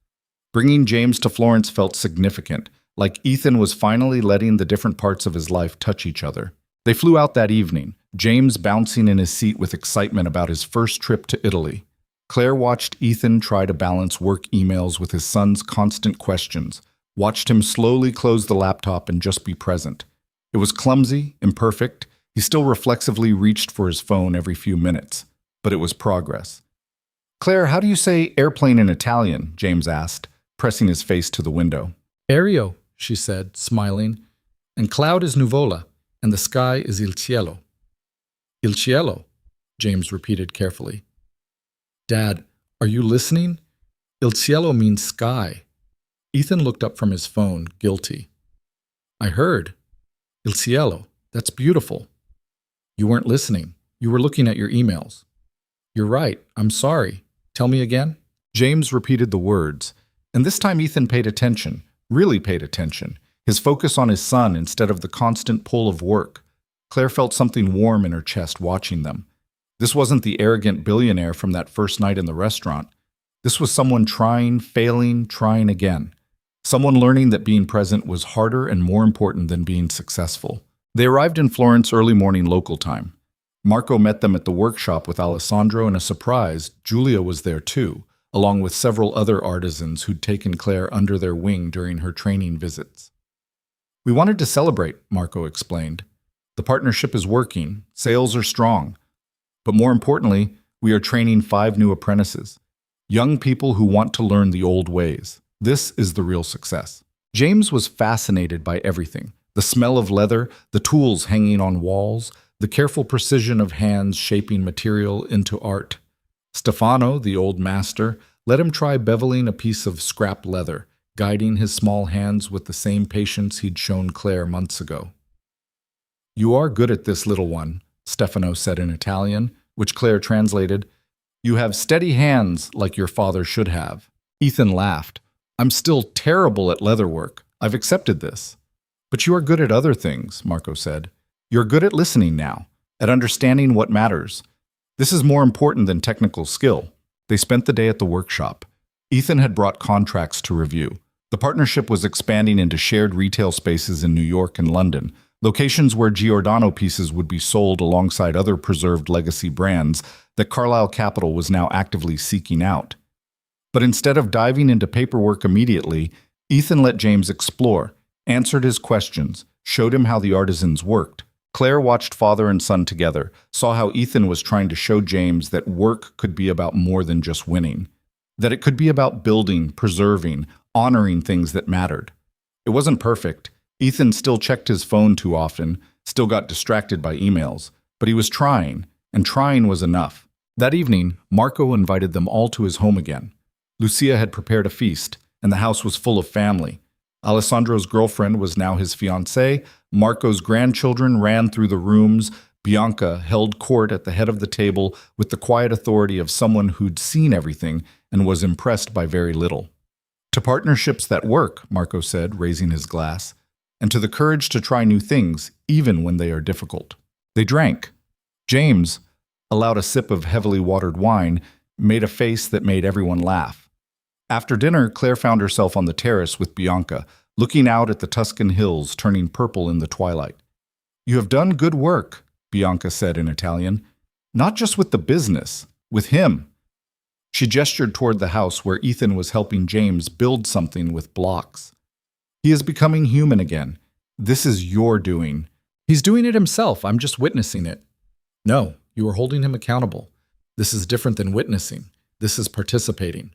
Bringing James to Florence felt significant, like Ethan was finally letting the different parts of his life touch each other. They flew out that evening, James bouncing in his seat with excitement about his first trip to Italy. Claire watched Ethan try to balance work emails with his son's constant questions, watched him slowly close the laptop and just be present. It was clumsy, imperfect. He still reflexively reached for his phone every few minutes, but it was progress. Claire, how do you say airplane in Italian? James asked, pressing his face to the window. Aereo, she said, smiling. And cloud is nuvola, and the sky is il cielo. Il cielo, James repeated carefully. Dad, are you listening? Il cielo means sky. Ethan looked up from his phone, guilty. I heard. Il cielo. That's beautiful. You weren't listening. You were looking at your emails. You're right. I'm sorry. Tell me again? James repeated the words, and this time Ethan paid attention, really paid attention, his focus on his son instead of the constant pull of work. Claire felt something warm in her chest watching them. This wasn't the arrogant billionaire from that first night in the restaurant. This was someone trying, failing, trying again. Someone learning that being present was harder and more important than being successful. They arrived in Florence early morning local time. Marco met them at the workshop with Alessandro, and a surprise, Giulia was there too, along with several other artisans who'd taken Claire under their wing during her training visits. We wanted to celebrate, Marco explained. The partnership is working, sales are strong. But more importantly, We are training 5 new apprentices. Young people who want to learn the old ways. This is the real success. James was fascinated by everything. The smell of leather, the tools hanging on walls, the careful precision of hands shaping material into art. Stefano, the old master, let him try beveling a piece of scrap leather, guiding his small hands with the same patience he'd shown Claire months ago. "You are good at this, little one," Stefano said in Italian, which Claire translated, "You have steady hands like your father should have." Ethan laughed. "I'm still terrible at leather work. I've accepted this." "But you are good at other things," Marco said. "You're good at listening now, at understanding what matters. This is more important than technical skill." They spent the day at the workshop. Ethan had brought contracts to review. The partnership was expanding into shared retail spaces in New York and London, locations where Giordano pieces would be sold alongside other preserved legacy brands that Carlisle Capital was now actively seeking out. But instead of diving into paperwork immediately, Ethan let James explore, answered his questions, showed him how the artisans worked. Claire watched father and son together, saw how Ethan was trying to show James that work could be about more than just winning, that it could be about building, preserving, honoring things that mattered. It wasn't perfect. Ethan still checked his phone too often, still got distracted by emails, but he was trying, and trying was enough. That evening, Marco invited them all to his home again. Lucia had prepared a feast, and the house was full of family. Alessandro's girlfriend was now his fiancée, Marco's grandchildren ran through the rooms, Bianca held court at the head of the table with the quiet authority of someone who'd seen everything and was impressed by very little. "To partnerships that work," Marco said, raising his glass, "and to the courage to try new things, even when they are difficult." They drank. James allowed a sip of heavily watered wine, made a face that made everyone laugh. After dinner, Claire found herself on the terrace with Bianca, looking out at the Tuscan hills turning purple in the twilight. "You have done good work," Bianca said in Italian. "Not just with the business, with him." She gestured toward the house where Ethan was helping James build something with blocks. "He is becoming human again. This is your doing." "He's doing it himself. I'm just witnessing it." "No, you are holding him accountable. This is different than witnessing. This is participating."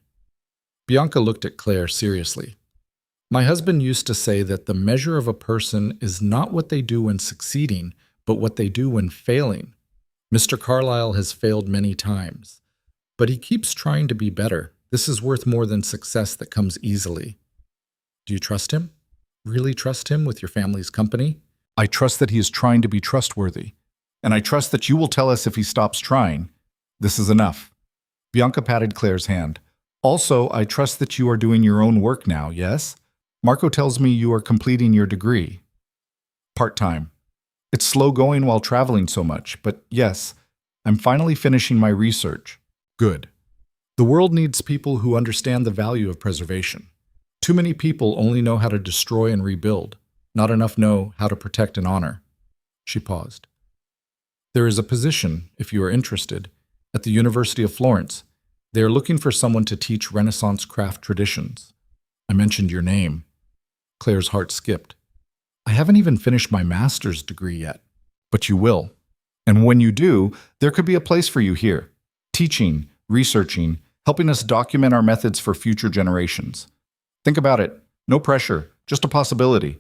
Bianca looked at Claire seriously. "My husband used to say that the measure of a person is not what they do when succeeding, but what they do when failing. Mr. Carlisle has failed many times, but he keeps trying to be better. This is worth more than success that comes easily." "Do you trust him? Really trust him with your family's company?" "I trust that he is trying to be trustworthy, and I trust that you will tell us if he stops trying. This is enough." Bianca patted Claire's hand. "Also, I trust that you are doing your own work now, yes? Marco tells me you are completing your degree." "Part-time. It's slow going while traveling so much, but yes, I'm finally finishing my research." "Good. The world needs people who understand the value of preservation. Too many people only know how to destroy and rebuild, not enough know how to protect and honor." She paused. "There is a position, if you are interested, at the University of Florence. They are looking for someone to teach Renaissance craft traditions." "I mentioned your name." Claire's heart skipped. "I haven't even finished my master's degree yet." "But you will. And when you do, there could be a place for you here, teaching, researching, helping us document our methods for future generations. Think about it. No pressure, just a possibility."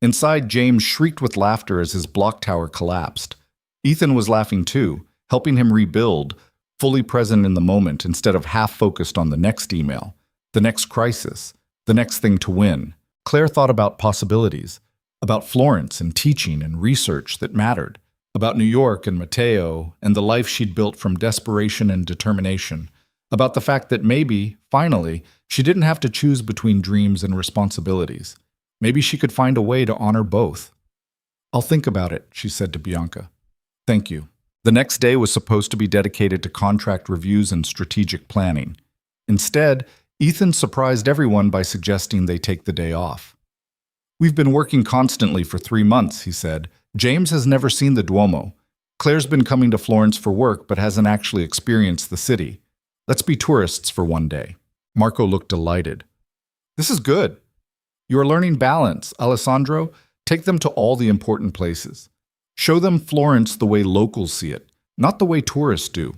Inside, James shrieked with laughter as his block tower collapsed. Ethan was laughing too, helping him rebuild, fully present in the moment instead of half-focused on the next email, the next crisis, the next thing to win. Claire thought about possibilities, about Florence and teaching and research that mattered, about New York and Matteo and the life she'd built from desperation and determination, about the fact that maybe, finally, she didn't have to choose between dreams and responsibilities. Maybe she could find a way to honor both. "I'll think about it," she said to Bianca. "Thank you." The next day was supposed to be dedicated to contract reviews and strategic planning. Instead, Ethan surprised everyone by suggesting they take the day off. "We've been working constantly for 3 months," he said. "James has never seen the Duomo. Claire's been coming to Florence for work but hasn't actually experienced the city. Let's be tourists for one day." Marco looked delighted. "This is good. You are learning balance. Alessandro, take them to all the important places. Show them Florence the way locals see it, not the way tourists do."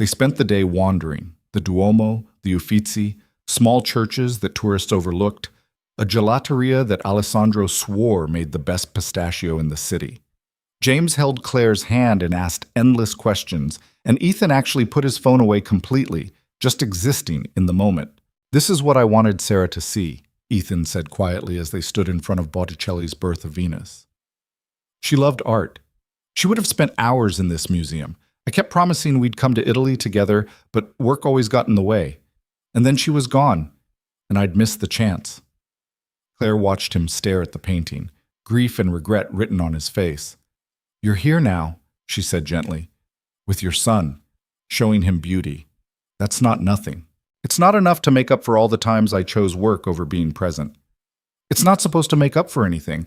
They spent the day wandering, the Duomo, the Uffizi, small churches that tourists overlooked, a gelateria that Alessandro swore made the best pistachio in the city. James held Claire's hand and asked endless questions, and Ethan actually put his phone away completely, just existing in the moment. "This is what I wanted Sarah to see," Ethan said quietly as they stood in front of Botticelli's Birth of Venus. She loved art. She would have spent hours in this museum. I kept promising we'd come to Italy together, but work always got in the way. And then she was gone, and I'd missed the chance. Claire watched him stare at the painting, grief and regret written on his face. "You're here now," she said gently, "with your son, showing him beauty. That's not nothing. It's not enough to make up for all the times I chose work over being present. It's not supposed to make up for anything.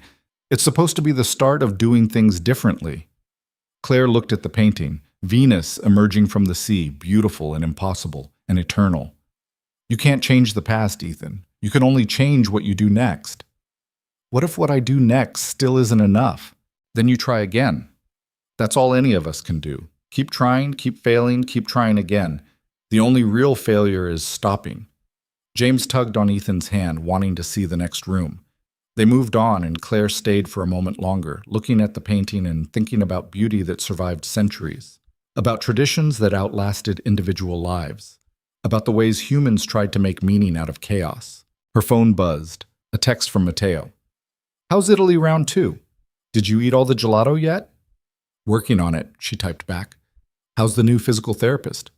It's supposed to be the start of doing things differently." Claire looked at the painting, Venus emerging from the sea, beautiful and impossible and eternal. "You can't change the past, Ethan. You can only change what you do next." "What if what I do next still isn't enough? Then you try again." That's all any of us can do. Keep trying, keep failing, keep trying again. The only real failure is stopping. James tugged on Ethan's hand, wanting to see the next room. They moved on, and Claire stayed for a moment longer, looking at the painting and thinking about beauty that survived centuries, about traditions that outlasted individual lives, about the ways humans tried to make meaning out of chaos. Her phone buzzed, a text from Matteo. "How's Italy round 2? Did you eat all the gelato yet?" "Working on it," she typed back. "How's the new physical therapist?"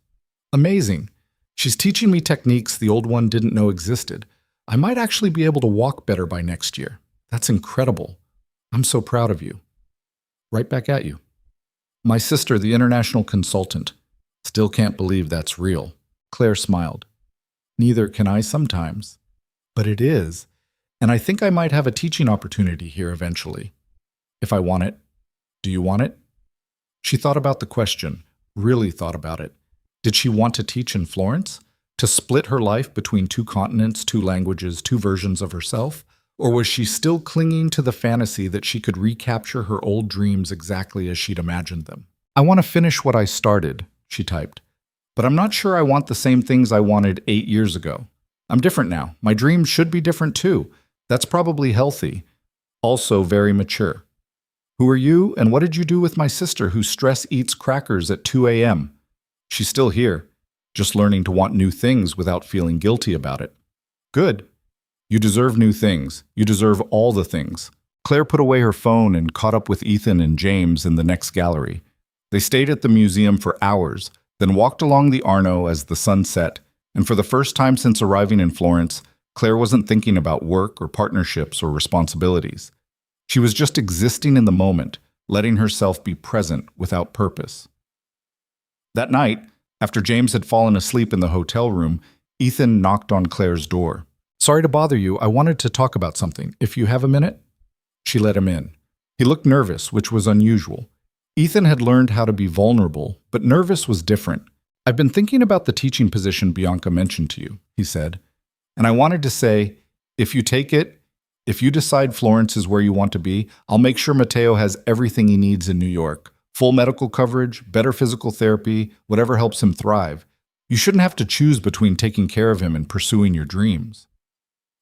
"Amazing. She's teaching me techniques the old one didn't know existed. I might actually be able to walk better by next year. That's incredible. I'm so proud of you." Right back at you. "My sister, the international consultant. Still can't believe that's real." Claire smiled. "Neither can I sometimes. But it is. And I think I might have a teaching opportunity here eventually. If I want it. Do you want it?" She thought about the question, really thought about it. Did she want to teach in Florence? To split her life between 2 continents, 2 languages, 2 versions of herself? Or was she still clinging to the fantasy that she could recapture her old dreams exactly as she'd imagined them? "I want to finish what I started," she typed. "But I'm not sure I want the same things I wanted 8 years ago. I'm different now. My dreams should be different too. That's probably healthy. Also very mature. Who are you, and what did you do with my sister who stress eats crackers at 2 a.m.? She's still here, just learning to want new things without feeling guilty about it. Good. You deserve new things. You deserve all the things." Claire put away her phone and caught up with Ethan and James in the next gallery. They stayed at the museum for hours, then walked along the Arno as the sun set, and for the first time since arriving in Florence, Claire wasn't thinking about work or partnerships or responsibilities. She was just existing in the moment, letting herself be present without purpose. That night, after James had fallen asleep in the hotel room, Ethan knocked on Claire's door. "Sorry to bother you, I wanted to talk about something, if you have a minute?" She let him in. He looked nervous, which was unusual. Ethan had learned how to be vulnerable, but nervous was different. "I've been thinking about the teaching position Bianca mentioned to you," he said. "And I wanted to say, if you take it, if you decide Florence is where you want to be, I'll make sure Matteo has everything he needs in New York. Full medical coverage, better physical therapy, whatever helps him thrive. You shouldn't have to choose between taking care of him and pursuing your dreams."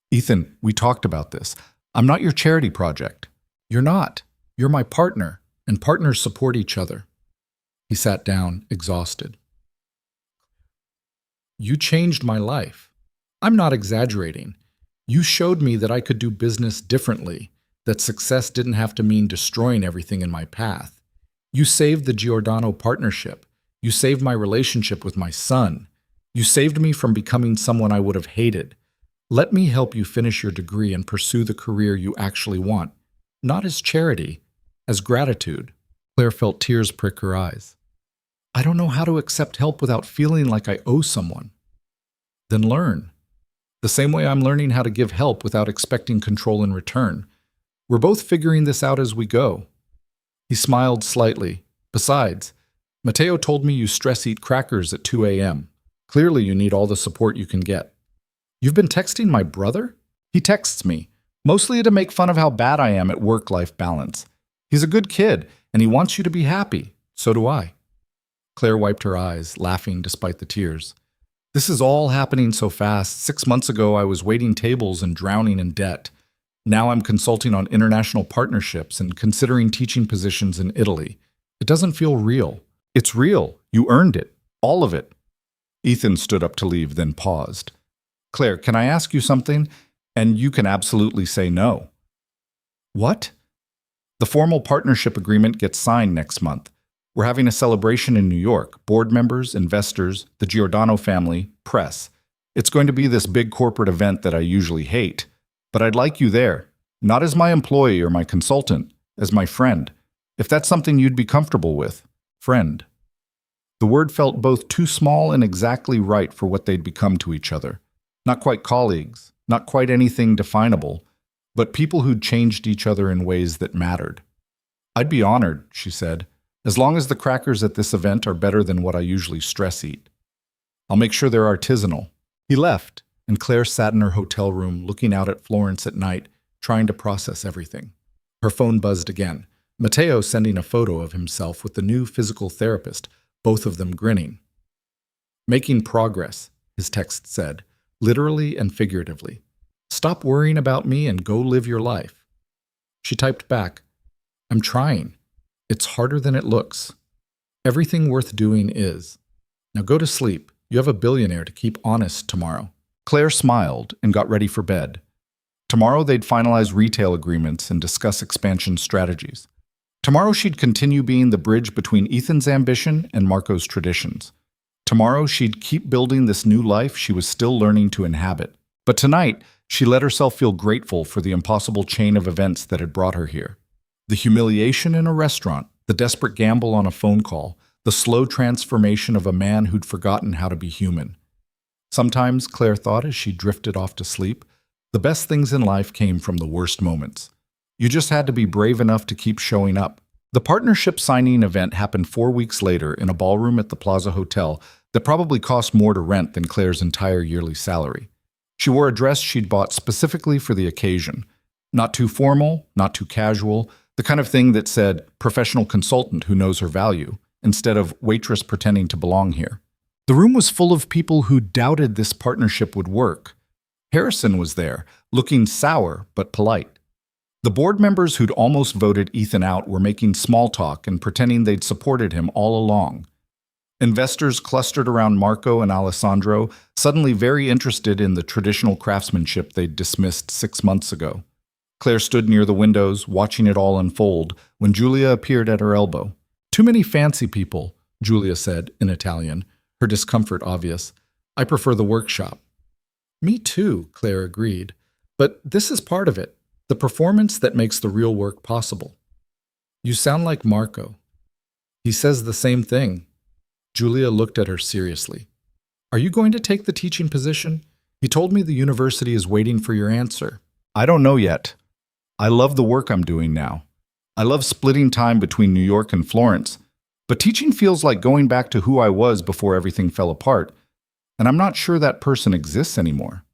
"Ethan, we talked about this. I'm not your charity project." "You're not. You're my partner, and partners support each other." He sat down, exhausted. "You changed my life. I'm not exaggerating. You showed me that I could do business differently, that success didn't have to mean destroying everything in my path. You saved the Giordano partnership. You saved my relationship with my son. You saved me from becoming someone I would have hated. Let me help you finish your degree and pursue the career you actually want, not as charity, as gratitude." Claire felt tears prick her eyes. "I don't know how to accept help without feeling like I owe someone." "Then learn. The same way I'm learning how to give help without expecting control in return. We're both figuring this out as we go." He smiled slightly. "Besides, Matteo told me you stress eat crackers at 2 a.m. Clearly you need all the support you can get." "You've been texting my brother?" "He texts me, mostly to make fun of how bad I am at work-life balance. He's a good kid, and he wants you to be happy. So do I." Claire wiped her eyes, laughing despite the tears. This is all happening so fast. 6 months ago, I was waiting tables and drowning in debt. Now I'm consulting on international partnerships and considering teaching positions in Italy. It doesn't feel real. It's real. You earned it. All of it. Ethan stood up to leave, then paused. Claire, can I ask you something? And you can absolutely say no. What? The formal partnership agreement gets signed next month. We're having a celebration in New York. Board members, investors, the Giordano family, press. It's going to be this big corporate event that I usually hate. But I'd like you there. Not as my employee or my consultant, as my friend. If that's something you'd be comfortable with. Friend. The word felt both too small and exactly right for what they'd become to each other. Not quite colleagues, not quite anything definable, but people who'd changed each other in ways that mattered. I'd be honored, she said, as long as the crackers at this event are better than what I usually stress eat. I'll make sure they're artisanal. He left, and Claire sat in her hotel room looking out at Florence at night, trying to process everything. Her phone buzzed again. Matteo sending a photo of himself with the new physical therapist, both of them grinning. Making progress, his text said, literally and figuratively. Stop worrying about me and go live your life. She typed back, I'm trying. It's harder than it looks. Everything worth doing is. Now go to sleep. You have a billionaire to keep honest tomorrow. Claire smiled and got ready for bed. Tomorrow they'd finalize retail agreements and discuss expansion strategies. Tomorrow she'd continue being the bridge between Ethan's ambition and Marco's traditions. Tomorrow she'd keep building this new life she was still learning to inhabit. But tonight, she let herself feel grateful for the impossible chain of events that had brought her here. The humiliation in a restaurant, the desperate gamble on a phone call, the slow transformation of a man who'd forgotten how to be human. Sometimes, Claire thought as she drifted off to sleep, the best things in life came from the worst moments. You just had to be brave enough to keep showing up. The partnership signing event happened 4 weeks later in a ballroom at the Plaza Hotel that probably cost more to rent than Claire's entire yearly salary. She wore a dress she'd bought specifically for the occasion. Not too formal, not too casual, the kind of thing that said, professional consultant who knows her value, instead of waitress pretending to belong here. The room was full of people who doubted this partnership would work. Harrison was there, looking sour but polite. The board members who'd almost voted Ethan out were making small talk and pretending they'd supported him all along. Investors clustered around Marco and Alessandro, suddenly very interested in the traditional craftsmanship they'd dismissed 6 months ago. Claire stood near the windows, watching it all unfold, when Giulia appeared at her elbow. Too many fancy people, Giulia said in Italian, her discomfort obvious. I prefer the workshop. Me too, Claire agreed. But this is part of it, the performance that makes the real work possible. You sound like Marco. He says the same thing. Giulia looked at her seriously. Are you going to take the teaching position? He told me the university is waiting for your answer. I don't know yet. I love the work I'm doing now. I love splitting time between New York and Florence, but teaching feels like going back to who I was before everything fell apart, and I'm not sure that person exists anymore.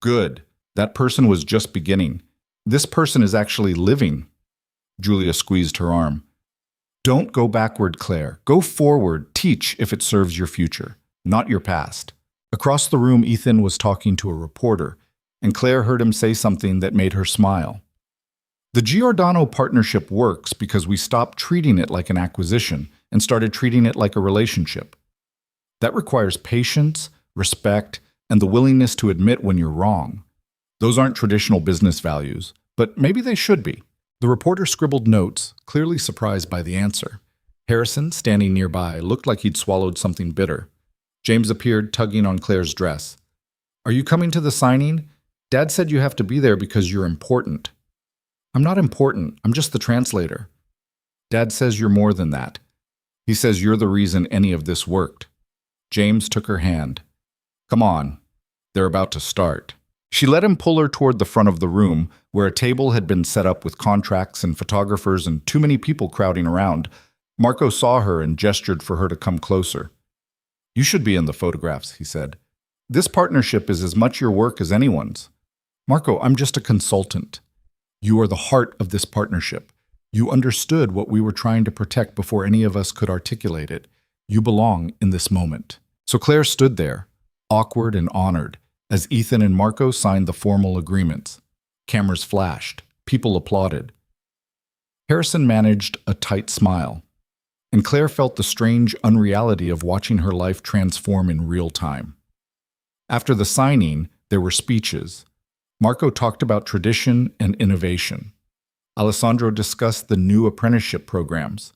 Good. That person was just beginning. This person is actually living. Giulia squeezed her arm. Don't go backward, Claire. Go forward. Teach if it serves your future, not your past. Across the room, Ethan was talking to a reporter, and Claire heard him say something that made her smile. The Giordano partnership works because we stopped treating it like an acquisition and started treating it like a relationship. That requires patience, respect, and the willingness to admit when you're wrong. Those aren't traditional business values, but maybe they should be. The reporter scribbled notes, clearly surprised by the answer. Harrison, standing nearby, looked like he'd swallowed something bitter. James appeared, tugging on Claire's dress. Are you coming to the signing? Dad said you have to be there because you're important. I'm not important. I'm just the translator. Dad says you're more than that. He says you're the reason any of this worked. James took her hand. Come on. They're about to start. She let him pull her toward the front of the room, where a table had been set up with contracts and photographers and too many people crowding around. Marco saw her and gestured for her to come closer. You should be in the photographs, he said. This partnership is as much your work as anyone's. Marco, I'm just a consultant. You are the heart of this partnership. You understood what we were trying to protect before any of us could articulate it. You belong in this moment. So Claire stood there, awkward and honored, as Ethan and Marco signed the formal agreements. Cameras flashed. People applauded. Harrison managed a tight smile, and Claire felt the strange unreality of watching her life transform in real time. After the signing, there were speeches. Marco talked about tradition and innovation. Alessandro discussed the new apprenticeship programs.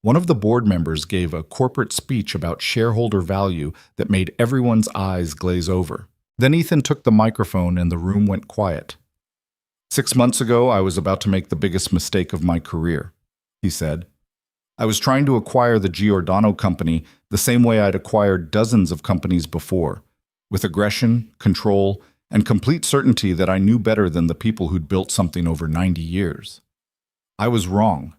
One of the board members gave a corporate speech about shareholder value that made everyone's eyes glaze over. Then Ethan took the microphone and the room went quiet. 6 months ago, I was about to make the biggest mistake of my career, he said. I was trying to acquire the Giordano company the same way I'd acquired dozens of companies before, with aggression, control, and complete certainty that I knew better than the people who'd built something over 90 years. I was wrong.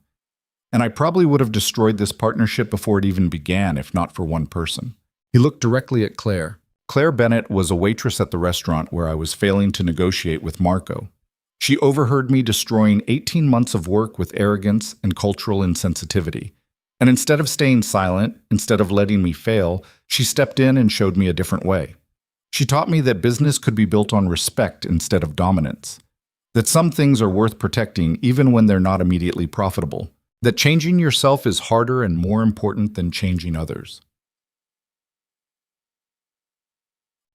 And I probably would have destroyed this partnership before it even began if not for one person. He looked directly at Claire. Claire Bennett was a waitress at the restaurant where I was failing to negotiate with Marco. She overheard me destroying 18 months of work with arrogance and cultural insensitivity. And instead of staying silent, instead of letting me fail, she stepped in and showed me a different way. She taught me that business could be built on respect instead of dominance. That some things are worth protecting even when they're not immediately profitable. That changing yourself is harder and more important than changing others.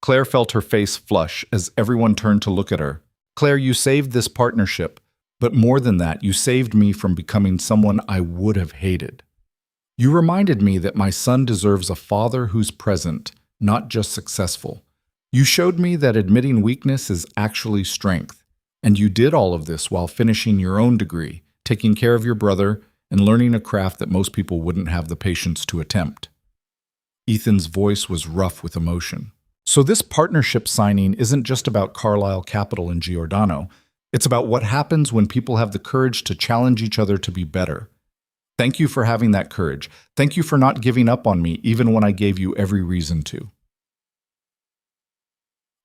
Claire felt her face flush as everyone turned to look at her. Claire, you saved this partnership, but more than that, you saved me from becoming someone I would have hated. You reminded me that my son deserves a father who's present, not just successful. You showed me that admitting weakness is actually strength, and you did all of this while finishing your own degree, taking care of your brother, and learning a craft that most people wouldn't have the patience to attempt. Ethan's voice was rough with emotion. So this partnership signing isn't just about Carlisle Capital and Giordano. It's about what happens when people have the courage to challenge each other to be better. Thank you for having that courage. Thank you for not giving up on me even when I gave you every reason to.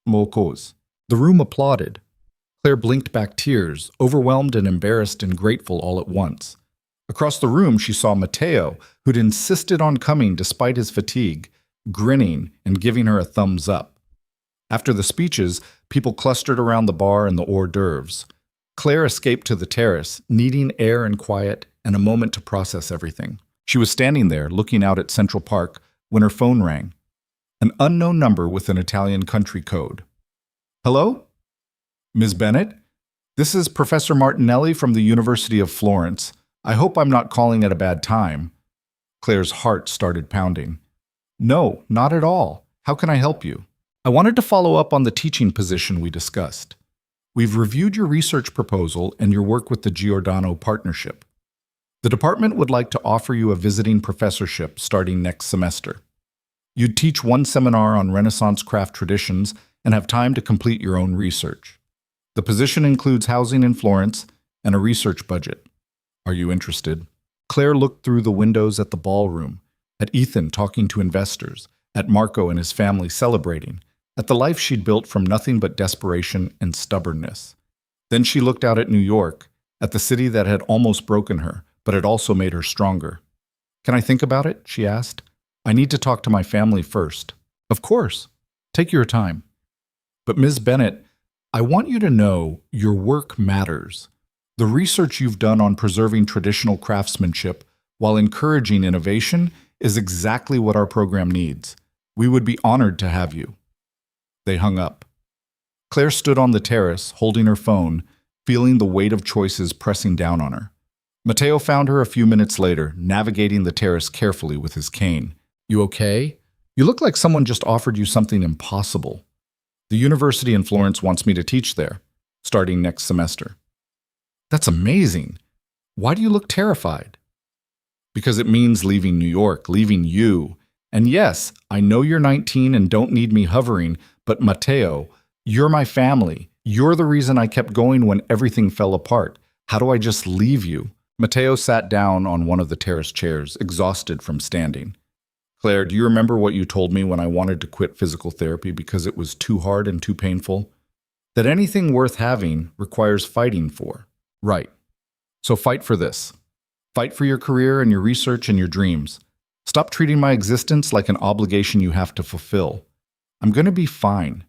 Mocos. The room applauded. Claire blinked back tears, overwhelmed and embarrassed and grateful all at once. Across the room, she saw Matteo, who'd insisted on coming despite his fatigue, grinning and giving her a thumbs up. After the speeches, people clustered around the bar and the hors d'oeuvres. Claire escaped to the terrace, needing air and quiet and a moment to process everything. She was standing there, looking out at Central Park, when her phone rang. An unknown number with an Italian country code. Hello? Ms. Bennett? This is Professor Martinelli from the University of Florence. I hope I'm not calling at a bad time. Claire's heart started pounding. No, not at all. How can I help you? I wanted to follow up on the teaching position we discussed. We've reviewed your research proposal and your work with the Giordano partnership. The department would like to offer you a visiting professorship starting next semester. You'd teach one seminar on Renaissance craft traditions and have time to complete your own research. The position includes housing in Florence and a research budget. Are you interested? Claire looked through the windows at the ballroom, at Ethan talking to investors, at Marco and his family celebrating, at the life she'd built from nothing but desperation and stubbornness. Then she looked out at New York, at the city that had almost broken her, but had also made her stronger. Can I think about it? She asked. I need to talk to my family first. Of course. Take your time. But Ms. Bennett, I want you to know your work matters. The research you've done on preserving traditional craftsmanship while encouraging innovation is exactly what our program needs. We would be honored to have you. They hung up. Claire stood on the terrace, holding her phone, feeling the weight of choices pressing down on her. Matteo found her a few minutes later, navigating the terrace carefully with his cane. You okay? You look like someone just offered you something impossible. The university in Florence wants me to teach there, starting next semester. That's amazing. Why do you look terrified? Because it means leaving New York, leaving you. And yes, I know you're 19 and don't need me hovering, but Matteo, you're my family. You're the reason I kept going when everything fell apart. How do I just leave you? Matteo sat down on one of the terrace chairs, exhausted from standing. Claire, do you remember what you told me when I wanted to quit physical therapy because it was too hard and too painful? That anything worth having requires fighting for. Right. So fight for this. Fight for your career and your research and your dreams. Stop Stop treating my existence like an obligation you have to fulfill. I'm going to be fine.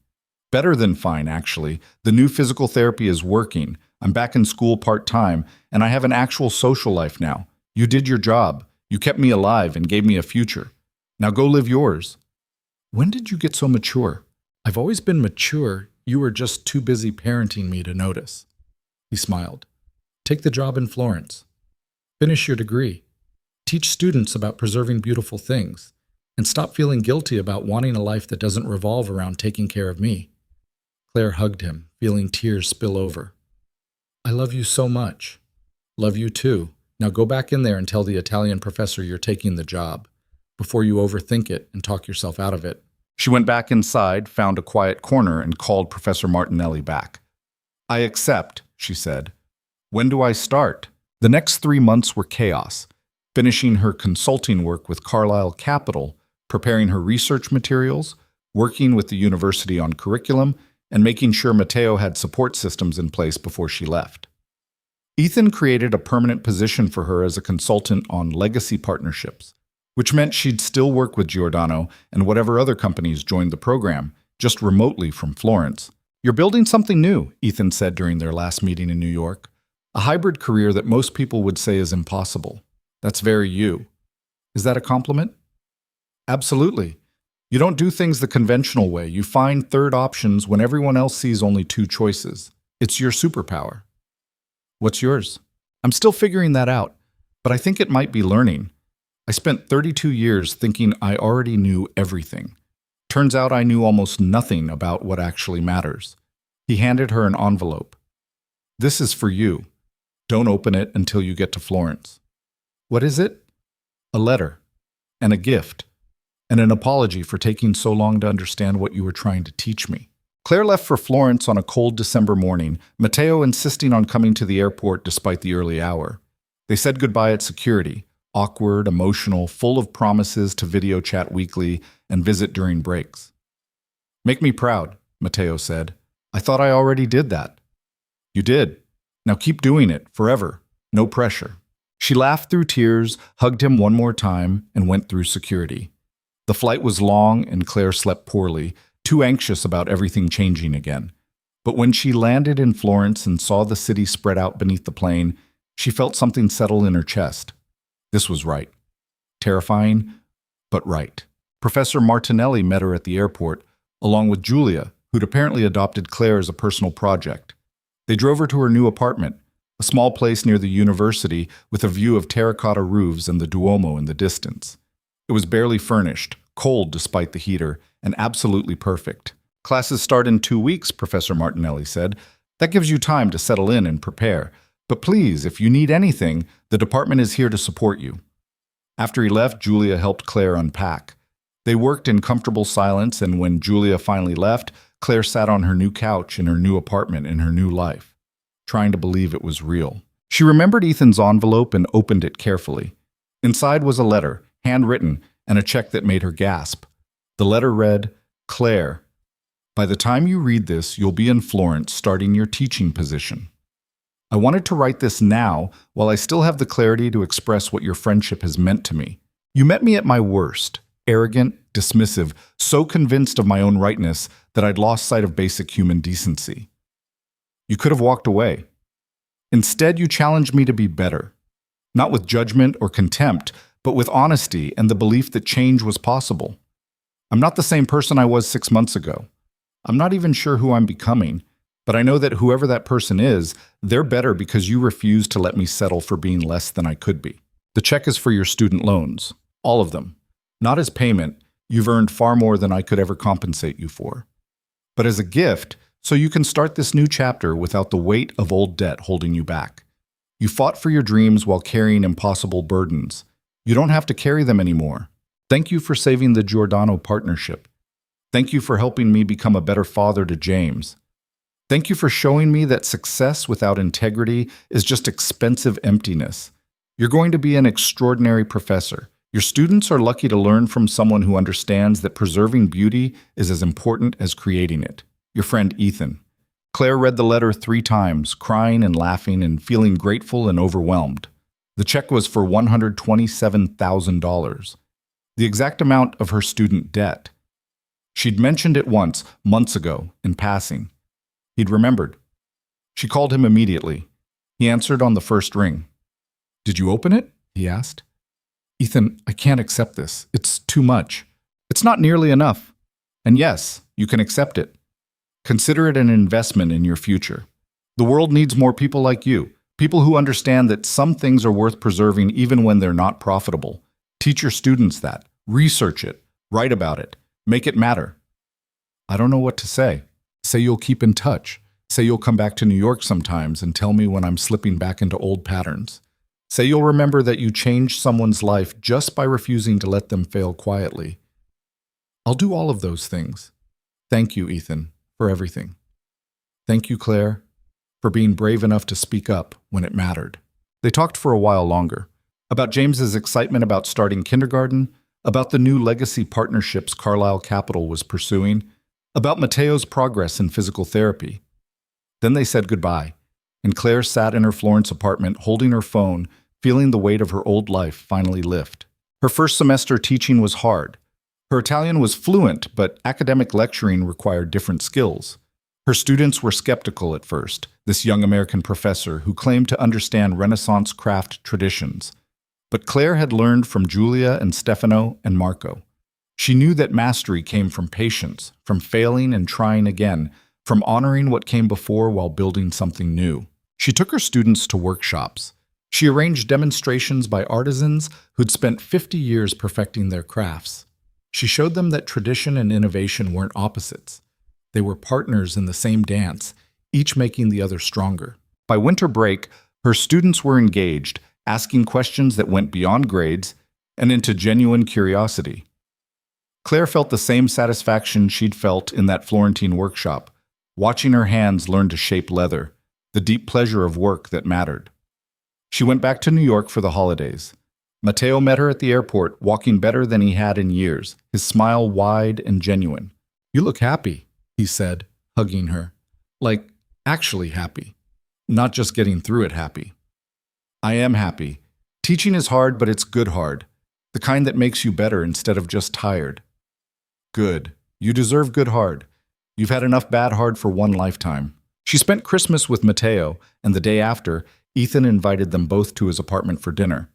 Better than fine, actually. The new physical therapy is working. I'm back in school part-time, and I have an actual social life now. You did your job. You kept me alive and gave me a future. Now go live yours. When did you get so mature? I've always been mature. You were just too busy parenting me to notice. He smiled. Take the job in Florence. Finish your degree. Teach students about preserving beautiful things. And stop feeling guilty about wanting a life that doesn't revolve around taking care of me. Claire hugged him, feeling tears spill over. I love you so much. Love you too. Now go back in there and tell the Italian professor you're taking the job, before you overthink it and talk yourself out of it. She went back inside, found a quiet corner, and called Professor Martinelli back. I accept, she said. When do I start? The next 3 months were chaos, finishing her consulting work with Carlisle Capital, preparing her research materials, working with the university on curriculum, and making sure Matteo had support systems in place before she left. Ethan created a permanent position for her as a consultant on legacy partnerships, which meant she'd still work with Giordano and whatever other companies joined the program, just remotely from Florence. You're building something new, Ethan said during their last meeting in New York. A hybrid career that most people would say is impossible. That's very you. Is that a compliment? Absolutely. You don't do things the conventional way. You find third options when everyone else sees only 2 choices. It's your superpower. What's yours? I'm still figuring that out, but I think it might be learning. I spent 32 years thinking I already knew everything. Turns out I knew almost nothing about what actually matters. He handed her an envelope. This is for you. Don't open it until you get to Florence. What is it? A letter. And a gift. And an apology for taking so long to understand what you were trying to teach me. Claire left for Florence on a cold December morning, Matteo insisting on coming to the airport despite the early hour. They said goodbye at security, awkward, emotional, full of promises to video chat weekly and visit during breaks. Make me proud, Matteo said. I thought I already did that. You did. Now keep doing it, forever. No pressure. She laughed through tears, hugged him one more time, and went through security. The flight was long, and Claire slept poorly, too anxious about everything changing again. But when she landed in Florence and saw the city spread out beneath the plane, she felt something settle in her chest. This was right. Terrifying, but right. Professor Martinelli met her at the airport, along with Julia, who'd apparently adopted Claire as a personal project. They drove her to her new apartment, a small place near the university with a view of terracotta roofs and the Duomo in the distance. It was barely furnished, cold despite the heater, and absolutely perfect. Classes start in 2 weeks, Professor Martinelli said. That gives you time to settle in and prepare. But please, if you need anything, the department is here to support you. After he left, Julia helped Claire unpack. They worked in comfortable silence, and when Julia finally left, Claire sat on her new couch in her new apartment in her new life, trying to believe it was real. She remembered Ethan's envelope and opened it carefully. Inside was a letter, handwritten, and a check that made her gasp. The letter read, Claire, by the time you read this, you'll be in Florence starting your teaching position. I wanted to write this now while I still have the clarity to express what your friendship has meant to me. You met me at my worst, arrogant, dismissive, so convinced of my own rightness that I'd lost sight of basic human decency. You could have walked away. Instead, you challenged me to be better, not with judgment or contempt, but with honesty and the belief that change was possible. I'm not the same person I was 6 months ago. I'm not even sure who I'm becoming, but I know that whoever that person is, they're better because you refuse to let me settle for being less than I could be. The check is for your student loans, all of them. Not as payment, you've earned far more than I could ever compensate you for. But as a gift, so you can start this new chapter without the weight of old debt holding you back. You fought for your dreams while carrying impossible burdens. You don't have to carry them anymore. Thank you for saving the Giordano partnership. Thank you for helping me become a better father to James. Thank you for showing me that success without integrity is just expensive emptiness. You're going to be an extraordinary professor. Your students are lucky to learn from someone who understands that preserving beauty is as important as creating it. Your friend Ethan. Claire read the letter 3 times, crying and laughing and feeling grateful and overwhelmed. The check was for $127,000. the exact amount of her student debt. She'd mentioned it once, months ago, in passing. He'd remembered. She called him immediately. He answered on the first ring. "Did you open it?" he asked. "Ethan, I can't accept this. It's too much. It's not nearly enough. And yes, you can accept it. Consider it an investment in your future. The world needs more people like you, people who understand that some things are worth preserving even when they're not profitable. Teach your students that. Research it. Write about it. Make it matter." "I don't know what to say. Say you'll keep in touch. Say you'll come back to New York sometimes and tell me when I'm slipping back into old patterns. Say you'll remember that you changed someone's life just by refusing to let them fail quietly." "I'll do all of those things. Thank you, Ethan, for everything. Thank you, Claire, for being brave enough to speak up when it mattered." They talked for a while longer, about James's excitement about starting kindergarten, about the new legacy partnerships Carlisle Capital was pursuing, about Mateo's progress in physical therapy. Then they said goodbye, and Claire sat in her Florence apartment holding her phone, feeling the weight of her old life finally lift. Her first semester teaching was hard. Her Italian was fluent, but academic lecturing required different skills. Her students were skeptical at first, this young American professor who claimed to understand Renaissance craft traditions. But Claire had learned from Julia and Stefano and Marco. She knew that mastery came from patience, from failing and trying again, from honoring what came before while building something new. She took her students to workshops. She arranged demonstrations by artisans who'd spent 50 years perfecting their crafts. She showed them that tradition and innovation weren't opposites. They were partners in the same dance, each making the other stronger. By winter break, her students were engaged, asking questions that went beyond grades and into genuine curiosity. Claire felt the same satisfaction she'd felt in that Florentine workshop, watching her hands learn to shape leather, the deep pleasure of work that mattered. She went back to New York for the holidays. Matteo met her at the airport, walking better than he had in years, his smile wide and genuine. "You look happy," he said, hugging her. "Like, actually happy. Not just getting through it happy." "I am happy. Teaching is hard, but it's good hard. The kind that makes you better instead of just tired." "Good. You deserve good hard. You've had enough bad hard for one lifetime." She spent Christmas with Matteo, and the day after, Ethan invited them both to his apartment for dinner.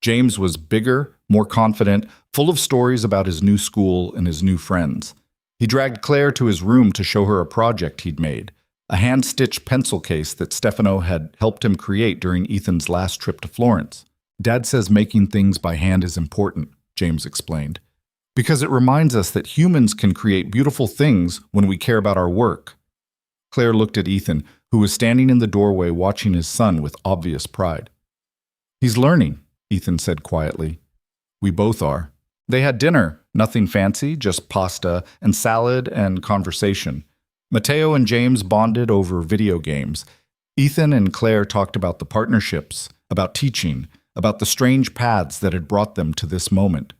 James was bigger, more confident, full of stories about his new school and his new friends. He dragged Claire to his room to show her a project he'd made, a hand-stitched pencil case that Stefano had helped him create during Ethan's last trip to Florence. "Dad says making things by hand is important," James explained, "because it reminds us that humans can create beautiful things when we care about our work." Claire looked at Ethan, who was standing in the doorway watching his son with obvious pride. "He's learning," Ethan said quietly. "We both are." They had dinner, nothing fancy, just pasta and salad and conversation. Matteo and James bonded over video games. Ethan and Claire talked about the partnerships, about teaching, about the strange paths that had brought them to this moment.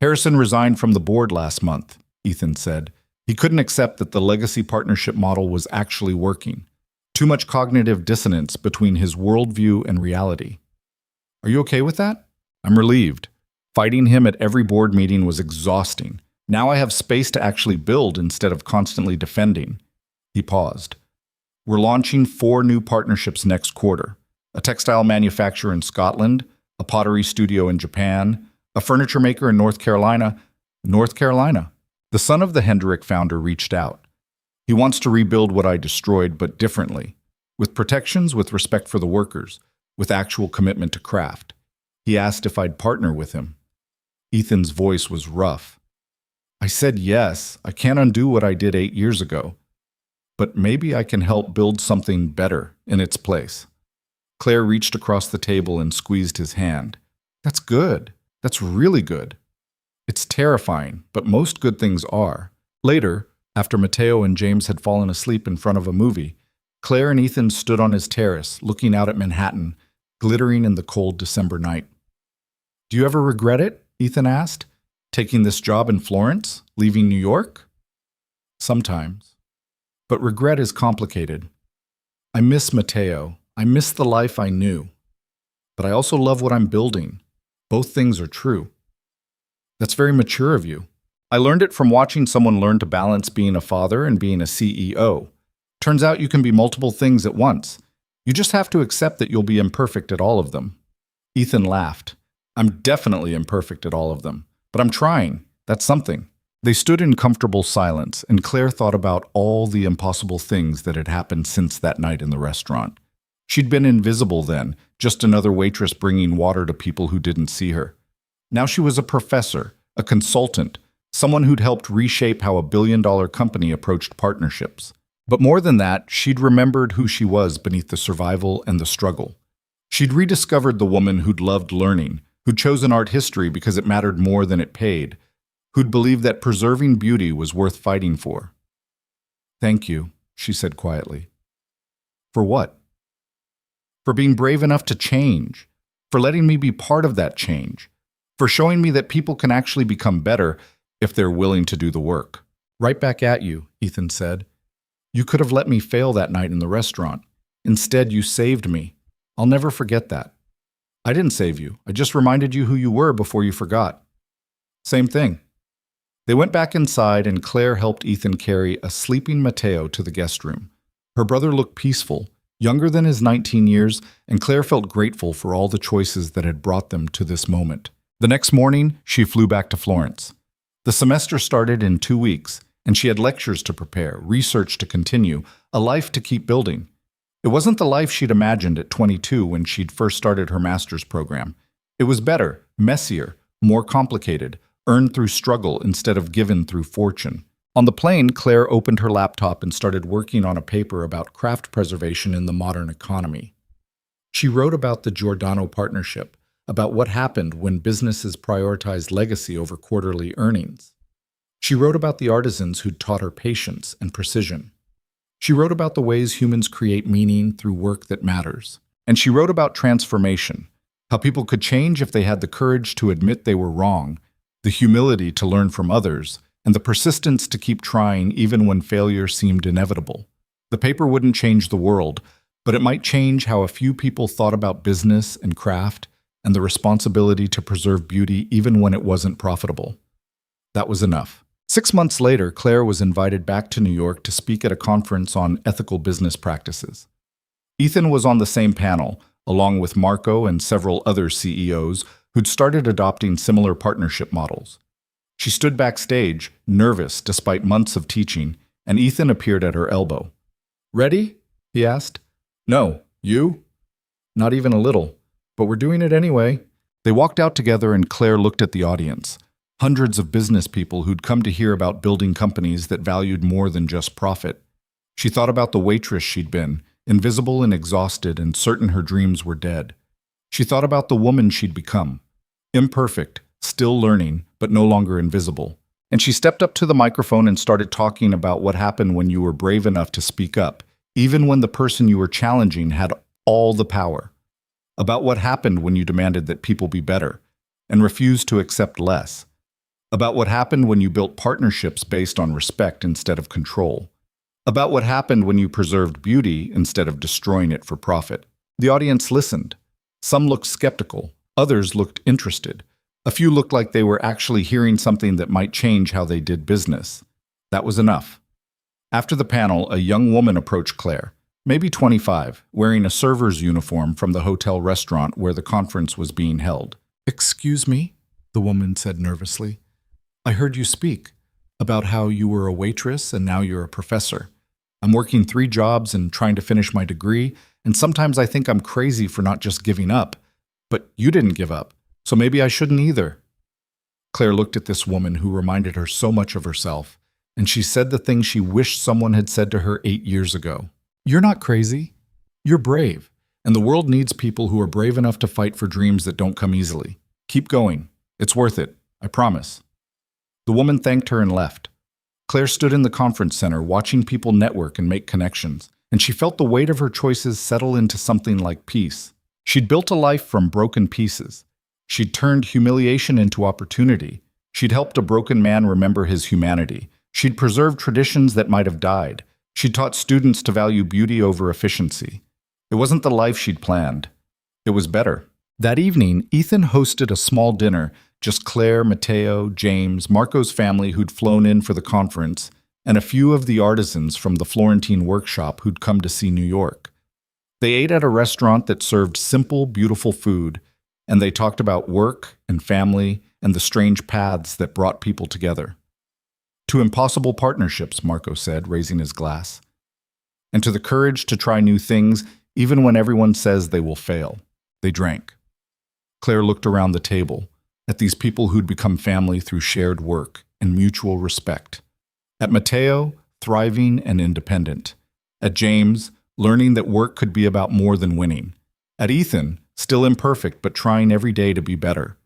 "Harrison resigned from the board last month," Ethan said. He couldn't accept that the legacy partnership model was actually working. Too much cognitive dissonance between his worldview and reality. "Are you okay with that?" "I'm relieved. Fighting him at every board meeting was exhausting. Now I have space to actually build instead of constantly defending." He paused. "We're launching 4 new partnerships next quarter. A textile manufacturer in Scotland, a pottery studio in Japan, a furniture maker in North Carolina. North Carolina. The son of the Hendrick founder reached out. He wants to rebuild what I destroyed, but differently. With protections, with respect for the workers, with actual commitment to craft. He asked if I'd partner with him." Ethan's voice was rough. "I said yes. I can't undo what I did 8 years ago. But maybe I can help build something better in its place." Claire reached across the table and squeezed his hand. "That's good. That's really good. It's terrifying, but most good things are." Later, after Matteo and James had fallen asleep in front of a movie, Claire and Ethan stood on his terrace, looking out at Manhattan, glittering in the cold December night. "Do you ever regret it?" Ethan asked. "Taking this job in Florence? Leaving New York?" "Sometimes. But regret is complicated. I miss Matteo. I miss the life I knew. But I also love what I'm building. Both things are true." That's very mature of you. I learned it from watching someone learn to balance being a father and being a CEO. Turns out you can be multiple things at once. You just have to accept that you'll be imperfect at all of them. Ethan laughed. I'm definitely imperfect at all of them, but I'm trying. That's something. They stood in comfortable silence, and Claire thought about all the impossible things that had happened since that night in the restaurant. She'd been invisible then, just another waitress bringing water to people who didn't see her. Now she was a professor, a consultant, someone who'd helped reshape how a billion-dollar company approached partnerships. But more than that, she'd remembered who she was beneath the survival and the struggle. She'd rediscovered the woman who'd loved learning, who'd chosen art history because it mattered more than it paid, who'd believed that preserving beauty was worth fighting for. Thank you, she said quietly. For what? For being brave enough to change, for letting me be part of that change, for showing me that people can actually become better if they're willing to do the work. Right back at you, Ethan said. You could have let me fail that night in the restaurant. Instead, you saved me. I'll never forget that. I didn't save you. I just reminded you who you were before you forgot. Same thing. They went back inside, and Claire helped Ethan carry a sleeping Mateo to the guest room. Her brother looked peaceful, younger than his 19 years, and Claire felt grateful for all the choices that had brought them to this moment. The next morning, she flew back to Florence. The semester started in 2 weeks, and she had lectures to prepare, research to continue, a life to keep building. It wasn't the life she'd imagined at 22 when she'd first started her master's program. It was better, messier, more complicated, earned through struggle instead of given through fortune. On the plane, Claire opened her laptop and started working on a paper about craft preservation in the modern economy. She wrote about the Giordano partnership, about what happened when businesses prioritized legacy over quarterly earnings. She wrote about the artisans who'd taught her patience and precision. She wrote about the ways humans create meaning through work that matters. And she wrote about transformation, how people could change if they had the courage to admit they were wrong, the humility to learn from others, and the persistence to keep trying even when failure seemed inevitable. The paper wouldn't change the world, but it might change how a few people thought about business and craft and the responsibility to preserve beauty even when it wasn't profitable. That was enough. 6 months later, Claire was invited back to New York to speak at a conference on ethical business practices. Ethan was on the same panel, along with Marco and several other CEOs who'd started adopting similar partnership models. She stood backstage, nervous despite months of teaching, and Ethan appeared at her elbow. Ready? He asked. No, you? Not even a little, but we're doing it anyway. They walked out together and Claire looked at the audience. Hundreds of business people who'd come to hear about building companies that valued more than just profit. She thought about the waitress she'd been, invisible and exhausted and certain her dreams were dead. She thought about the woman she'd become, imperfect, still learning, but no longer invisible. And she stepped up to the microphone and started talking about what happened when you were brave enough to speak up, even when the person you were challenging had all the power. About what happened when you demanded that people be better and refused to accept less. About what happened when you built partnerships based on respect instead of control. About what happened when you preserved beauty instead of destroying it for profit. The audience listened. Some looked skeptical, others looked interested. A few looked like they were actually hearing something that might change how they did business. That was enough. After the panel, a young woman approached Claire, maybe 25, wearing a server's uniform from the hotel restaurant where the conference was being held. "Excuse me," the woman said nervously. "I heard you speak about how you were a waitress and now you're a professor. I'm working 3 jobs and trying to finish my degree, and sometimes I think I'm crazy for not just giving up. But you didn't give up, so maybe I shouldn't either." Claire looked at this woman who reminded her so much of herself, and she said the thing she wished someone had said to her 8 years ago. You're not crazy. You're brave, and the world needs people who are brave enough to fight for dreams that don't come easily. Keep going. It's worth it. I promise. The woman thanked her and left. Claire stood in the conference center watching people network and make connections, and she felt the weight of her choices settle into something like peace. She'd built a life from broken pieces. She'd turned humiliation into opportunity. She'd helped a broken man remember his humanity. She'd preserved traditions that might have died. She'd taught students to value beauty over efficiency. It wasn't the life she'd planned. It was better. That evening, Ethan hosted a small dinner Just Claire, Matteo, James, Marco's family who'd flown in for the conference, and a few of the artisans from the Florentine workshop who'd come to see New York. They ate at a restaurant that served simple, beautiful food, and they talked about work and family and the strange paths that brought people together. To impossible partnerships, Marco said, raising his glass. And to the courage to try new things, even when everyone says they will fail. They drank. Claire looked around the table, at these people who'd become family through shared work and mutual respect. At Matteo, thriving and independent. At James, learning that work could be about more than winning. At Ethan, still imperfect but trying every day to be better.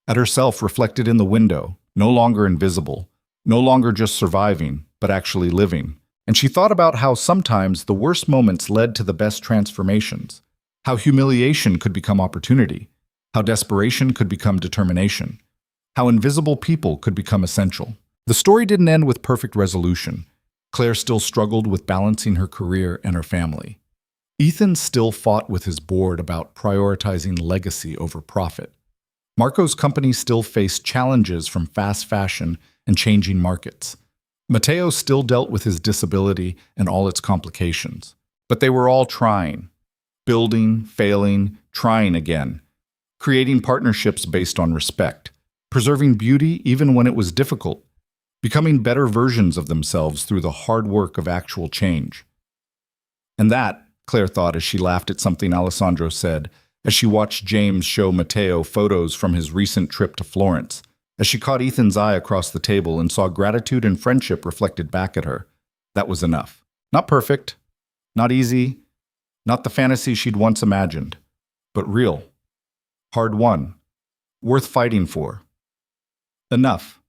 At herself reflected in the window, no longer invisible, no longer just surviving, but actually living. And she thought about how sometimes the worst moments led to the best transformations, how humiliation could become opportunity, how desperation could become determination, how invisible people could become essential. The story didn't end with perfect resolution. Claire still struggled with balancing her career and her family. Ethan still fought with his board about prioritizing legacy over profit. Marco's company still faced challenges from fast fashion and changing markets. Matteo still dealt with his disability and all its complications. But they were all trying. Building, failing, trying again. Creating partnerships based on respect. Preserving beauty even when it was difficult. Becoming better versions of themselves through the hard work of actual change. And that, Claire thought as she laughed at something Alessandro said, as she watched James show Matteo photos from his recent trip to Florence, as she caught Ethan's eye across the table and saw gratitude and friendship reflected back at her. That was enough. Not perfect, not easy, not the fantasy she'd once imagined, but real, hard-won, worth fighting for. Enough.